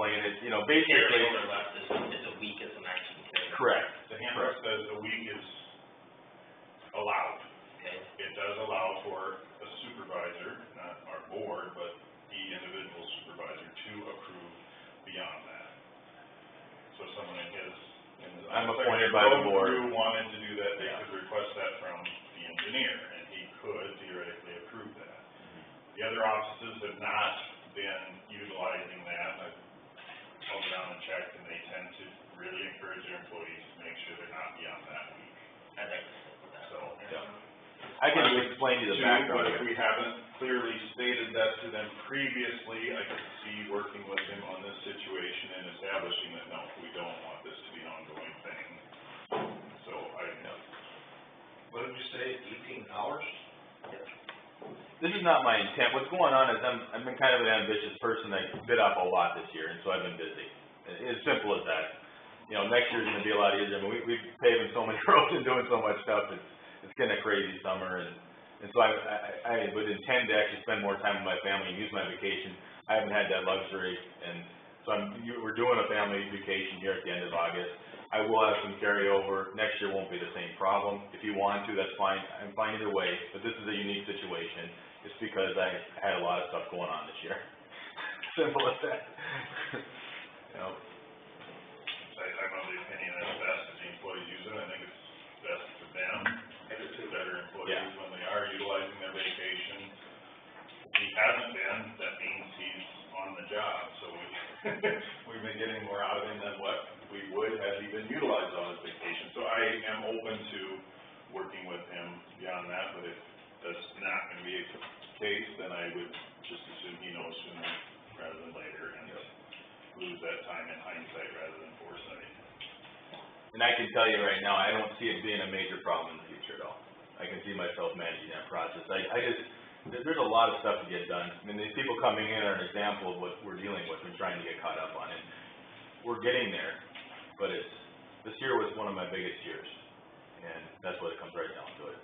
explain it, you know, Carry basically. over left is a week as an action carry. Correct. The handbook says a week is allowed. Okay, It does allow for a supervisor, not our board, but the individual supervisor to approve beyond that. So someone in his I'm appointed by the board. Who wanted to do that, they Yeah. could request that from the engineer, and he could theoretically approve that. Mm-hmm. The other offices have not been utilizing that. I've called around and checked, and they tend to really encourage their employees to make sure they're not beyond that week. I'd like to stick with that. So, Yeah. I can explain to you the background. But if we haven't clearly stated that to them previously, I could see working with them on this situation and establishing that, no, we don't want this to be an ongoing thing. So What did you say, 18 hours? This is not my intent. What's going on is I've been kind of an ambitious person. I bit off a lot this year, and so I've been busy. As simple as that. You know, next year's gonna be a lot easier. I mean, we've paving so many roads and doing so much stuff. It's been a crazy summer, and so I would intend to actually spend more time with my family and use my vacation. I haven't had that luxury, and so we're doing a family vacation here at the end of August. I will have some carryover. Next year won't be the same problem. If you want to, that's fine. I'm fine either way, but this is a unique situation. It's because I had a lot of stuff going on this year. Simple as that. You know. I'm of the opinion that it's best if the employees use it. I think it's best for them. Better employees when they are utilizing their vacation. If he hasn't been, that means he's on the job, so we've been getting more out of him than what we would had he been utilized on his vacation. So I am open to working with him beyond that, but if that's not gonna be a case, then I would just assume he knows sooner rather than later, and lose that time in hindsight rather than foresight. And I can tell you right now, I don't see it being a major problem in the future at all. I can see myself managing that process. There's a lot of stuff to get done. I mean, these people coming in are an example of what we're dealing with and trying to get caught up on it. We're getting there, but this year was one of my biggest years, and that's what it comes right down to it.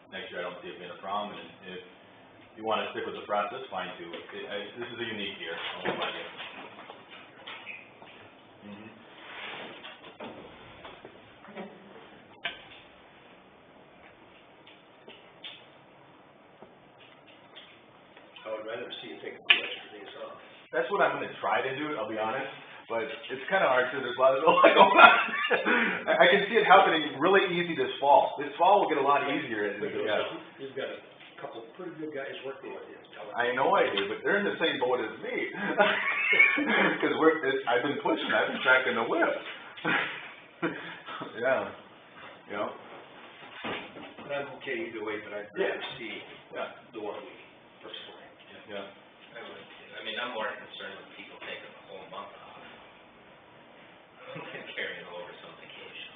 Next year, I don't see it being a problem, and if you want to stick with the process, fine too. This is a unique year, I won't lie to you. I would rather see you take a few extra days off. That's what I'm gonna try to do, I'll be honest, but it's kinda hard because there's a lot going on. I can see it happening really easy this fall. This fall will get a lot easier as we go. You've got a couple of pretty good guys working with you. I know I do, but they're in the same boat as me. Cause I've been pushing, I've been tracking the whip. Yeah, you know? But I'm okay either way, but I'd rather see the 1 week personally. Yeah. I mean, I'm more concerned with people taking a whole month off than carrying over some vacation.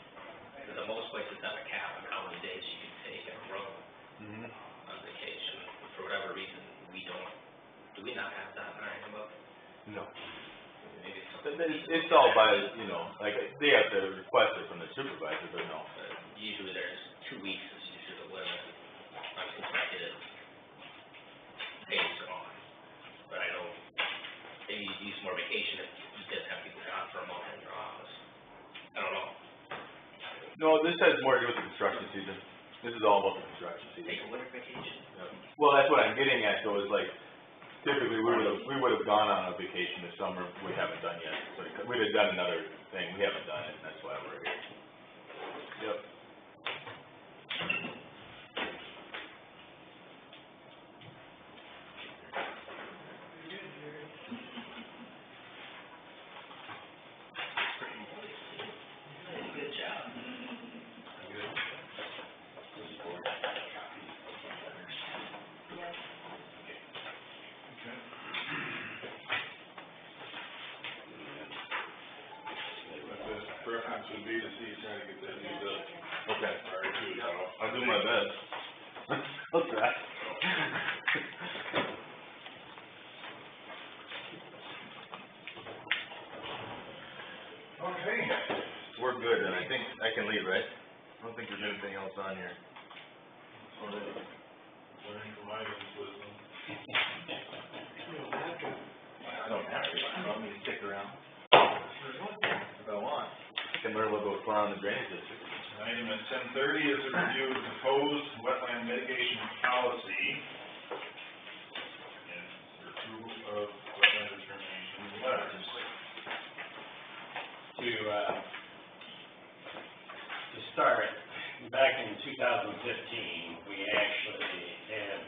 Because most places have a cap on how many days you can take in a row on vacation. For whatever reason, we don't. Do we not have that in our handbook? No. Maybe it's something. It's all by, you know, like, they have to request it from the supervisor, but no. Usually there's 2 weeks is usually the limit on consecutive days off. But I know maybe you'd use more vacation if you didn't have people gone for a month in your office. I don't know. No, this has more to do with the construction season. This is all about the construction season. Take a winter vacation. Well, that's what I'm getting at, though, is like, typically, we would have gone on a vacation this summer, we haven't done yet. So we'd have done another thing, we haven't done it, and that's why we're here. Yep. Good job. Preference would be to see you trying to get that used up Okay. prior to it. I'll do my best. I'll try. Okay. We're good, and I think I can leave, right? I don't think there's anything else on here. Learning from items, wisdom. I don't have to, I don't need to stick now? If I want. Can learn what goes on in the drainage district. Item at 10:30 is a review of proposed wetland mitigation policy. And for approval of wetland determination letters. To start, back in 2015, we actually had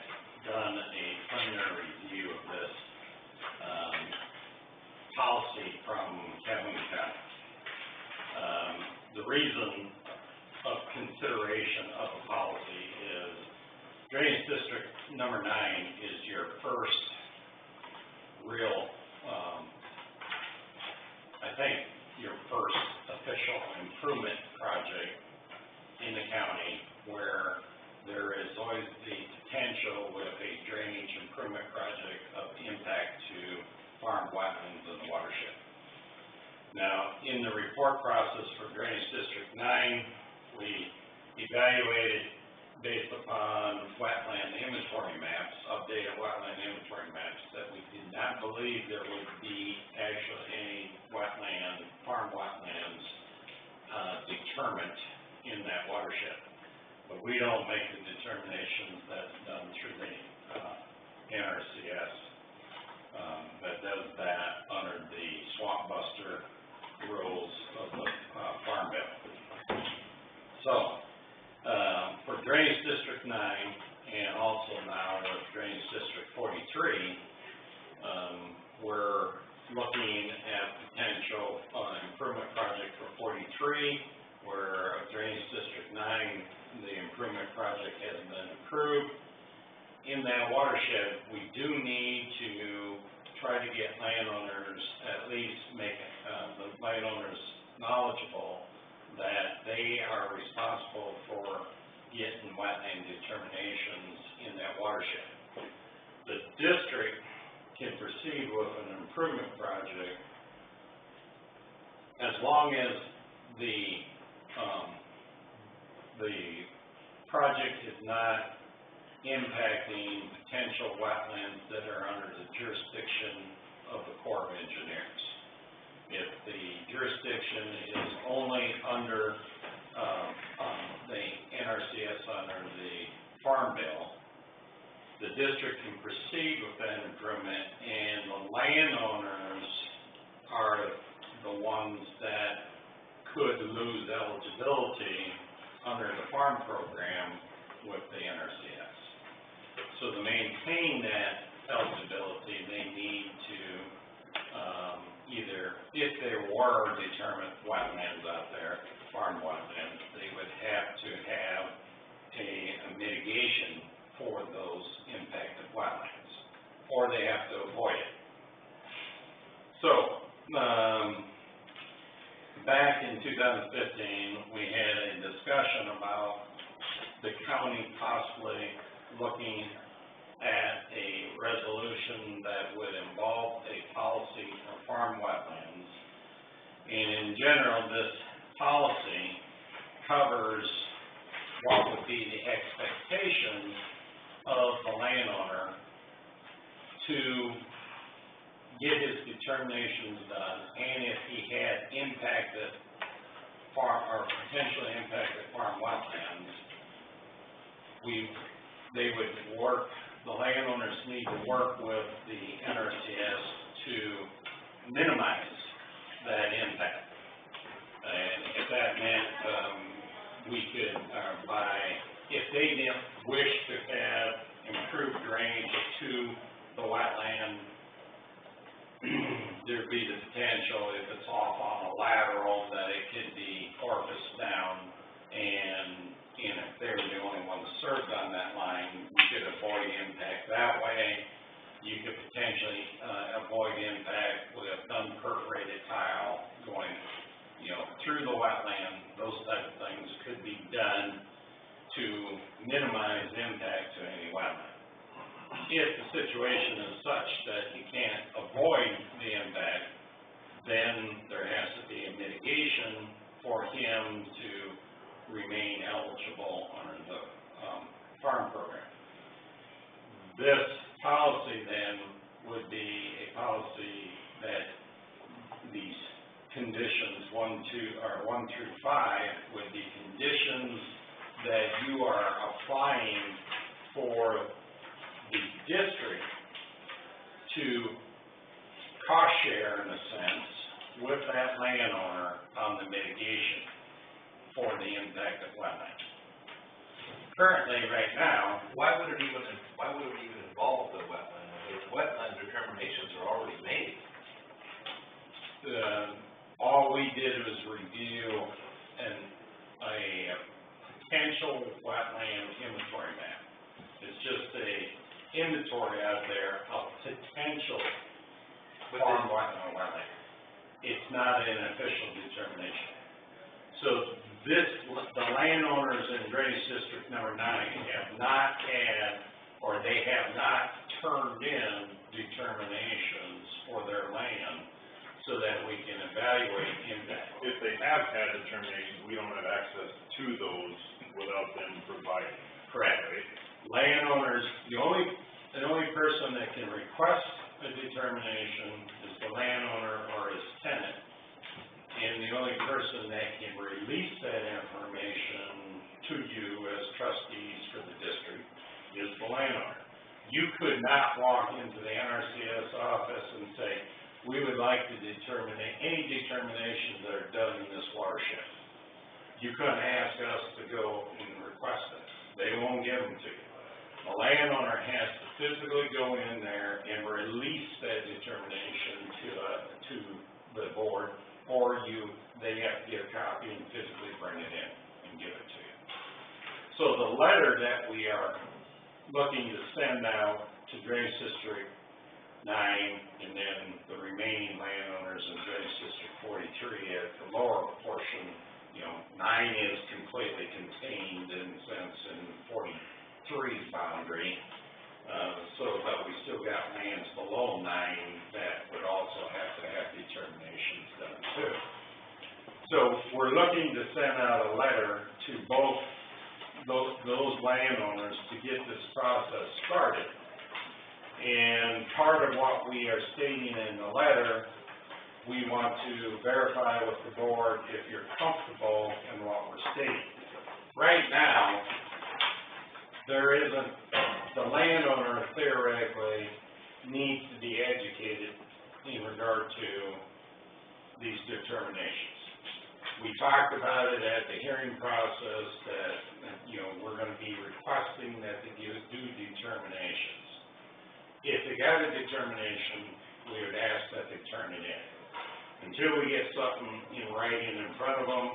done a preliminary review of this, policy from Calhoun County. The reason of consideration of a policy is Drainage District number 9 is your first real, I think, your first official improvement project in the county where there is always the potential with a drainage improvement project of impact to farm wetlands and the watershed. Now, in the report process for Drainage District 9, we evaluated based upon wetland inventory maps, updated wetland inventory maps, that we did not believe there would be actually any wetland, farm wetlands, determined in that watershed. But we don't make the determinations that's done through the, NRCS, that does that under the swamp buster rules of the, Farm Bill. So, for Drainage District 9, and also now with Drainage District 43, we're looking at potential, improvement project for 43, where Drainage District 9, the improvement project has been approved. In that watershed, we do need to try to get landowners, at least make, the landowners knowledgeable that they are responsible for getting wetland determinations in that watershed. The district can proceed with an improvement project as long as the project is not impacting potential wetlands that are under the jurisdiction of the Corps of Engineers. If the jurisdiction is only under, the NRCS under the Farm Bill, the district can proceed with that improvement, and the landowners are the ones that could lose eligibility under the farm program with the NRCS. So to maintain that eligibility, they need to, either, if there were determined wetlands out there, farm wetlands, they would have to have a mitigation for those impacted wetlands, or they have to avoid it. So, back in 2015, we had a discussion about the county possibly looking at a resolution that would involve a policy for farm wetlands. And in general, this policy covers what would be the expectation of the landowner to get his determinations done, and if he had impacted farm, or potentially impacted farm wetlands, they would work, the landowners need to work with the NRCS to minimize that impact. And if that meant, we could, if they didn't wish to have improved drainage to the wetland, there'd be the potential, if it's off on a lateral, that it could be porpoised down, and if they were the only ones served on that line, you could avoid impact that way. You could potentially, avoid impact with unperforated tile going, through the wetland. Those type of things could be done to minimize impact to any wetland. If the situation is such that you can't avoid the impact, then there has to be a mitigation for him to remain eligible under the farm program. This policy then would be a policy that these conditions, 1 through 5, with the conditions that you are applying for the district to cost share, in a sense, with that landowner on the mitigation for the impact of wetlands. Currently, right now, Why would it even involve the wetland? If wetland determinations are already made. all we did was review a potential wetland inventory map. It's just a inventory out there of potential farm wetland. It's not an official determination. So the landowners in Drainage District number 9 have not had, or they have not turned in determinations for their land so that we can evaluate impact. If they have had determinations, we don't have access to those without them providing. Correct. Right? Landowners, the only person that can request a determination is the landowner or his tenant. And the only person that can release that information to you as trustees for the district is the landowner. You could not walk into the NRCS office and say, we would like to determine any determinations that are done in this watershed. You couldn't ask us to go and request it. They won't give them to you. The landowner has to physically go in there and release that determination to the board, or they have to get a copy and physically bring it in and give it to you. So the letter that we are looking to send out to Drainage District 9, and then the remaining landowners in Drainage District 43 at the lower portion, 9 is completely contained in a sense in 43's boundary, but we still got lands below 9 that would also have to have determinations done too. So we're looking to send out a letter to both those landowners to get this process started. And part of what we are stating in the letter, we want to verify with the board if you're comfortable in what we're stating. Right now, the landowner theoretically needs to be educated in regard to these determinations. We talked about it at the hearing process that, we're going to be requesting that they do determinations. If they got a determination, we would ask that they turn it in. Until we get something in writing in front of them,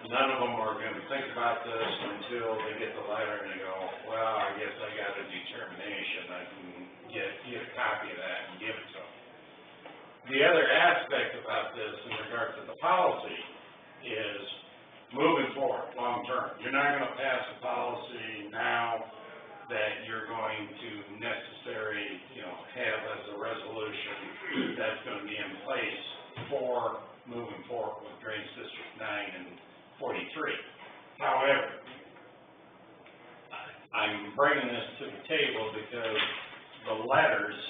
none of them are going to think about this until they get the letter and they go, well, I guess I got a determination. I can get a copy of that and give it to them. The other aspect about this in regard to the policy is moving forward, long term. You're not going to pass a policy now that you're going to necessarily, have as a resolution that's going to be in place for moving forward with Drainage District 9 and 43. However, I'm bringing this to the table because the letters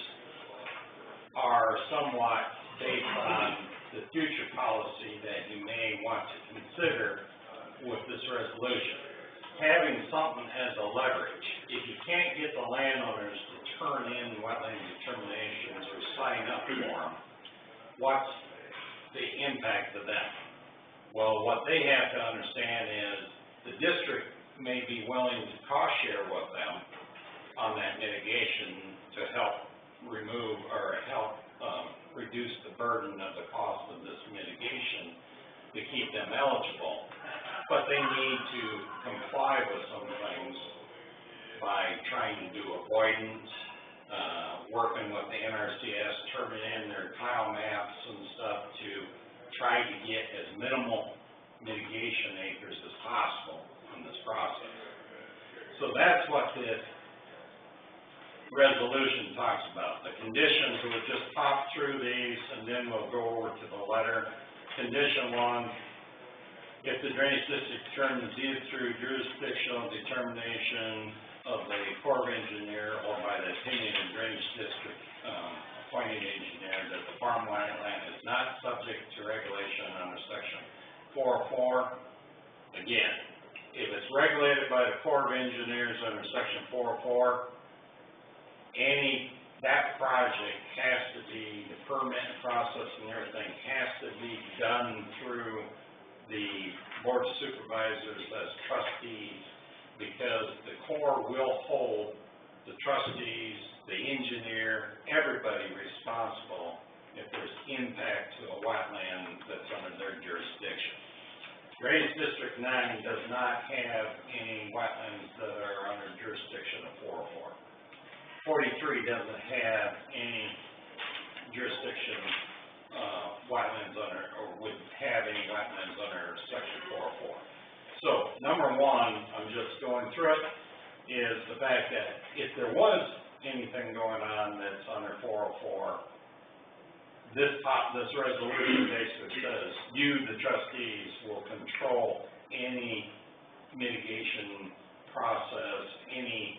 are somewhat based on the future policy that you may want to consider with this resolution. Having something as a leverage, if you can't get the landowners to turn in wetland determinations or sign up for them, what's the impact of them? Well, what they have to understand is the district may be willing to cost share with them on that mitigation to help remove or help reduce the burden of the cost of this mitigation to keep them eligible. But they need to comply with some things by trying to do avoidance, working with the NRCS, turning in their tile maps and stuff to try to get as minimal mitigation acres as possible in this process. So that's what this resolution talks about. The conditions, we'll just pop through these and then we'll go over to the letter. Condition 1, if the Drainage District determines either through jurisdictional determination of the Corps of Engineer or by the opinion of Drainage District appointed engineer that the farmland land is not subject to regulation under section 404. Again, if it's regulated by the Corps of Engineers under section 404, that project has to be, the permit process and everything has to be done through the Board of Supervisors as trustees, because the Corps will hold the trustees, the engineer, everybody responsible if there's impact to a wetland that's under their jurisdiction. Drainage District 9 does not have any wetlands that are under jurisdiction of 404. 43 doesn't have any jurisdiction, wetlands under, or would have any wetlands under section 404. So, number one, I'm just going through it, is the fact that if there was anything going on that's under 404, this resolution basically says, you, the trustees, will control any mitigation process, any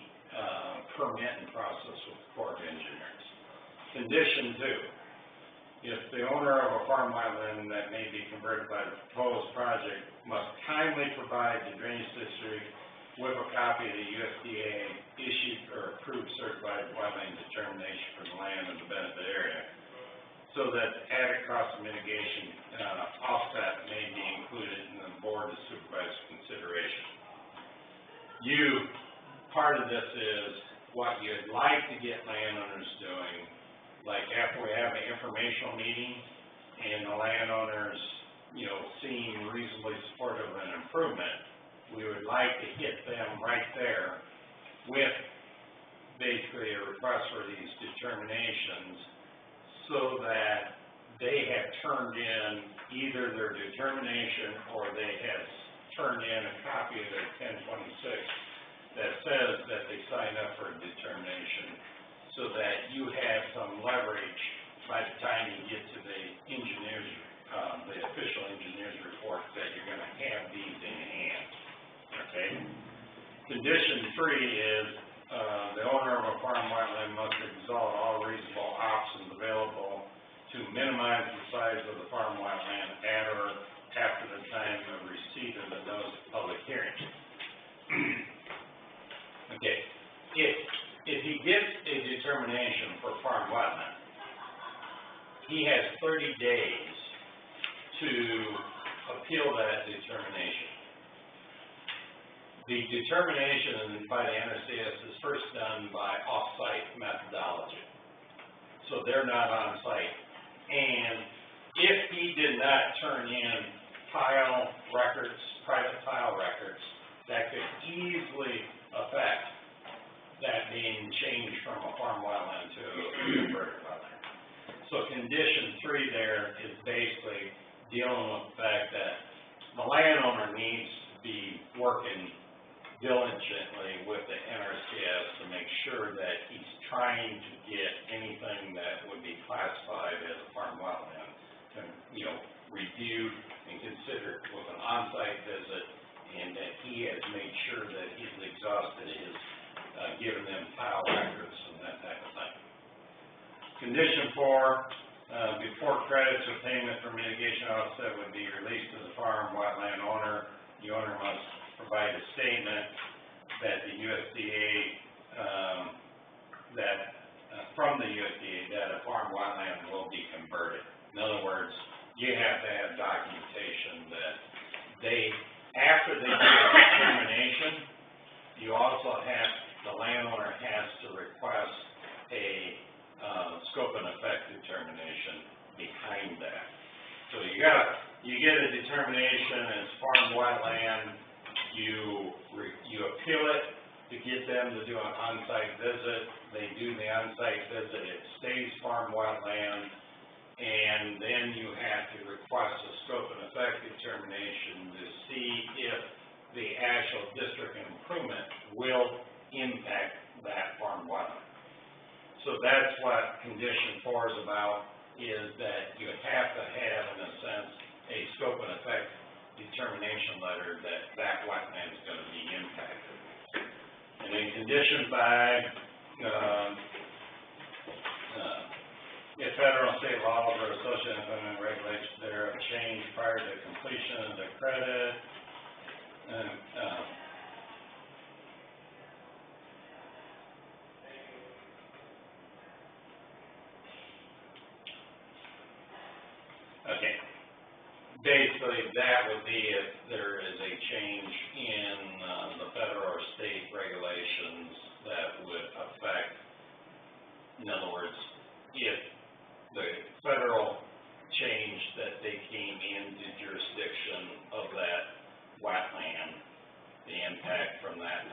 permitting process with the Corps of Engineers. Condition 2, if the owner of a farmland land that may be converted by the proposed project must kindly provide the Drainage District with a copy of the USDA issued or approved certified wetland determination for the land in the benefit area, so that added cost of mitigation offset may be included in the Board of Supervisors consideration. Part of this is what you'd like to get landowners doing, like after we have an informational meeting and the landowners, seem reasonably supportive of an improvement, we would like to hit them right there with basically a request for these determinations, so that they have turned in either their determination or they have turned in a copy of their 1026 that says that they signed up for a determination, so that you have some leverage by the time you get to the engineers, the official engineers report, that you're gonna have these in hand, okay? Condition 3 is, the owner of a farm wetland must exhaust all reasonable options available to minimize the size of the farm wetland at or after the time of receipt of the notice of public hearing. Okay, if he gets a determination for farm wetland, he has 30 days to appeal that determination. The determination by the NRCS is first done by off-site methodology. So they're not on site. And if he did not turn in tile records, private tile records, that could easily affect that being changed from a farm wetland to a converted wetland. So condition 3 there is basically dealing with the fact that the landowner needs to be working diligently with the NRCS to make sure that he's trying to get anything that would be classified as a farm wetland, reviewed and considered with an on-site visit, and that he has made sure that he's exhausted his, given them tile records and that type of thing. Condition 4, before credits or payment for mitigation offset would be released to the farm wetland owner, the owner must provide a statement that the USDA, from the USDA, that a farm wetland will be converted. In other words, you have to have documentation that after they do a determination, you also have, the landowner has to request a scope and effect determination behind that. So you get a determination as farm wetland, you appeal it to get them to do an on-site visit. They do the on-site visit, it stays farm wetland, and then you have to request a scope and effect determination to see if the actual district improvement will impact that farm wetland. So that's what condition 4 is about, is that you have to have, in a sense, a scope and effect determination letter that wetland is going to be impacted. And then condition 5, if federal and state laws or associated implementing regulations thereof change prior to completion of the credit, and, okay. Basically, that would be if there is a change in, the federal or state regulations that would affect, in other words, if the federal change that they came into jurisdiction of that wetland, the impact from that,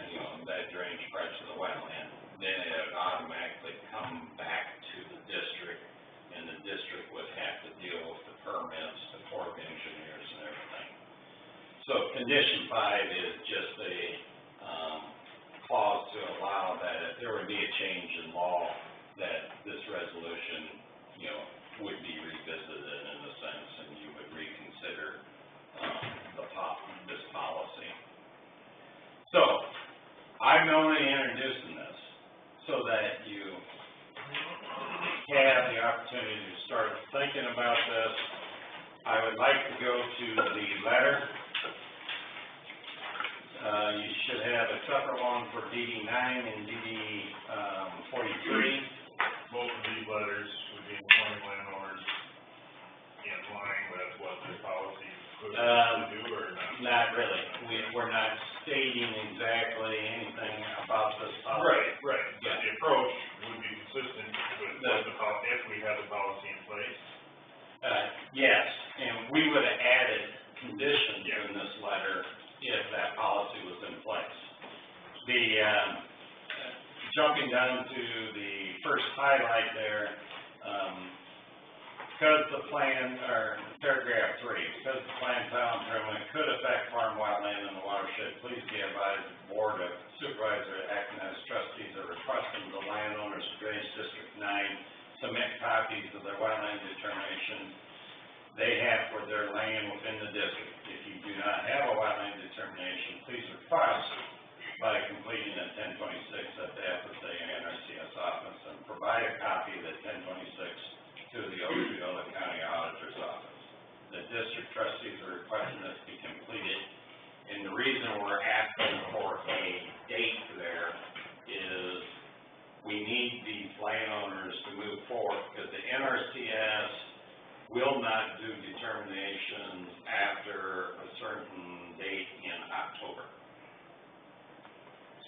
that drainage part to the wetland, then it would automatically come back to the district, and the district would have to deal with the permits, the Corps of Engineers and everything. So condition 5 is just a, clause to allow that if there would be a change in law, that this resolution, would be revisited in a sense, and you would reconsider, this policy. So, I'm only introducing this so that you have the opportunity to start thinking about this. I would like to go to the letter. You should have a separate one for DD 9 and DD 43. Both of these letters would be informing landowners in line with what the policy could do or not? Not really. We're not stating exactly anything about this policy. Right, but the approach would be consistent with what if we have the policy in place? Yes, and we would have added conditions in this letter if that policy was in place. The, jumping down to the first highlight there, because the plan, or paragraph 3, because the plan found improvement could affect farm wetland in the watershed, please be advised the Board of Supervisors acting as trustees are requesting the landowners of Drainage District 9 submit copies of their wetland determination they have for their land within the district. If you do not have a wetland determination, please request by completing a 1026 at the FSA and NRCS office and provide a copy of the 1026 to the Osceola County Auditor's Office. The district trustees are requesting this be completed, and the reason we're asking for a date there is we need these landowners to move forward, because the NRCS will not do determinations after a certain date in October.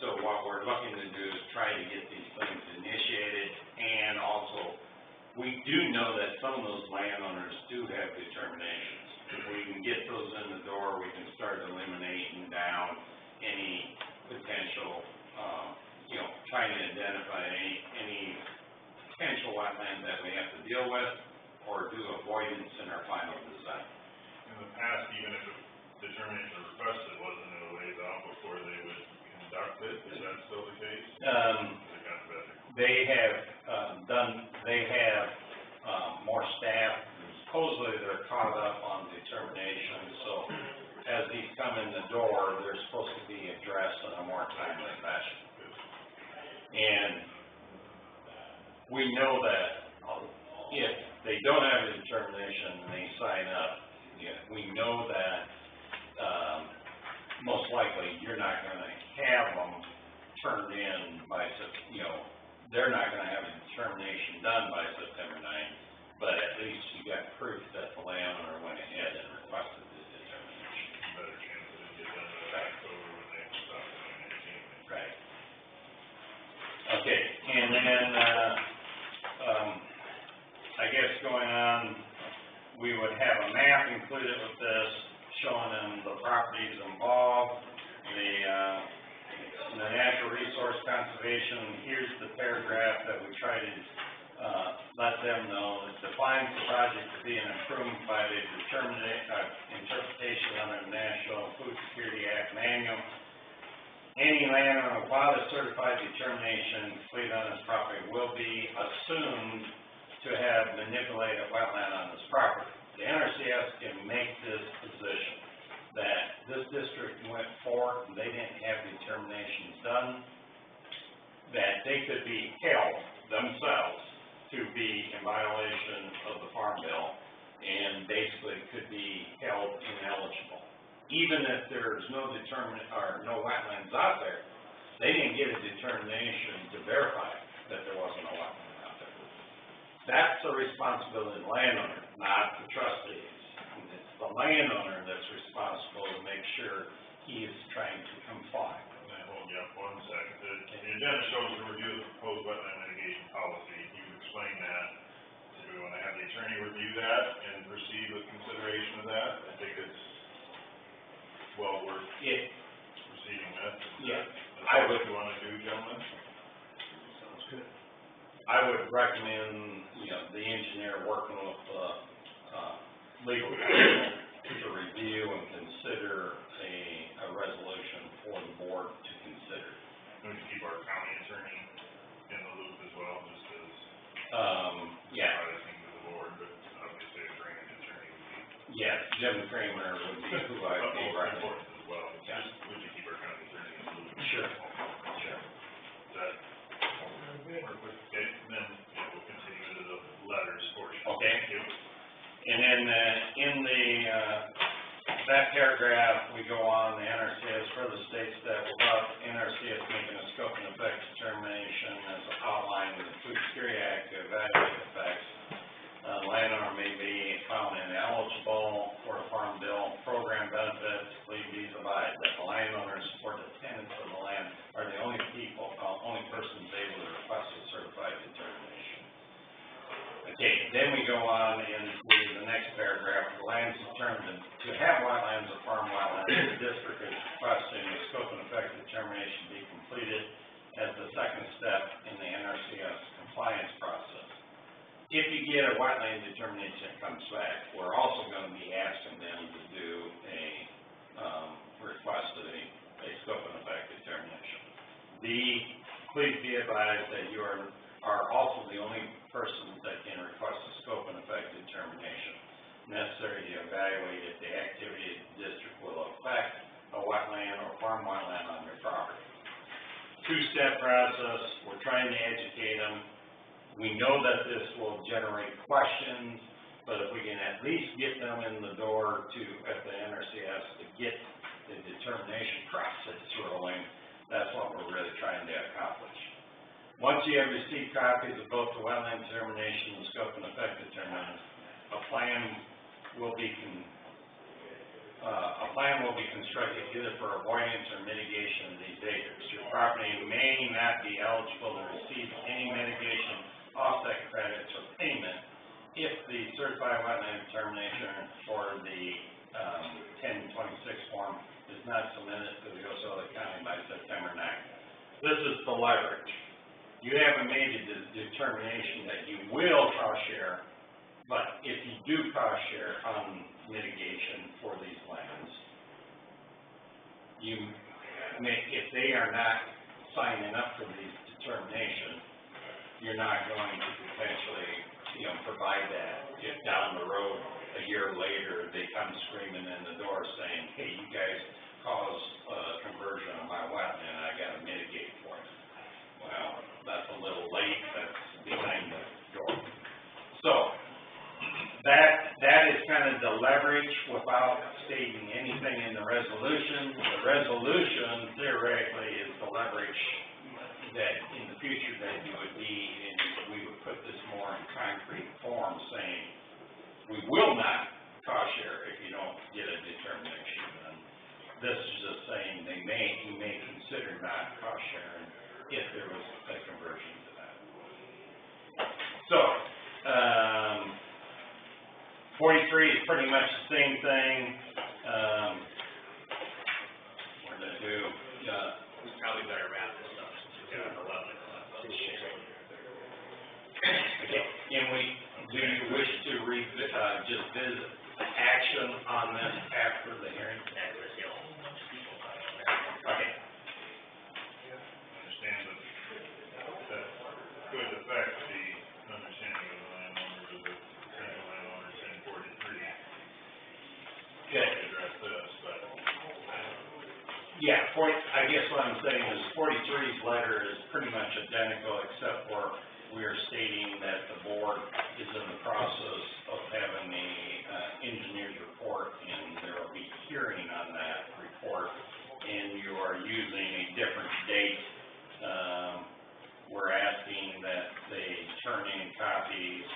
So what we're looking to do is try to get these things initiated, and also, we do know that some of those landowners do have determinations. If we can get those in the door, we can start eliminating down any potential, trying to identify any potential wetland that we have to deal with, or do avoidance in our final design. In the past, even if a determination was requested, wasn't it a ways out before they would conduct it? Is that still the case? They have more staff. Supposedly they're caught up on determination, so as these come in the door, they're supposed to be addressed in a more timely fashion. And we know that if they don't have a determination and they sign up, we know that most likely you're not going to have them turned in by, they're not going to have a determination done by September 9th, but at least you got proof that the landowner went ahead and requested the determination. Better chance of it getting done by October when they stop doing anything. Right. Okay, and then, I guess going on, we would have a map included with this, showing them the properties involved, the natural resource conservation. Here's the paragraph that we try to, let them know. It defines the project to be an improvement by the interpretation under the National Food Security Act manual. Any landowner without a certified determination completed on this property will be assumed to have manipulated wetland on this property. The NRCS can make this position that this district went forward and they didn't have determinations done, that they could be held themselves to be in violation of the Farm Bill, and basically could be held ineligible. Even if there's no no wetlands out there, they didn't get a determination to verify that there wasn't a wetland out there. That's the responsibility of the landowner, not the trustees. It's the landowner that's responsible to make sure he is trying to comply. Hold you up 1 second. The agenda shows the review of the proposed wetland mitigation policy. You explained that. Do we want to have the attorney review that and proceed with consideration of that? I think it's well worth proceeding with. Yeah. That's what you want to do, gentlemen? Sounds good. I would recommend, the engineer working with, legal counsel to review and consider a resolution for the board to consider. We can keep our county attorney in the loop as well, just as. Yeah. Advising to the board, but obviously a drainage attorney would be. Yes, Jim Kramer would be who I would be Most recommending. important as well. Yeah. Just, would you keep our county attorney in the loop? Sure. Is that? Okay, then, we'll continue to the letters portion. Okay. Thank you. And then, in the, that paragraph, we go on, the NRCS further states that without NRCS making a scope and effect determination as outlined in the Food Security Act to evaluate effects, landowner may be found ineligible for a Farm Bill program benefits, please be advised that the landowners or the tenants of the land are the only persons able to request a certified determination. Okay, then we go on into the next paragraph. The land is determined to have wetlands or farm wetlands. The district is requesting a scope and effect determination be completed as the second step in the NRCS compliance process. If you get a wetland determination that comes back, we're also going to be asking them to do a request of a scope and effect determination. Please be advised that you are also the only person that can request a scope and effect determination necessary to evaluate if the activity of the district will affect a wetland or farm wetland on your property. Two-step process, we're trying to educate them. We know that this will generate questions, but if we can at least get them in the door at the NRCS to get the determination process rolling, that's what we're really trying to accomplish. Once you have received copies of both the wetland determination and scope and effect determination, a plan will be constructed either for avoidance or mitigation of these acres. Your property may not be eligible to receive any mitigation, offset credits, or payment if the certified wetland determination for the 1026 form is not submitted to the Osceola County by September 9th. This is the leverage. You haven't made a determination that you will cost share, but if you do cost share on mitigation for these lands, if they are not signing up for these determinations, you're not going to potentially, provide that. If down the road, a year later, they come screaming in the door saying, hey, you guys caused conversion of my wetland, I gotta mitigate for it. Well, that's a little late, that's behind the door. So, that is kind of the leverage without stating anything in the resolution. The resolution theoretically is the leverage that in the future that you would need, and we would put this more in concrete form saying, we will not cost share if you don't get a determination. And this is just saying you may consider not cost sharing if there was a conversion to that. So, 43 is pretty much the same thing. What did I do? We probably better wrap this up since we've got 11 o'clock. Okay, do you wish to just visit action on this after the hearing? Okay. Understand that could affect the understanding of the landowners of the potential landowners in 43. Okay. Address this, but. Yeah, I guess what I'm saying is 43's letter is pretty much identical except for we are stating that the board is in the process of having a, engineer's report, and there will be hearing on that report, and you are using a different date. We're asking that they turn in copies.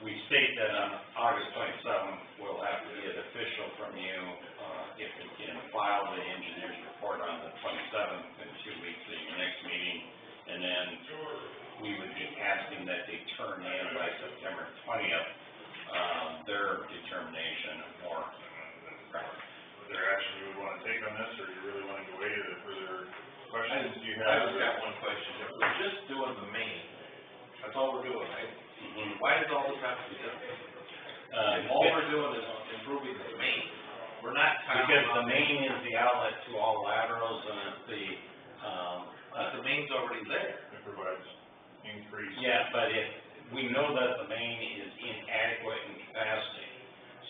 We state that on August 27th, we'll have to get official from you, if we can file the engineer's report on the 27th, in 2 weeks at your next meeting. And then we would be asking that they turn in by September 20th, their determination or. Was there action you would want to take on this, or are you really wanting to wait, or further questions you have? I just got one question. If we're just doing the main, that's all we're doing, right? Why does all this have to be done? All we're doing is improving the main. We're not. Because the main is the outlet to all laterals, and the main's already there. It provides increased. yeah, but we know that the main is inadequate in capacity.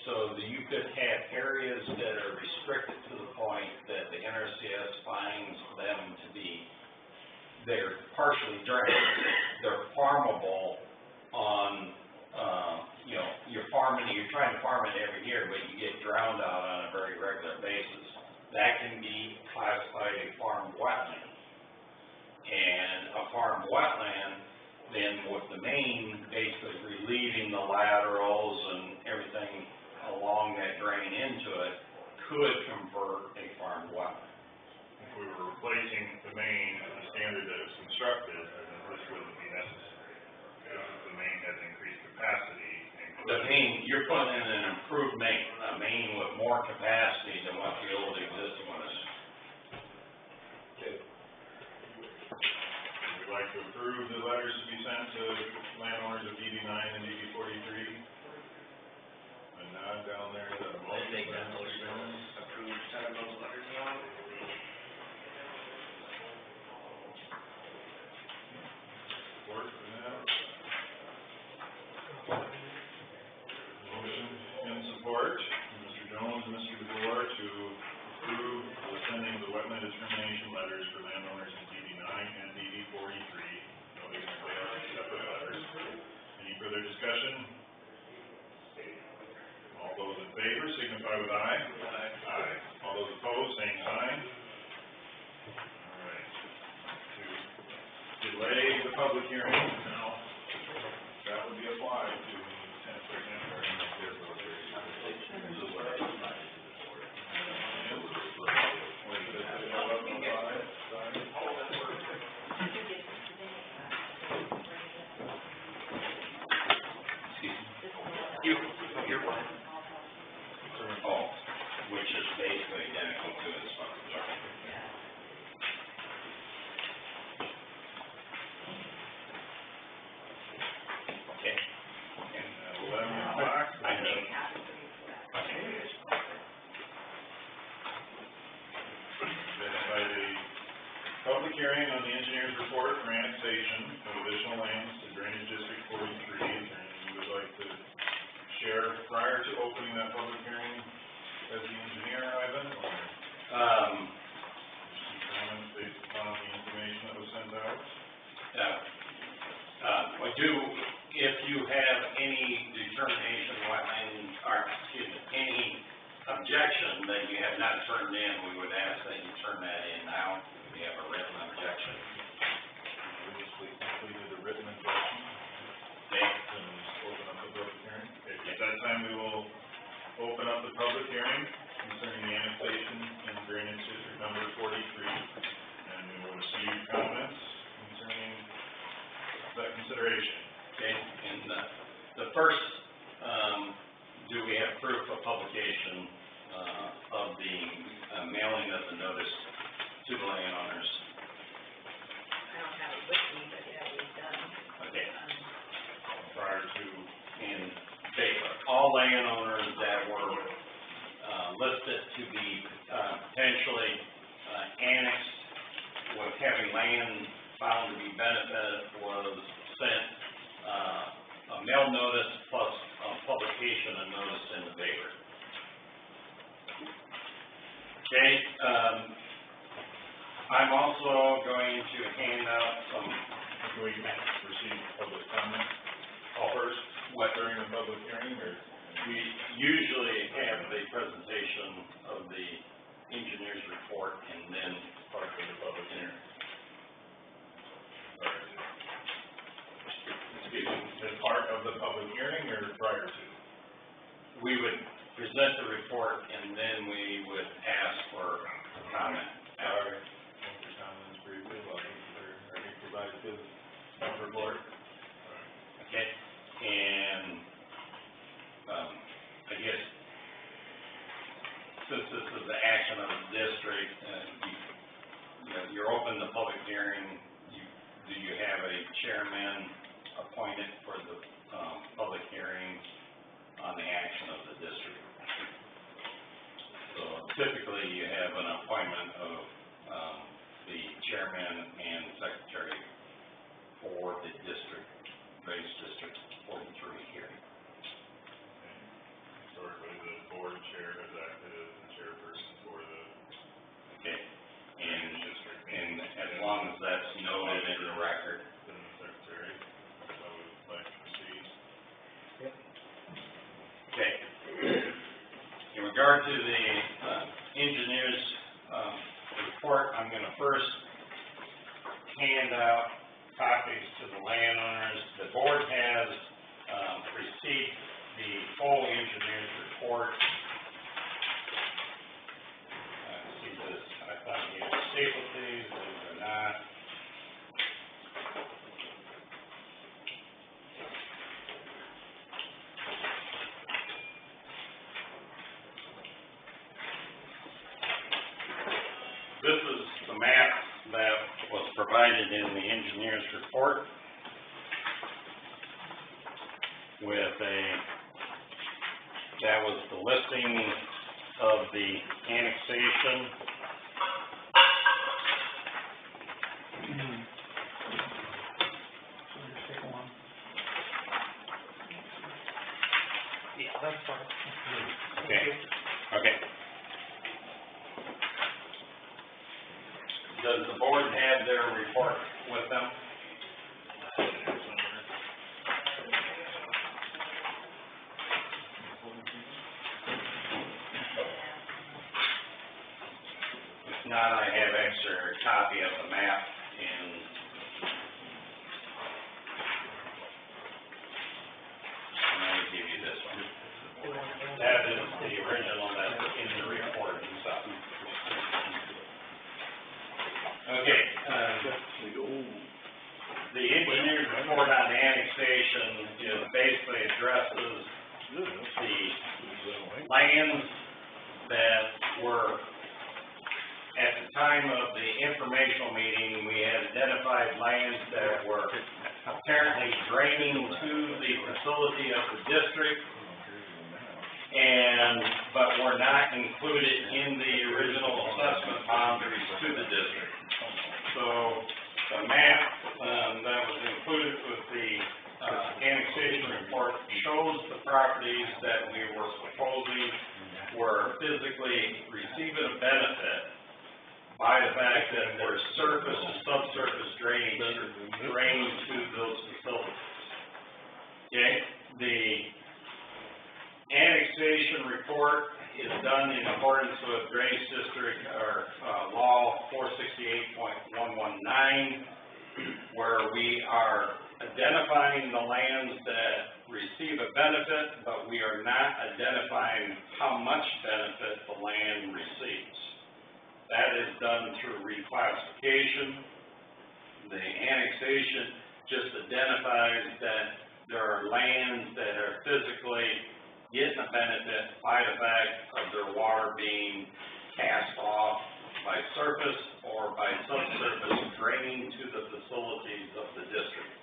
So you could have areas that are restricted to the point that the NRCS finds them to be, they're partially drained. They're farmable on, you're trying to farm it every year, but you get drowned out on a very regular basis. That can be classified a farmed wetland. And a farmed wetland, then with the main basically relieving the laterals and everything along that drain into it, could convert a farmed wetland. If we were replacing the main at the standard that it was constructed, then this wouldn't be necessary. Because the main has increased capacity. The main, you're putting in an improved main, a main with more capacity than what the old existing one is. Would you like to approve the letters to be sent to landowners of DD 9 and DD 43? A nod down there, the I'll make that motion, approve, send those letters out. Support for that. Motion and support, Mr. Jones and Mr. DeBoer, to approve the sending of the wetland determination letters for landowners in DD 9 and DD 43. Noting that they are separate letters. Any further discussion? All those in favor signify with aye. Aye. Aye. All those opposed, same sign. All right. To delay the public hearing, now, that would be applied to 10%. Which is basically identical to this fucking chart. Okay. 11 o'clock. I made copies for you for that. By the public hearing on the engineer's report for annexation of additional lands to Drainage District 43, and you would like to share prior to opening that public hearing as the engineer, Ivan, or some comments based upon the information that was sent out? If you have any determination, any objection that you have not turned in, we would ask that you turn that in now. We have a written objection. Previously completed a written objection. Okay. And open up the public hearing. Okay, at that time, we will open up the public hearing concerning the annexation in Drainage District number 43. And we will receive comments concerning that consideration. Okay, and the first, do we have proof of publication of the mailing of the notice to the landowners? I don't have it with me, but yeah, we've done. Okay. Prior to, And all landowners that were listed to be potentially annexed with having land found to be benefited was sent a mail notice plus publication of notice in the paper. Okay, I'm also going to hand out some Can we receive public comment first, during the public hearing, or? We usually have a presentation of the engineer's report and then Part of the public hearing. Excuse me, as part of the public hearing or prior to? we would present the report and then we would ask for comment. All right. Mr. Comments briefly, while he provides his report. Okay, and, I guess, since this is the action of the district, you're open to public hearing, do you have a chairman appointed for the, public hearing on the action of the district? So typically, you have an appointment of, the chairman and secretary for the district, Grace District 43 hearing. Historically, the board chair has acted as the chairperson for the Okay, district. and as long as that's noted in the record. Then the secretary, so we would like to proceed. Okay. In regard to the, engineer's, report, I'm gonna first hand out copies to the landowners. The board has, received the full engineer's report. See this, I thought you had stapled these, these are not. This is the map that was provided in the engineer's report with that was the listing of the annexation. Yeah, that's fine. Okay, okay. Does the board have their report with them? If not, I have extra copy of the map and I'm gonna give you this one. That is the original that's in the report itself. Okay, the engineer's report on the annexation basically addresses the lands that were, at the time of the informational meeting, we had identified lands that were apparently draining to the facility of the district, but were not included in the original assessment boundaries to the district. So the map that was included with the annexation report shows the properties that we were proposing were physically receiving a benefit by the fact that their surface and subsurface drainage drained to those facilities. Okay, the annexation report is done in accordance with Drainage District, or, Law 468.119, where we are identifying the lands that receive a benefit, but we are not identifying how much benefit the land receives. That is done through reclassification. The annexation just identifies that there are lands that are physically getting a benefit by the fact of their water being cast off by surface or by subsurface draining to the facilities of the district.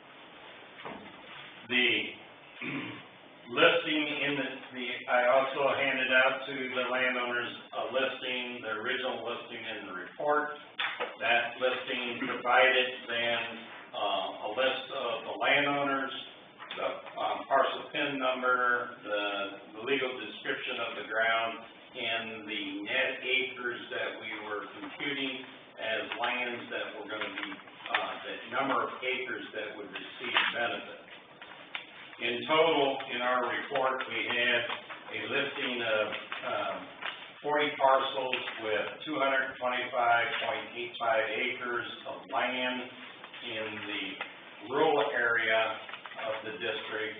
The listing I also handed out to the landowners a listing, the original listing in the report. That listing provided then a list of the landowners, the parcel PIN number, the legal description of the ground, and the net acres that we were computing as lands that were going to be, that number of acres that would receive benefit. In total, in our report, we had a listing of 40 parcels with 225.85 acres of land in the rural area of the district,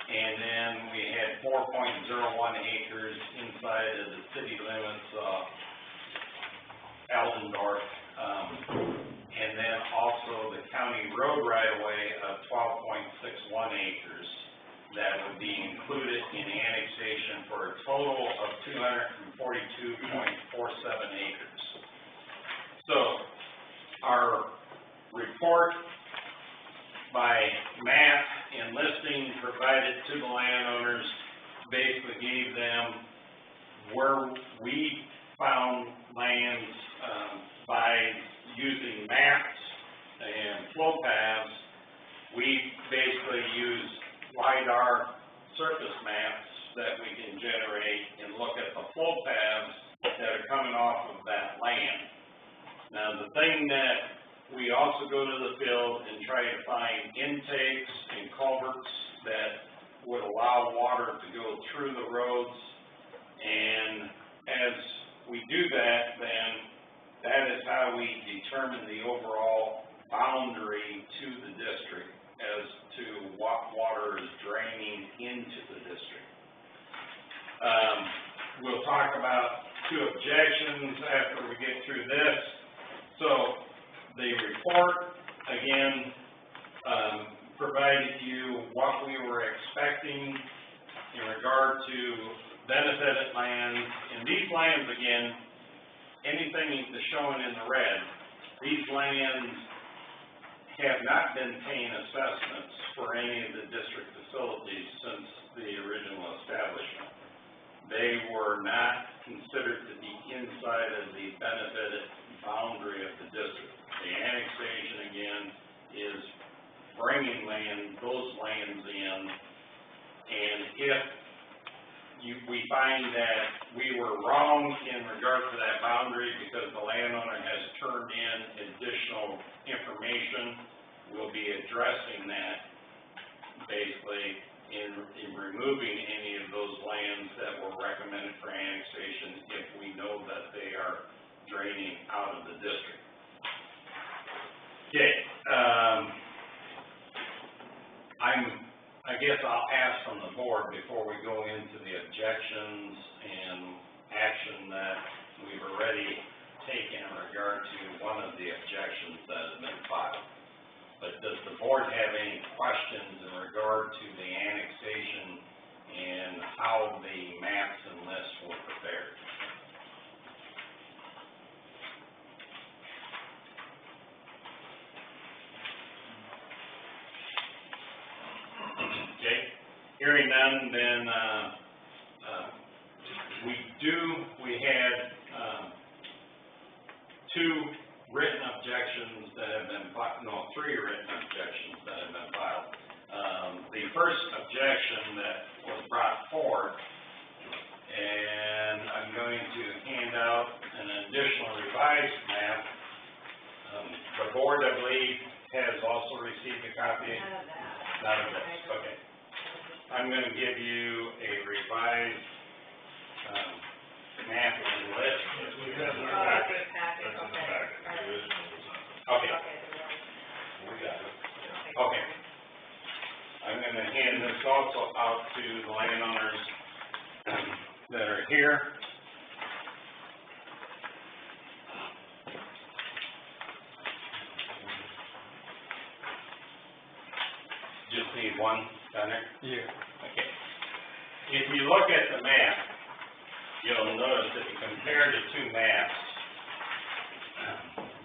and then we had 4.01 acres inside of the city limits of Eldendorf, and then also the county road right-of-way of 12.61 acres that would be included in annexation for a total of 242.47 acres. So, our report by map and listing provided to the landowners basically gave them where we found lands by using maps and flow paths. We basically use LiDAR surface maps that we can generate and look at the flow paths that are coming off of that land. Now, the thing that we also go to the field and try to find intakes and culverts that would allow water to go through the roads, and as we do that, then that is how we determine the overall boundary to the district as to what water is draining into the district. We'll talk about two objections after we get through this. So the report, again, provided you what we were expecting in regard to benefited lands. And these lands, again, anything that's shown in the red, these lands have not been paying assessments for any of the district facilities since the original establishment. They were not considered to be inside of the benefited boundary of the district. The annexation, again, is bringing those lands in, and if we find that we were wrong in regard to that boundary because the landowner has turned in additional information, we'll be addressing that basically in removing any of those lands that were recommended for annexation if we know that they are draining out of the district. Okay, I guess I'll ask from the board before we go into the objections and action that we've already taken in regard to one of the objections that has been filed. But does the board have any questions in regard to the annexation and how the maps and lists were prepared? Okay, hearing none, then we had two written objections that have been three written objections that have been filed. The first objection that was brought forth, and I'm going to hand out an additional revised map. The board, I believe, has also received a copy. None of this, okay. I'm going to give you a revised map and list. We have in our packet. That's in the packet. Okay. We got it. Okay. I'm going to hand this also out to the landowners that are here. Just need one, Gunner? Yeah. Okay. If you look at the map, you'll notice that you compare the two maps,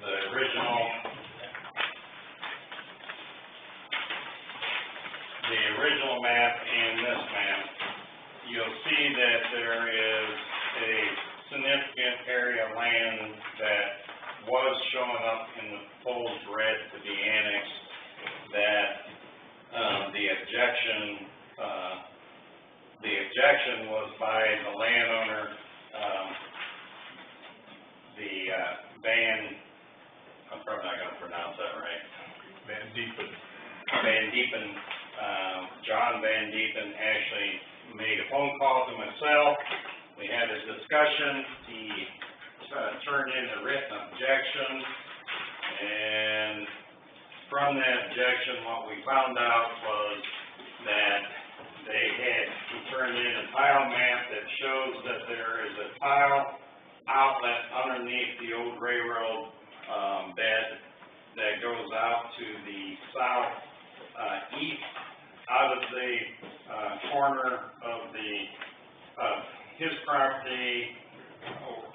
the original map and this map, you'll see that there is a significant area of land that was showing up in the proposed red to be annexed, that the objection was by the landowner, I'm probably not gonna pronounce that right. Deepen. Van Deepen, John Van Deepen actually made a phone call to myself. We had a discussion. He turned in a written objection, and from that objection, what we found out was that he turned in a tile map that shows that there is a tile outlet underneath the old railroad, bed that goes out to the east out of the, corner of his property.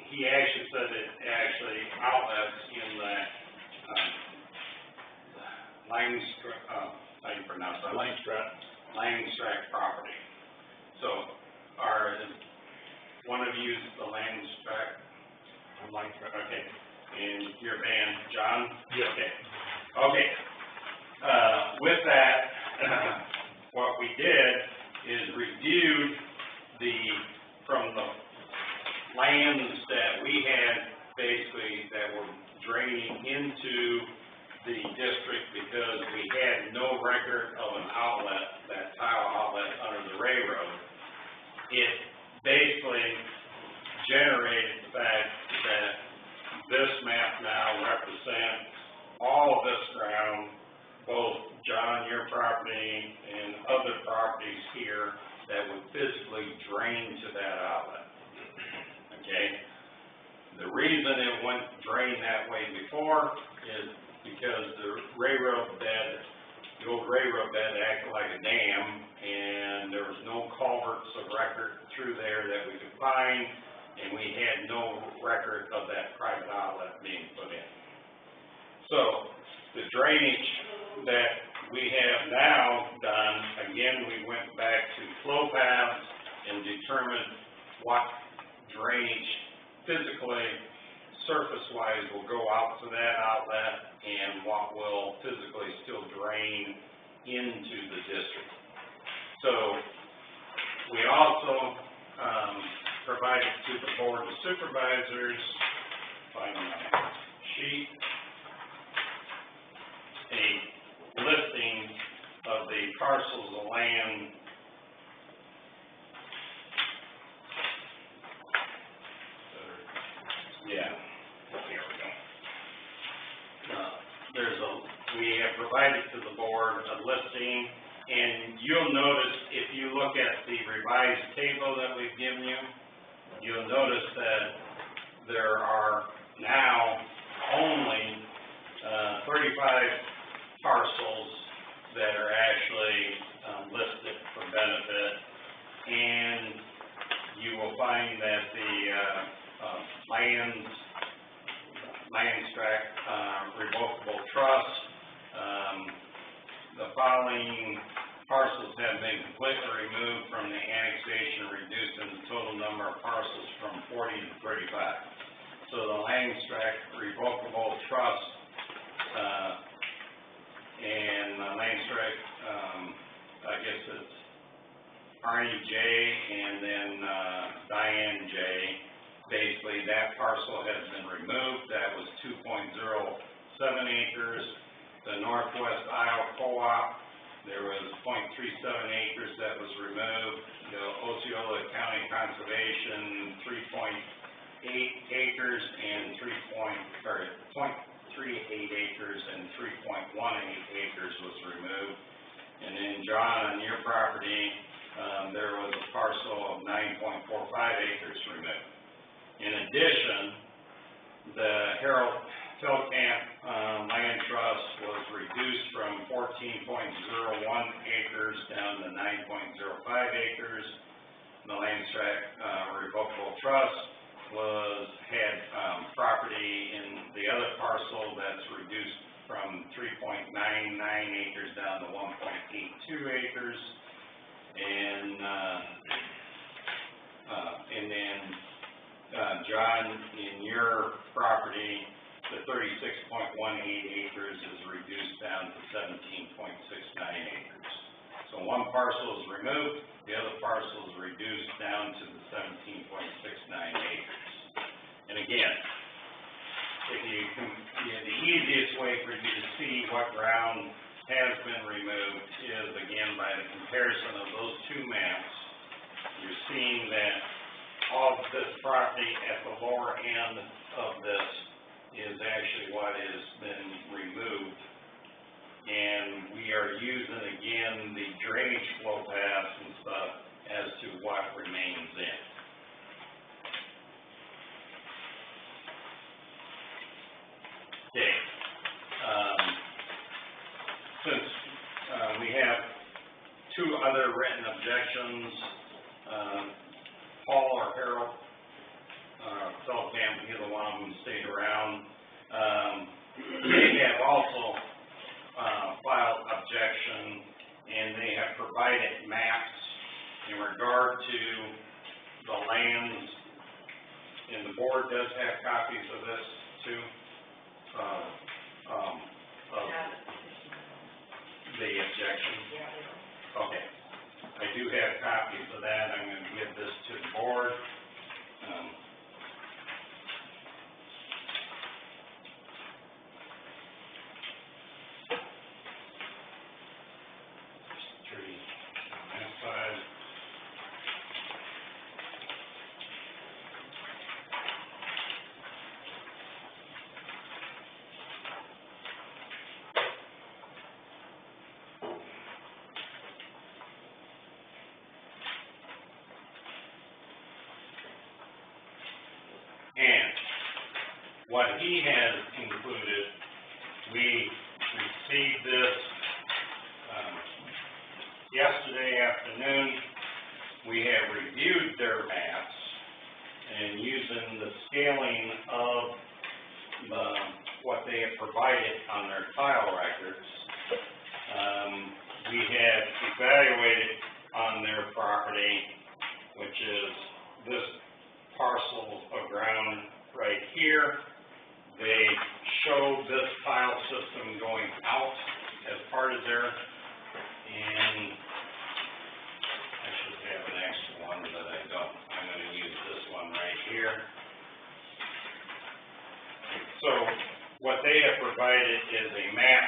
He actually said it actually outlets in the, how do you pronounce that? Langstrack property. So, one of you is the Langstrack? Langstrack, okay. And your Van, John? Yeah. Okay. With that, what we did is reviewed from the lands that we had basically that were draining into the district because we had no record of an outlet, that tile outlet under the railroad. It basically generated the fact that this map now represents all of this ground, both John, your property, and other properties here that would physically drain to that outlet. Okay? The reason it went drain that way before is because the old railroad bed acted like a dam, and there was no culverts of record through there that we could find, and we had no record of that private outlet being put in. So, the drainage that we have now done, again, we went back to flow paths and determined what drainage physically, surface-wise, will go out to that outlet and what will physically still drain into the district. So, we also provided to the Board of Supervisors, find my sheet, a listing of the parcels of land here we go. We have provided to the board a listing, and you'll notice if you look at the revised table that we've given you, you'll notice that there are now only 35 parcels that are actually listed for benefit, and you will find that the Langstrack Revocable Trust, the following parcels have been completely removed from the annexation, reducing the total number of parcels from 40 to 35. So the Langstrack Revocable Trust, and Langstrack, I guess it's Arnie J. and then Diane J. Basically, that parcel has been removed. That was 2.07 acres. The Northwest Iowa Co-op, there was 0.37 acres that was removed. The Osceola County Conservation, 3.8 acres and 0.38 acres and 3.18 acres was removed. And then, John, on your property, there was a parcel of 9.45 acres removed. In addition, the Harold Telkamp Land Trust was reduced from 14.01 acres down to 9.05 acres. The Langstrack Revocable Trust had property in the other parcel that's reduced from 3.99 acres down to 1.82 acres. And then, John, in your property, the 36.18 acres is reduced down to 17.69 acres. So one parcel is removed, the other parcel is reduced down to the 17.69 acres. And again, the easiest way for you to see what ground comparison of those two maps, you're seeing that all of this property at the lower end of this is actually what has been removed. And we are using, again, the drainage flow paths and stuff as to what remains in. Okay. Since, we have two other written objections, Paul or Harold, Feldkamp, either one of them stayed around. They have also, filed objection, and they have provided maps in regard to the lands, and the board does have copies of this too, of the objection. Okay, I do have copies of that, I'm gonna give this to the board. Tree on that side. And what he has included, we received this yesterday afternoon. We have reviewed their maps, and using the scaling of what they have provided on their tile records, we have evaluated on their property, which is this parcel of ground right here. They showed this tile system going out as part of their, and I should have an extra one, but I don't. I'm gonna use this one right here. So what they have provided is a map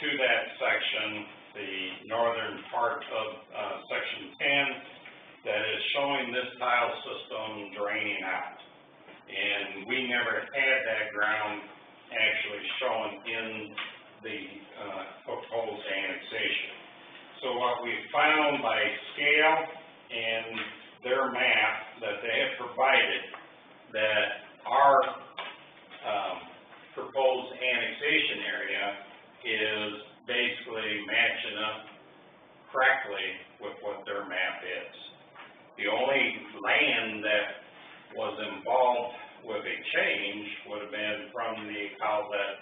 to that section, the northern part of section 10, that is showing this tile system draining out. And we never had that ground actually shown in the proposed annexation. So what we found by scale and their map that they have provided, that our proposed annexation area is basically matching up correctly with what their map is. The only land that was involved with a change would have been from the outlet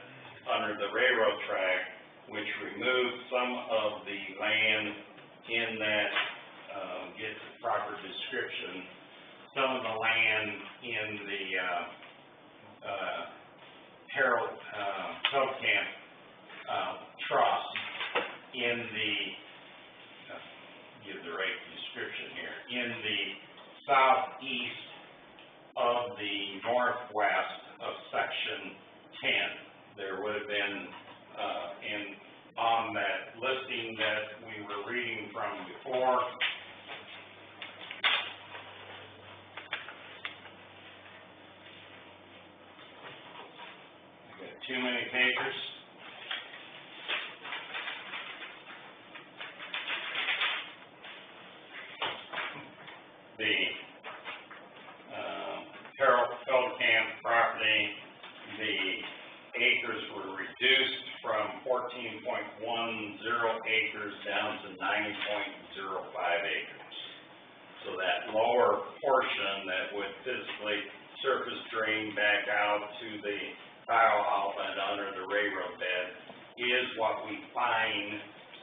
under the railroad track, which removed some of the land in that, gets the proper description, some of the land in the, Harold, Feldkamp, trust in the, give the right description here, in the southeast of the northwest of section 10. There would have been, on that listing that we were reading from before, I've got too many papers. The Harold Feldkamp property, the acres were reduced from 14.10 acres down to 9.05 acres. So that lower portion that would physically surface drain back out to the tile outlet under the railroad bed is what we find,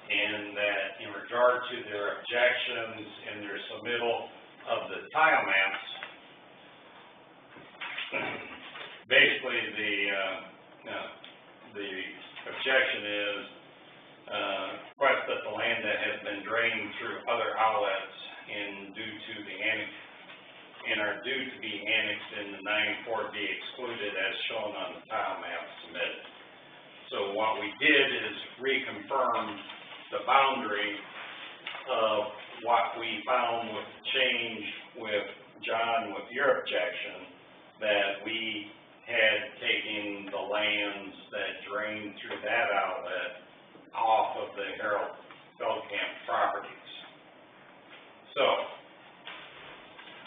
and that in regard to their objections and their submittal of the tile maps, basically the objection is, request that the land that has been drained through other outlets and due to the are due to be annexed in the 94 be excluded as shown on the tile map submitted. So what we did is reconfirm the boundary of what we found with change with John, with your objection, that we had taken the lands that drained through that outlet off of the Harold Feldkamp properties. So,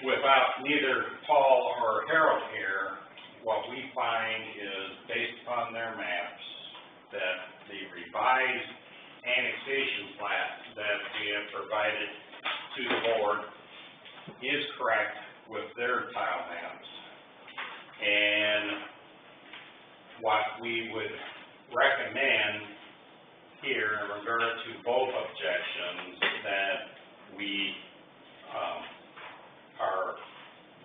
without neither Paul or Harold here, what we find is, based upon their maps, that the revised annexation plat that we have provided to the board is correct with their tile maps. And what we would recommend here in regard to both objections, that we,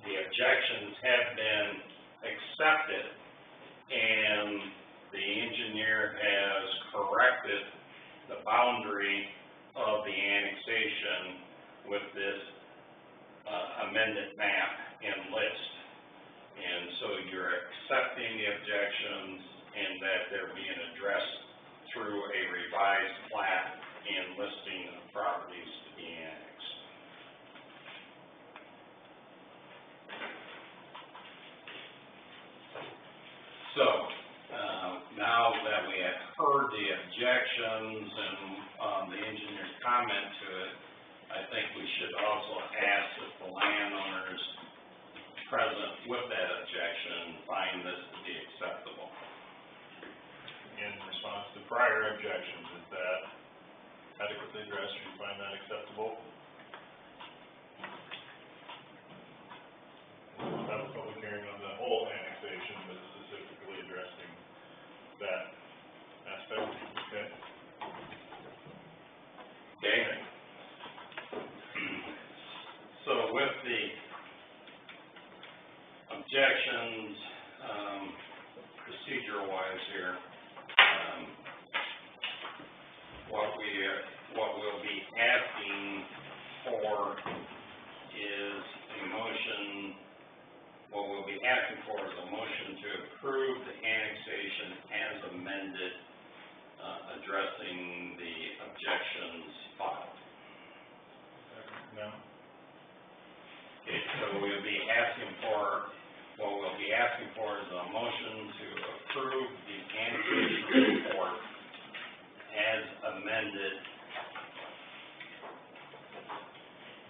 the objections have been accepted, and the engineer has corrected the boundary of the annexation with this amended map and list. And so you're accepting the objections and that they're being addressed through a revised plat and listing of properties to be annexed. So, now that we have heard the objections and the engineer's comment to it, I think we should also ask if the landowners present with that objection find this to be acceptable. In response to prior objections, is that adequately addressed? Do you find that acceptable? We'll have a public hearing on the whole annexation, but specifically addressing that aspect, okay? Okay. So with the objections, procedure-wise here, what we'll be asking for is a motion. What we'll be asking for is a motion to approve the annexation as amended, addressing the objections filed. No? Okay, so we'll be asking for, what we'll be asking for is a motion to approve the annexation report as amended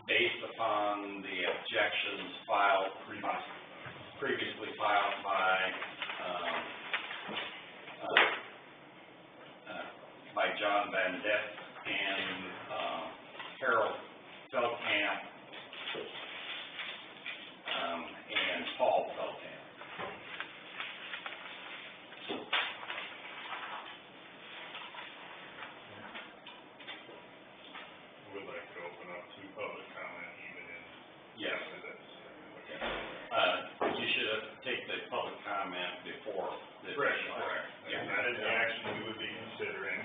based upon the objections filed, previously filed by John Van Dett and Harold Feldkamp and Paul Feldkamp. Would like to open up to public comment even in. Yes. This. Okay. You should take the public comment before the. Correct. Yeah. That is the action we would be considering.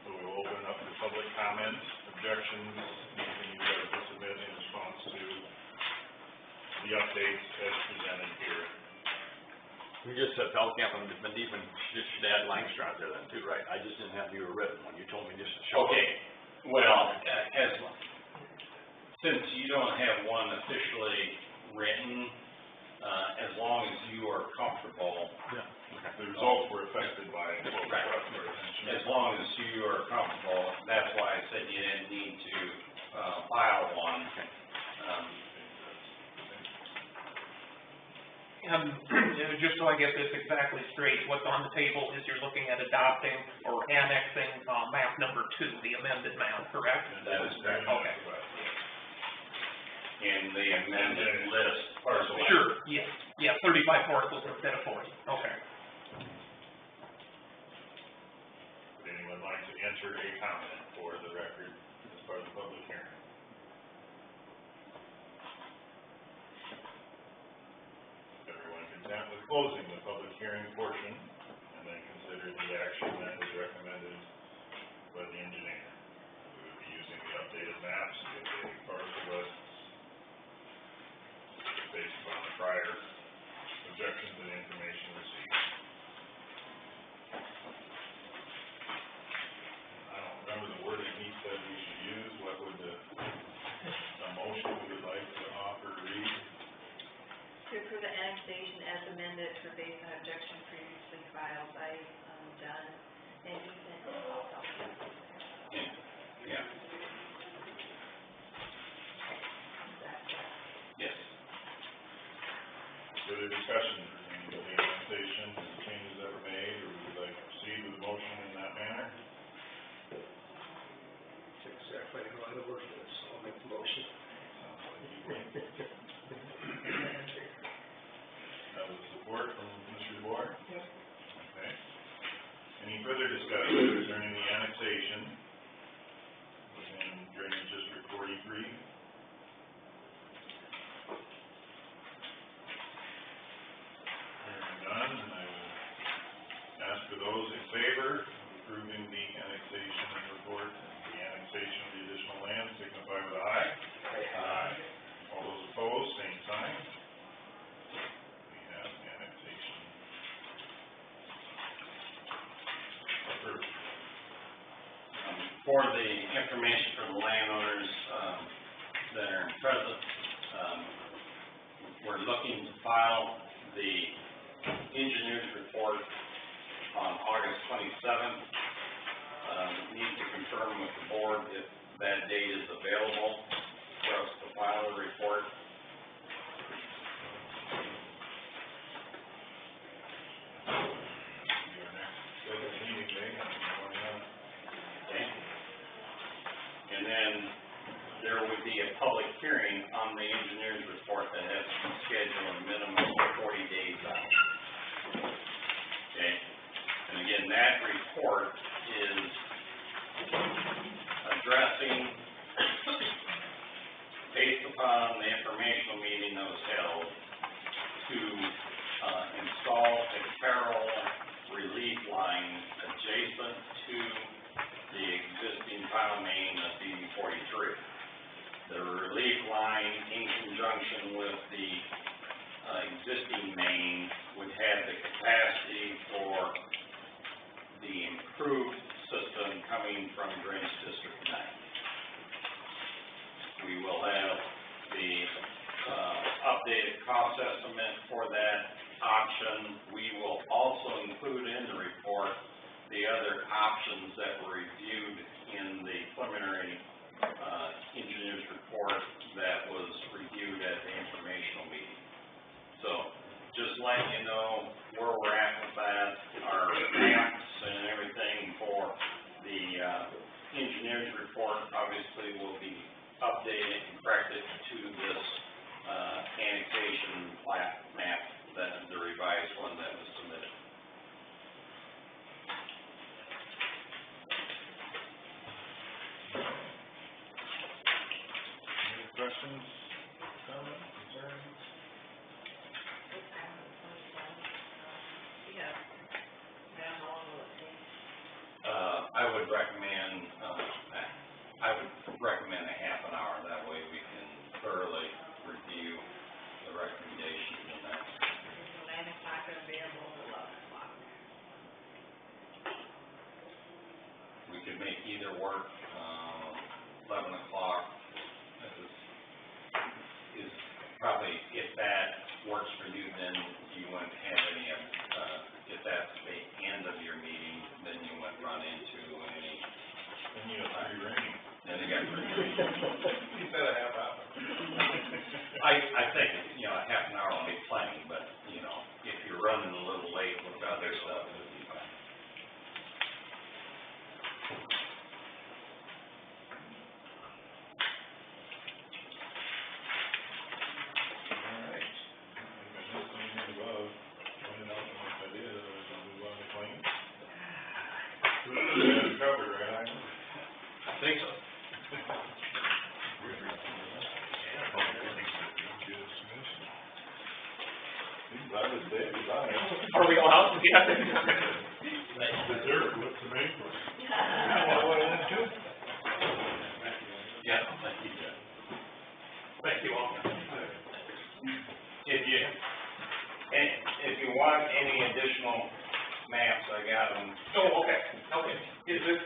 We will open up to public comments, objections, anything you guys will submit in response to the updates as presented here. You just said Feldkamp and Van should add Langstra there then too, right? I just didn't have you written when you told me just to show. Okay, well, since you don't have one officially written, as long as you are comfortable. Yeah. The results were affected by what was Right. brought to our attention. As long as you are comfortable, that's why I said you didn't need to, file one. Just so I get this exactly straight, what's on the table is you're looking at adopting or annexing, map number 2, the amended map, correct? That is correct. Okay. In the amended list. Parcel. Sure, yes, yeah, 35 parcels instead of 40, okay. Would anyone like to enter a comment for the record as part of the public hearing? Everyone content with closing the public hearing portion and then consider the action that was recommended by the engineer? We would be using the updated maps, the updated parcel lists, based upon the prior objections and information received. I don't remember the wording he said we should use. What would the the annexation as amended for based on objection previously filed by, John and Ethan and Paul. Yeah. Yes. Further discussion regarding the annexation, and changes that were made, or would you like to proceed with the motion in that manner? That's exactly how I work this, so I'll make the motion. That was support from Mr. DeBoer? Yep. Okay. Any further discussion concerning the annexation within Drainage District 43? Hearing none, and I will ask for those in favor of approving the annexation report and the annexation of the additional land, signify with aye. Aye. All those opposed, same sign. We have annexation approved. For the information for the landowners, that are present, we're looking to file the engineer's report on August 27th. Need to confirm with the board if that date is available for us to file a report. Your next scheduled meeting date, Okay. And then there would be a public hearing on the engineer's report that has to be scheduled a minimum of 40 days out. Okay? And again, that report is addressing, based upon the informational meeting that was held, to install a parallel relief line adjacent to the existing tile main of DD 43. The relief line, in conjunction with the existing main, would have the capacity for the improved system coming from Drainage District 9. We will have the updated cost estimate for that option. We will also include in the report the other options that were reviewed in the preliminary engineer's report that was reviewed at the informational meeting. So just letting you know where we're at with that. Our maps and everything for the engineer's report obviously will be updated and corrected to this annexation plat map, that the revised one that was submitted. Any questions, comments, concerns? I would recommend a half an hour, that way we can thoroughly review the recommendations in that. 9 o'clock and available at 11 o'clock. We could make either work, 11 o'clock is probably, if that works for you, then you wouldn't have any, if that's the end of your meeting, then you wouldn't run into any. Then you have free reign. Then you got free reign. You said a half hour. I think, a half an hour will be plenty, but, if you're running a little late with other stuff, it would be fine. All right. I think I missed anything above, pointed out the most I did, otherwise we'll move on to claims. That's covered, right, Ivan? I think so. I was there, goodbye. Are we going out? Yeah. Dessert, what's the main course? Yeah, thank you, Jeff. Thank you all. If you want any additional maps, I got them. Oh, okay. Is this?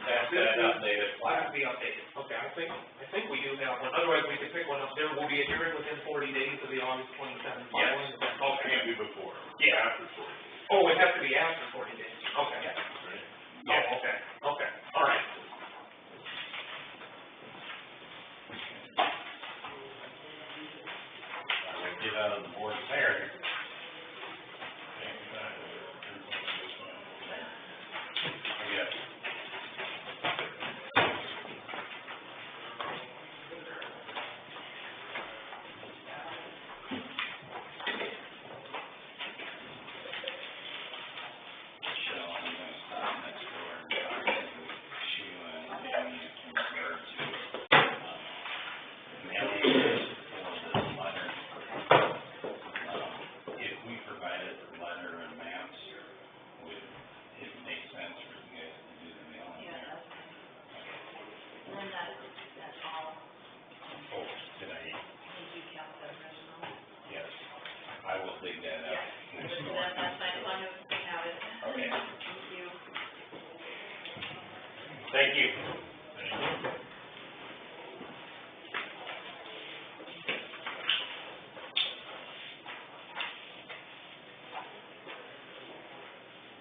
That's that updated That plat. would be updated. Okay, I think we do have one. Otherwise, we could pick one up. There will be a hearing within 40 days of the August 27th filing. Is that before. Yeah. After 40 days. Oh, it has to be after 40 days, okay. Right? Oh, okay, all right. Get out of the board's hair. I guess. Michelle, I'm gonna stop next door and talk to Sheila and Danny in regard to, mailing for this letter. If we provided the letter and maps, would it make sense for you guys to do the mailing Yeah, there? that's fine. And then that's all, Oh, did I, did you count the original? yes, I will dig that out next door. That's fine, as long as we have it. Okay. Thank you. Thank you.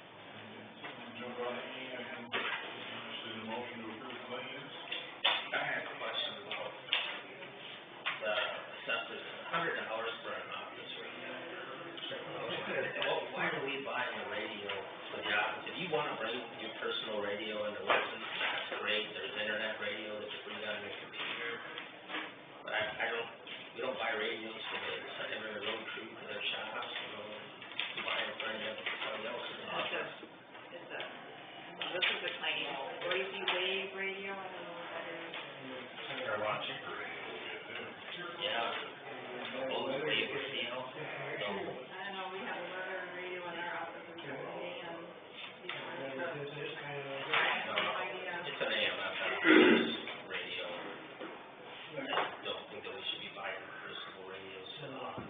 Jump on any, I can, interested in a motion to approve claims. I have a question about the assessment, $100 for an office radio. Why are we buying a radio for jobs? If you wanna bring your personal radio into listen, that's great, there's internet radio that you bring on your computer. But I don't, we don't buy radios for the secondary road crew for their shops, you buy them for somebody else's office. This is a claim, Boise Wave radio, I don't know what that is. They're a lot cheaper radio we get too. Yeah. Old wave radio. I don't know, we have a weather radio in our office, it's an AM. I have no idea. It's an AM, radio. I don't think that we should be buying personal radios for the office.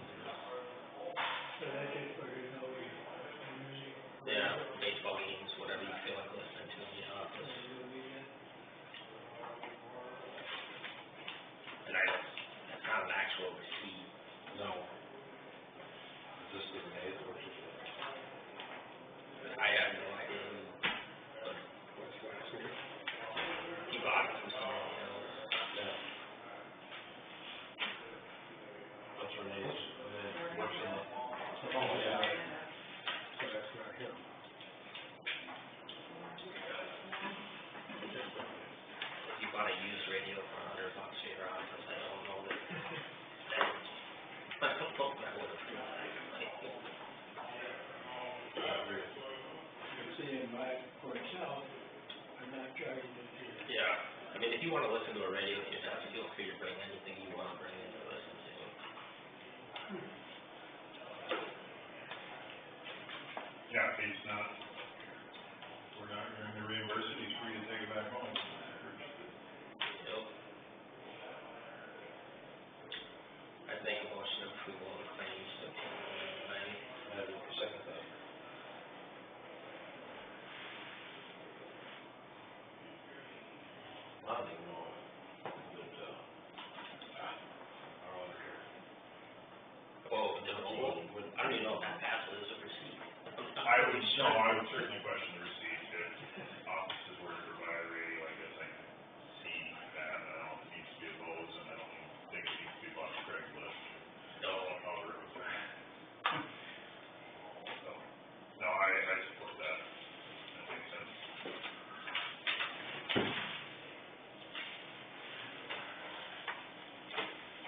Yeah, baseball games, whatever you feel like listening to in the office. And that's not an actual receipt. No. Is this the maid or just? I have no idea. But What's last name? he bought it from somebody else. Yeah. What's her name? What's her name? Oh, yeah. So that's not him. If you bought a used radio for $100 for your office, I don't know that. I don't know if that would have been I agree. Yeah, I mean, if you wanna listen to a radio at your desk, feel free to bring anything you wanna bring in to listen to. Yeah, if he's not, we're not going to reimburse it, he's free to take it back home. Yep. I'd make a motion of approval of the claims to I have a second that. I don't even know that, our auditor. Oh, the whole, I don't even know if that passes as a receipt. I would certainly question the receipt, if offices were to provide a radio, I guess I can see that, I don't know if it needs to be a Bose, and I don't think it needs to be bought on Craigslist. No. However, it was there. So, no, I support that, that makes sense.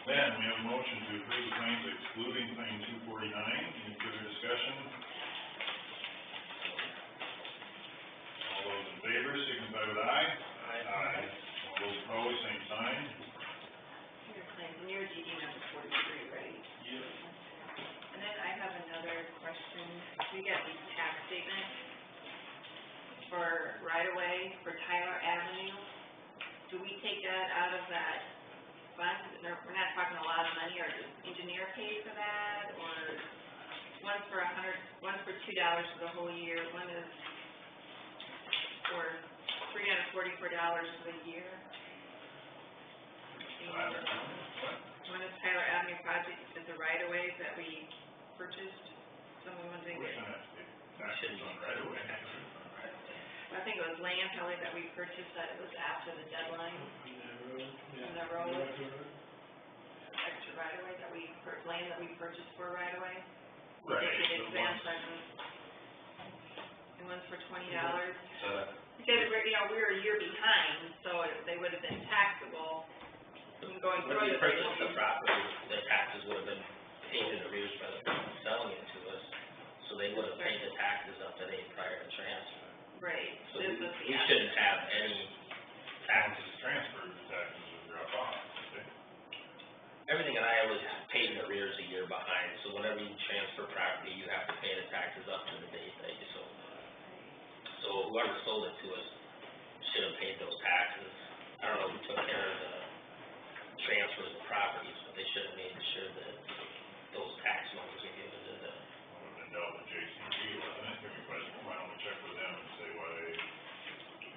Then, we have a motion to approve the claims excluding claim 249, any further discussion? All those in favor, signify with aye. Aye. All those opposed, same sign. Your claim, and your DD number 43, right? Yes. And then I have another question. We got these tax statements for right-of-way for Tyler Avenue. Do we take that out of that fund? We're not talking a lot of money, or does engineer pay for that? Or one's for one's for $2 for the whole year, one is for $344 for the year. What? One is Tyler Avenue project, is the right-of-ways that we purchased. someone was in We're it. gonna have to be taxes on right away. I think it was land probably that we purchased that it was after the deadline. On the road. Extra right away that we, land that we purchased for right away. Right, It's the advanced ones, sentence. It was for $20. uh, Because we're, we were a year behind, so they would have been taxable. Going When through we it, they purchased won't the be. property, the taxes would have been paid in arrears by the person selling it to us, so they would have paid the taxes up to date prior to transfer. Right, So this we is the. we shouldn't have any once taxes. it's transferred, the taxes will drop off, okay? Everything in Iowa is paid in arrears a year behind, so whenever you transfer property, you have to pay the taxes up to the date that you sold it. So whoever sold it to us should have paid those taxes. I don't know who took care of the transfers of properties, but they should have made sure that those tax monies were given to the. Would have been dealt with JCB, wasn't it? Can we question, why don't we check with them and say why,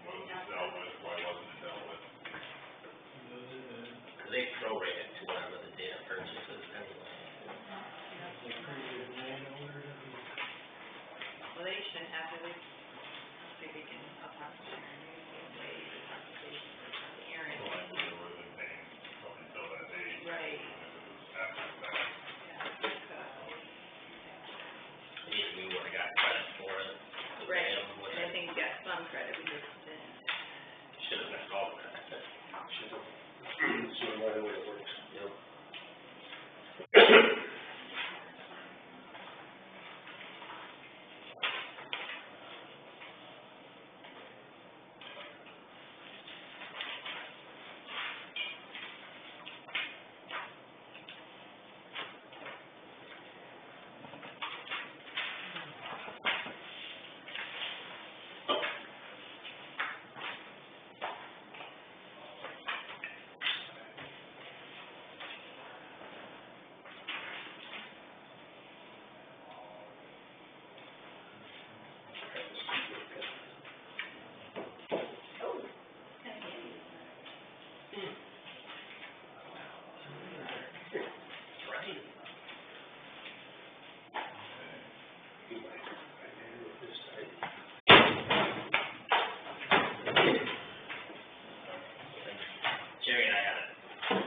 what was it dealt with, why wasn't it dealt with? Because they prorate it to whatever the date of purchase is anyway. Well, they shouldn't have to, see if we can, I'll talk to Sharon, maybe we can waive the compensation for Aaron. Well, I think they would have been paying up until that date. Right. If it was after that. Maybe we would have got credit for it. to pay Right, them, which and I think we got some credit, we just didn't. should have been all credit. So right away it works. Yep. Right. Jerry and I had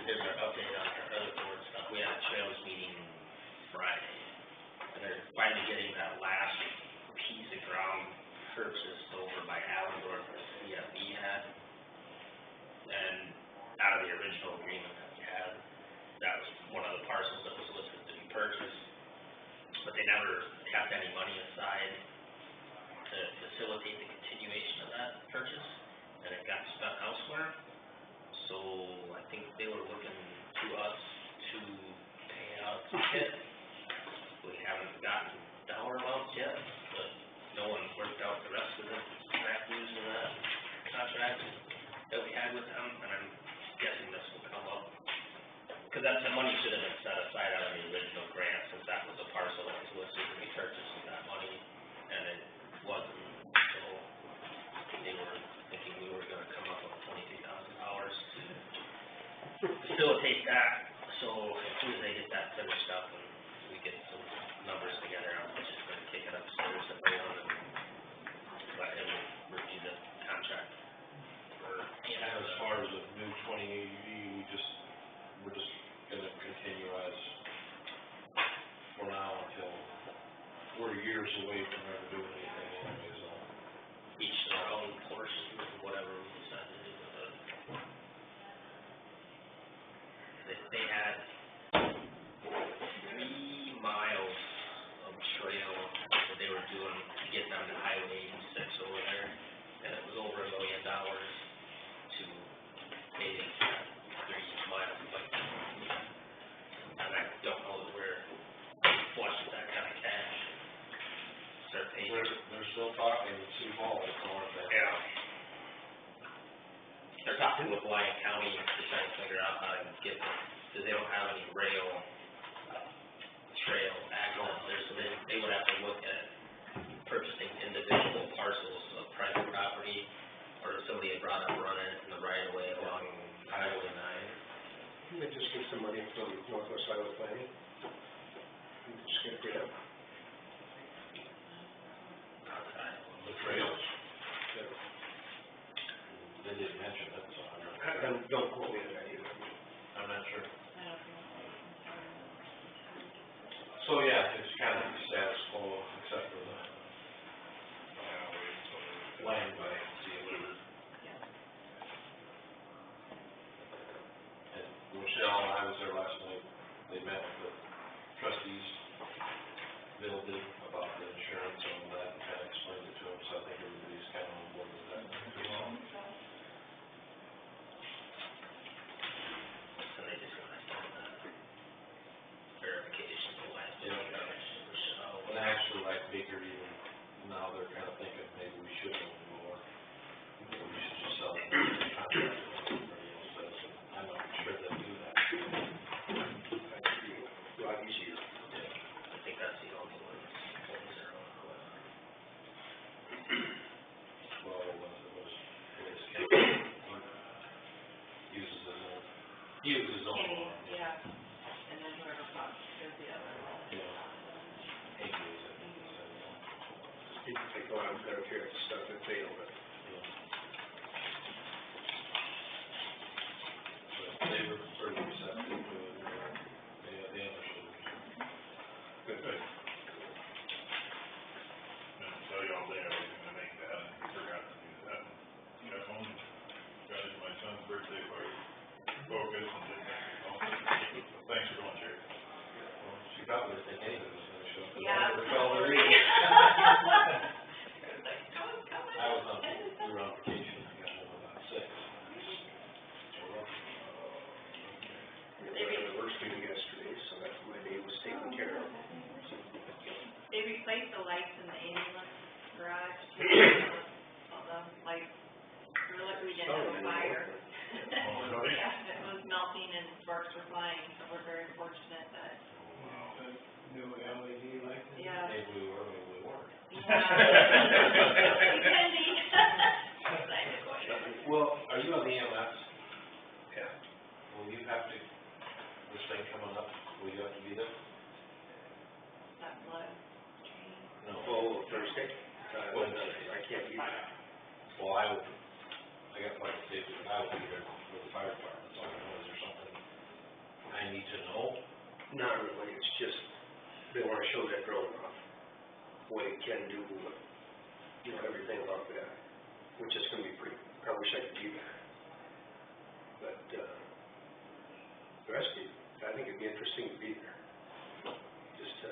there's our update on our other board stuff. We had a trails meeting Friday, and they're finally getting that last piece of ground purchased over by Allendorf, the CFE had. And out of the original agreement that we had, that was one of the parcels that was listed to be purchased. But they never kept any money aside to facilitate the continuation of that purchase, and it got spent elsewhere. So I think they were looking to us to pay out a hit. We haven't gotten dollar amounts yet, but no one worked out the rest of the revenues in that contract that we had with them, and I'm guessing this will come up. Because that, the money should have been set aside out of the original grant, since that was a parcel that was listed to be purchased with that money, and it wasn't. So they were thinking we were gonna come up with $23,000 to facilitate that. So as soon as they get that finished up and we get some numbers together, I'm just gonna kick it upstairs to Bowen and let him review the contract for. And as far as the new 2080, we're just gonna continue as for now until we're years away from ever doing anything anyway, so. Each their own portion of whatever we decide to do with it. They had 3 miles of trail that they were doing to get them to Highway 86 over there, and it was over $1 million to pay that 3 miles of bike. And I don't know that we're flush with that kind of cash. Start paying. They're still talking Sioux Falls, aren't they? Yeah. They're talking with Lyon County to try and figure out how to get them, because they don't have any rail, trail access there, so they would have to look at purchasing individual parcels of private property, or if somebody had brought up running in the right of way along Highway 9. They just get some money from Northwest Iowa Planning. And just get a grant. extension, that's Don't quote me on that either. I'm not sure. I don't know. So, yeah, it's kind of status quo, except for the land by CLU. And Rochelle and I was there last night, they met with the trustees, Bill did, about the insurance and all that, and kind of explained it to them, so I think everybody's kind of on board with that. So they just want to send verification to last year, Rochelle. And actually, like Baker even, now they're kind of thinking maybe we should own more. Maybe we should just sell it. I'm not sure they'll do that. A lot easier. I think that's the only one that's owns their own equipment. Well, it was Kevin, uses his own. Kenny, yeah, and then whoever bought, there's the other one. Yeah. Acres, I think he said, People take a lot of better care of the stuff that failed, but yeah. But they were pretty receptive to it, they understood. good. And tell you all day I was gonna make that, and I forgot to do that. Got home, got it my son's birthday party, focus, and didn't make it home. Thanks for going, Jerry. Well, she probably didn't think anything was gonna show up. Yeah. They called her in. I was on, we were on vacation, I got home about 6. We had an anniversary yesterday, so that's my day was taken care of. They replaced the lights in the ambulance garage, all the lights, we didn't have a fire. Yeah, it was melting and sparks were flying, so we're very fortunate that. New LED lights? Yeah. Maybe we were, maybe we weren't. Depending. Well, are you on the EMS? Yeah. Will you have to, this thing coming up, will you have to be there? That blood training. No. Oh, Thursday? I can't be there. Well, I got like safety, but I will be there with the fire department, so I don't know, is there something I need to know? Not really, it's just, they wanna show that drone off, what it can do, everything about that, which is gonna be pretty, I wish I could be there. But, the rest of it, I think it'd be interesting to be there, just to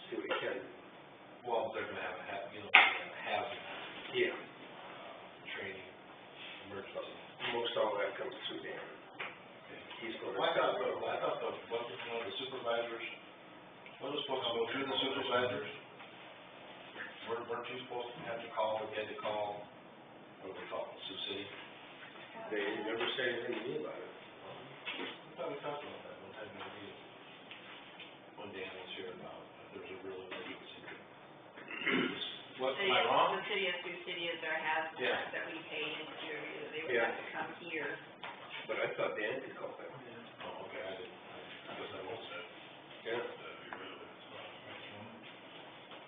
see what it can do. Well, they're gonna have hazard Yeah, training, emergency. most all that comes through Dan. He's gonna. Well, I thought wasn't one of the supervisors, what was supposed to go through the supervisors? Weren't you supposed to have to call, or get to call, what do they call it, Sioux City? They never said anything to me about it. I thought we talked about that one time in the meeting, when Dan was here about, if there's a real emergency. What, am I wrong? The city of Sioux City is our hazmat Yeah. that we pay into, they would Yeah. have to come here. But I thought Dan could call them. Oh, okay, I didn't, I guess I won't say. Yeah. That'd be really, next one.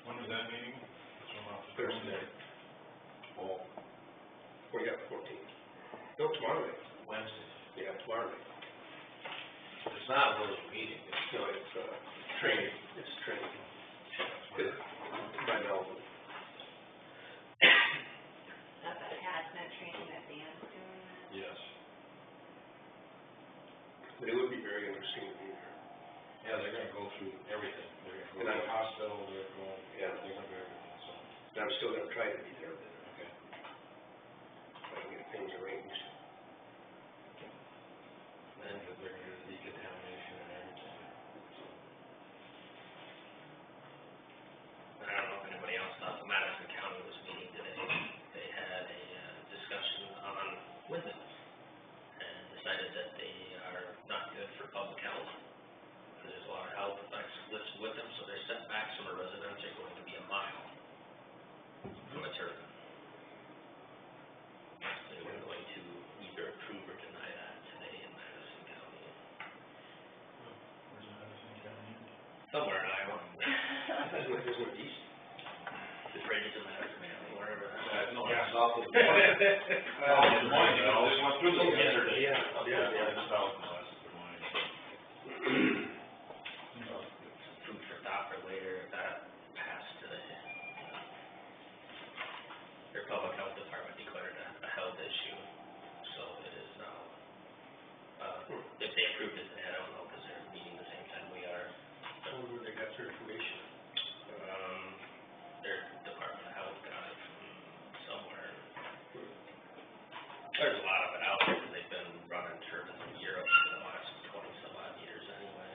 When is that meeting? This one off the. Thursday. Well, We got 14. No, tomorrow night. Wednesday. Yeah, tomorrow night. It's not a village meeting, it's No, it's, training. it's training. Good. By Melvin. That's a hazmat training that Dan's doing. Yes. But it would be very interesting to be there. Yeah, they're gonna go through everything. They're gonna go to the hospital, they're going, Yeah. they're gonna do everything, so, And I'm still gonna try to be there, but okay. if I can get things arranged. And they're gonna do the decontamination and everything. I don't know if anybody else thought Madison County was meeting today. They had a discussion on windmills and decided that they are not good for public health. There's a lot of health effects listed with them, so their setbacks from a residence are going to be a mile from a turbine. They were going to either approve or deny that today in Madison County. Where's Madison County? Somewhere in Iowa. Isn't it east? The bridges in Madison County, wherever. No, it's south of. Well, Des Moines, you know, just went was yesterday. Yeah, yeah, yeah. It's out last month. Food for thought for later, if that passed today. Their public health department declared a health issue, so it is now, if they approved it today, I don't know, because they're meeting the same time we are. Where they got their information. Their Department of Health got it from somewhere. There's a lot of it out there, because they've been running turbines in Europe for the last 20-some odd years anyway.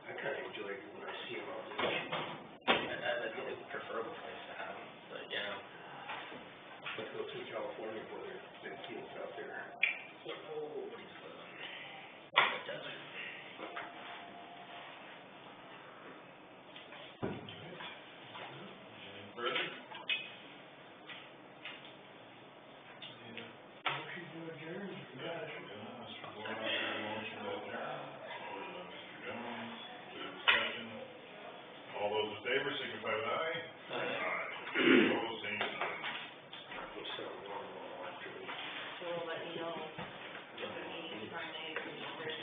I kinda enjoy it when I see them out there. I think it's a preferable place to have them, but yeah. Let's go through California where they're big fields out there. Oh, what is the desert? Further? Motion to adjourn, you got it. Mr. Bourne, motion to adjourn, Mr. Jones, to discussion. All those in favor, signify with aye.